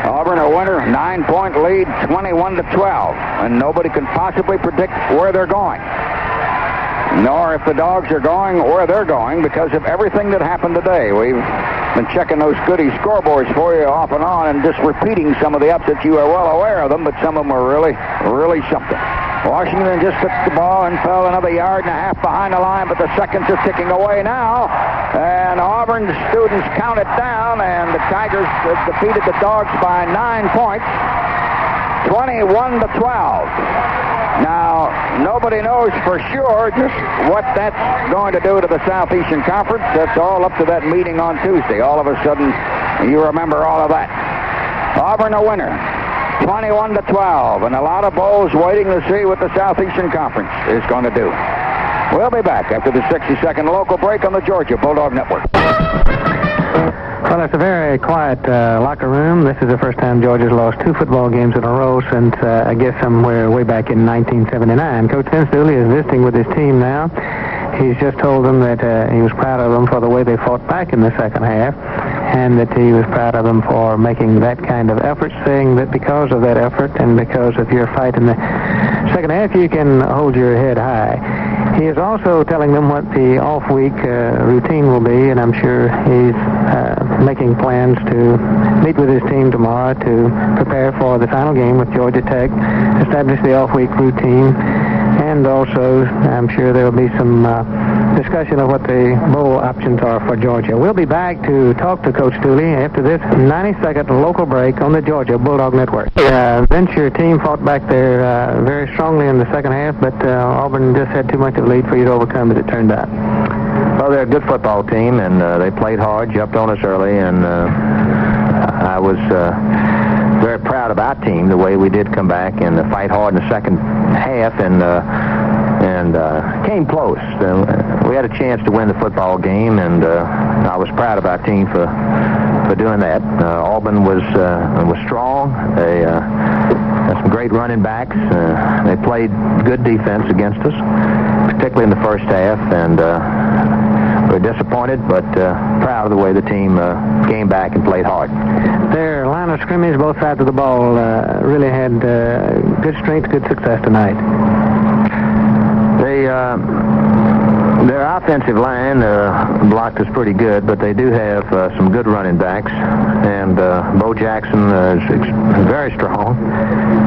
Auburn a winner, 9-point lead, 21-12. And nobody can possibly predict where they're going, nor if the Dogs are going where they're going, because of everything that happened today. We've been checking those goody scoreboards for you off and on and just repeating some of the upsets. You are well aware of them, but some of them are really, really something. Washington just took the ball and fell another 1.5 yards behind the line, but the seconds are ticking away now. And Auburn students counted down, and the Tigers defeated the Dogs by 9 points, 21-12. Now, nobody knows for sure just what that's going to do to the Southeastern Conference. That's all up to that meeting on Tuesday. All of a sudden, you remember all of that. Auburn a winner, 21-12, and a lot of bowls waiting to see what the Southeastern Conference is going to do. We'll be back after the 60-second local break on the Georgia Bulldog Network. Well, it's a very quiet locker room. This is the first time Georgia's lost 2 football games in a row since, I guess, somewhere way back in 1979. Coach Vince Dooley is visiting with his team now. He's just told them that he was proud of them for the way they fought back in the second half, and that he was proud of them for making that kind of effort, saying that because of that effort and because of your fight in the second half, you can hold your head high. He is also telling them what the off-week routine will be, and I'm sure he's making plans to meet with his team tomorrow to prepare for the final game with Georgia Tech, establish the off-week routine, and also I'm sure there will be some discussion of what the bowl options are for Georgia. We'll be back to talk to Coach Dooley after this 90-second local break on the Georgia Bulldog Network. Vince, your team fought back there very strongly in the second half, but Auburn just had too much of a lead for you to overcome, as it turned out. Well, they're a good football team, and they played hard, jumped on us early, and I was very proud of our team, the way we did come back and fight hard in the second half, and came close. We had a chance to win the football game, and I was proud of our team for doing that. Auburn was strong. They had some great running backs. They played good defense against us, particularly in the first half, and we're disappointed, but proud of the way the team came back and played hard. Their line of scrimmage, both sides of the ball, really had good strength, good success tonight. Their offensive line blocked us pretty good, but they do have some good running backs, and Bo Jackson is very strong,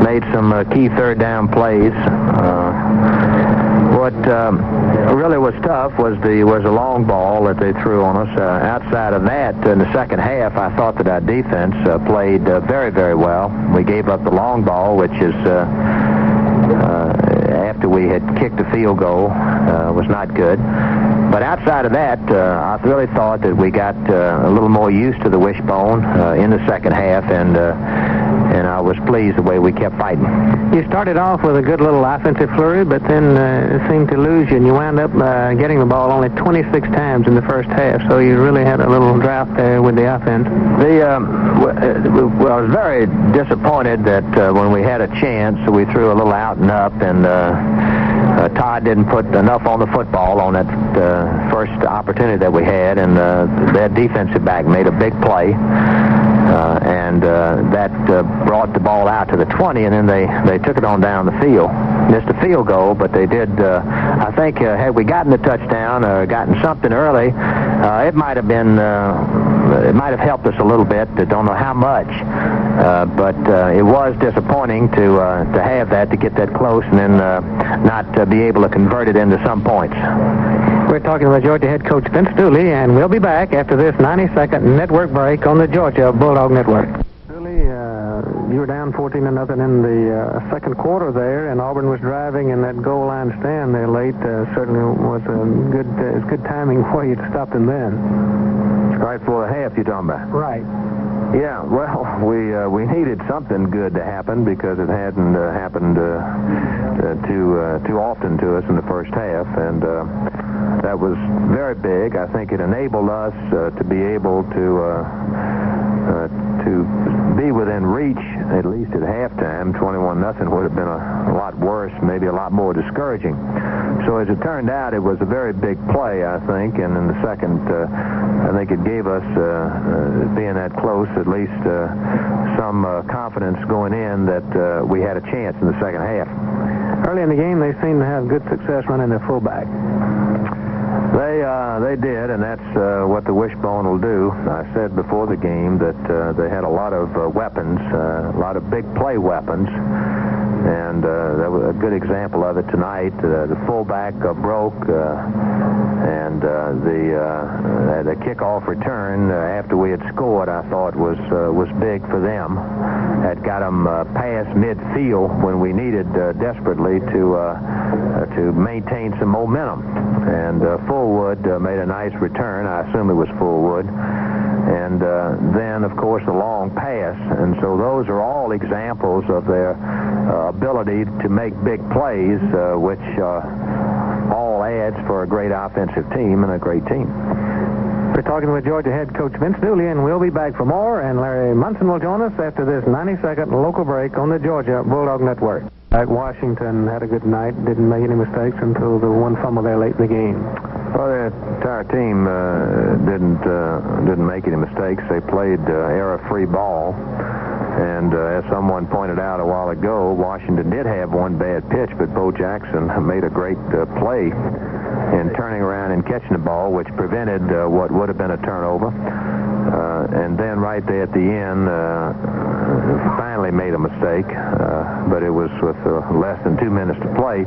made some key third down plays. What really was tough was a long ball that they threw on us. Outside of that, in the second half, I thought that our defense played very, very well. We gave up the long ball, which is after we had kicked a field goal, was not good. But outside of that, I really thought that we got a little more used to the wishbone in the second half, and I was pleased the way we kept fighting. You started off with a good little offensive flurry, but then it seemed to lose you, and you wound up getting the ball only 26 times in the first half, so you really had a little drought there with the offense. I was very disappointed that when we had a chance, we threw a little out and up, and Todd didn't put enough on the football on that first opportunity that we had, and their defensive back made a big play, and that brought the ball out to the 20, and then they took it on down the field. Missed a field goal, but they did, I think, had we gotten the touchdown or gotten something early, it might have been, it might have helped us a little bit. I don't know how much, but it was disappointing to have that, to get that close, and then not be able to convert it into some points. We're talking with Georgia head coach Vince Dooley, and we'll be back after this 90-second network break on the Georgia Bulldog Network. Dooley, you were down 14-0 in the second quarter there, and Auburn was driving, and that goal line stand there late certainly was good timing for you to stop them then. Right before the half, you're talking about? Right. Yeah, well, we needed something good to happen because it hadn't happened too often to us in the first half, and that was very big. I think it enabled us to be able to be within reach, at least at halftime. 21-0 would have been a lot worse, maybe a lot more discouraging. So as it turned out, it was a very big play, I think, and in the second, I think it gave us, being that close, at least some confidence going in that we had a chance in the second half. Early in the game, they seemed to have good success running their fullback. They did, and that's what the wishbone will do. I said before the game that they had a lot of weapons, a lot of big play weapons, and that was a good example of it tonight. The fullback broke, and the kickoff return after we had scored, I thought was big for them. Had got them past midfield when we needed desperately to maintain some momentum. And Fullwood made a nice return. I assume it was Fullwood. And then, of course, the long pass. And so those are all examples of their ability to make big plays, which all adds for a great offensive team and a great team. We're talking with Georgia head coach Vince Dooley, and we'll be back for more. And Larry Munsen will join us after this 90-second local break on the Georgia Bulldog Network. Washington had a good night, didn't make any mistakes until the one fumble there late in the game. Well, the entire team didn't make any mistakes. They played error-free ball. And as someone pointed out a while ago, Washington did have one bad pitch, but Bo Jackson made a great play in turning around and catching the ball, which prevented what would have been a turnover. And then right there at the end, finally made a mistake, but it was with less than 2 minutes to play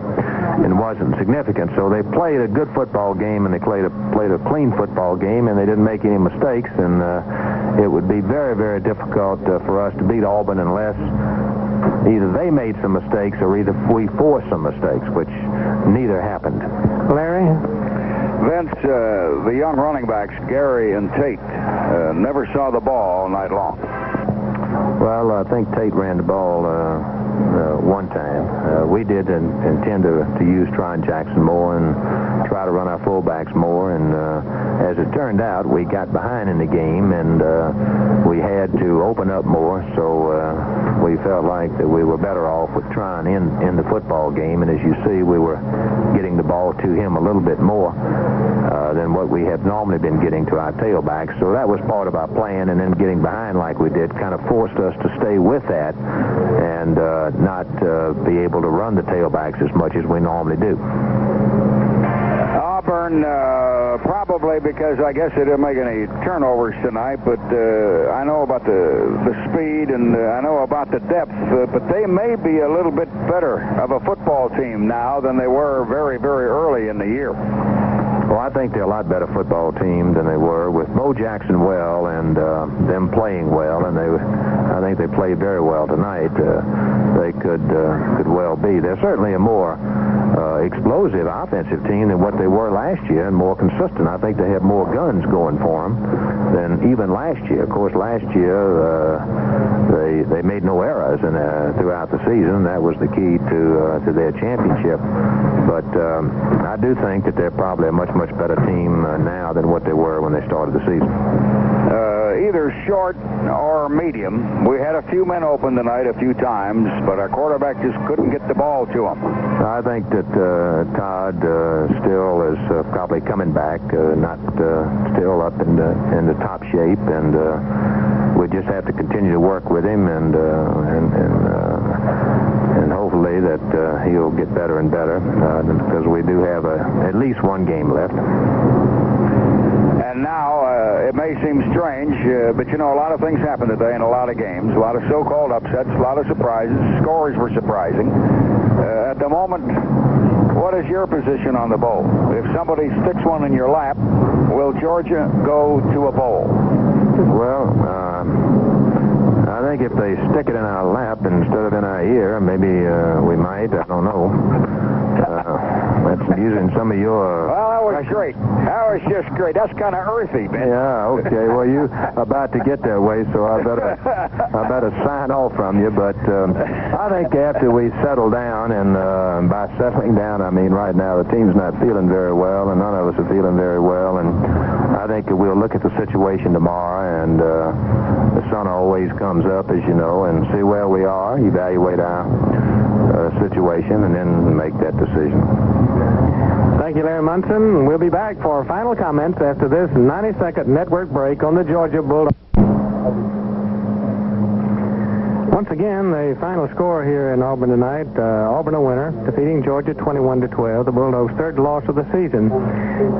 and wasn't significant. So they played a good football game, and they played a clean football game, and they didn't make any mistakes. And it would be very, very difficult for us to beat Auburn unless either they made some mistakes or either we forced some mistakes, which neither happened. Larry? Vince, the young running backs, Gary and Tate, never saw the ball all night long. Well, I think Tate ran the ball one time. We did intend to use Tron Jackson more and try to run our fullbacks more. And as it turned out, we got behind in the game, and we had to open up more. So we felt like that we were better off with Tron in the football game. And as you see, we were getting the ball to him a little bit more than what we have normally been getting to our tailbacks. So that was part of our plan, and then getting behind like we did kind of forced us to stay with that and not be able to run the tailbacks as much as we normally do. Auburn, probably because I guess they didn't make any turnovers tonight, but I know about the speed and I know about the depth, but they may be a little bit better of a football team now than they were very, very early in the year. Well, I think they're a lot better football team than they were with Bo Jackson well and them playing well, and I think they played very well tonight. They could well be. They're certainly a more explosive offensive team than what they were last year, and more consistent. I think they have more guns going for them than even last year. Of course, last year they made no errors throughout the season. That was the key to their championship. But I do think that they're probably a much better team now than what they were when they started the season. Either short or medium. We had a few men open tonight a few times, but our quarterback just couldn't get the ball to him. I think that Todd still is probably coming back, not still up in the top shape, and we just have to continue to work with him and hopefully that he'll get better and better because we do have at least one game left. And now, it may seem strange, but you know, a lot of things happened today in a lot of games. A lot of so-called upsets, a lot of surprises. Scores were surprising. At the moment, What is your position on the bowl? If somebody sticks one in your lap, will Georgia go to a bowl? Well, I think if they stick it in our lap instead of in our ear, maybe we might. I don't know. That's using some of your... Well, that was great. That was just great. That's kind of earthy, Ben. Yeah, okay. Well, you about to get that way, so I better sign off from you. But I think after we settle down, and by settling down, I mean right now the team's not feeling very well, and none of us are feeling very well. And I think that we'll look at the situation tomorrow, and the sun always comes up, as you know, and see where we are, evaluate our situation, and then make that decision. Thank you, Larry Munsen. We'll be back for final comments after this 90-second network break on the Georgia Bulldogs. Once again, the final score here in Auburn tonight, Auburn a winner, defeating Georgia 21-12, the Bulldogs' third loss of the season.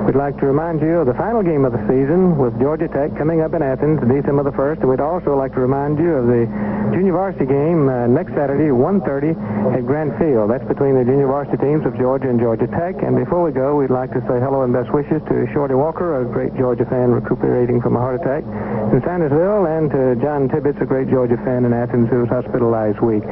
We'd like to remind you of the final game of the season with Georgia Tech coming up in Athens December the 1st, and we'd also like to remind you of the junior varsity game next Saturday, 1:30 at Grant Field. That's between the junior varsity teams of Georgia and Georgia Tech. And before we go, we'd like to say hello and best wishes to Shorty Walker, a great Georgia fan recuperating from a heart attack in Sandersville, and to John Tibbetts, a great Georgia fan in Athens who was hospitalized week.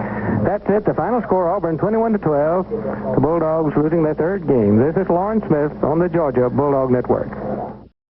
That's it. The final score, Auburn 21-12. The Bulldogs losing their third game. This is Lawrence Smith on the Georgia Bulldog Network.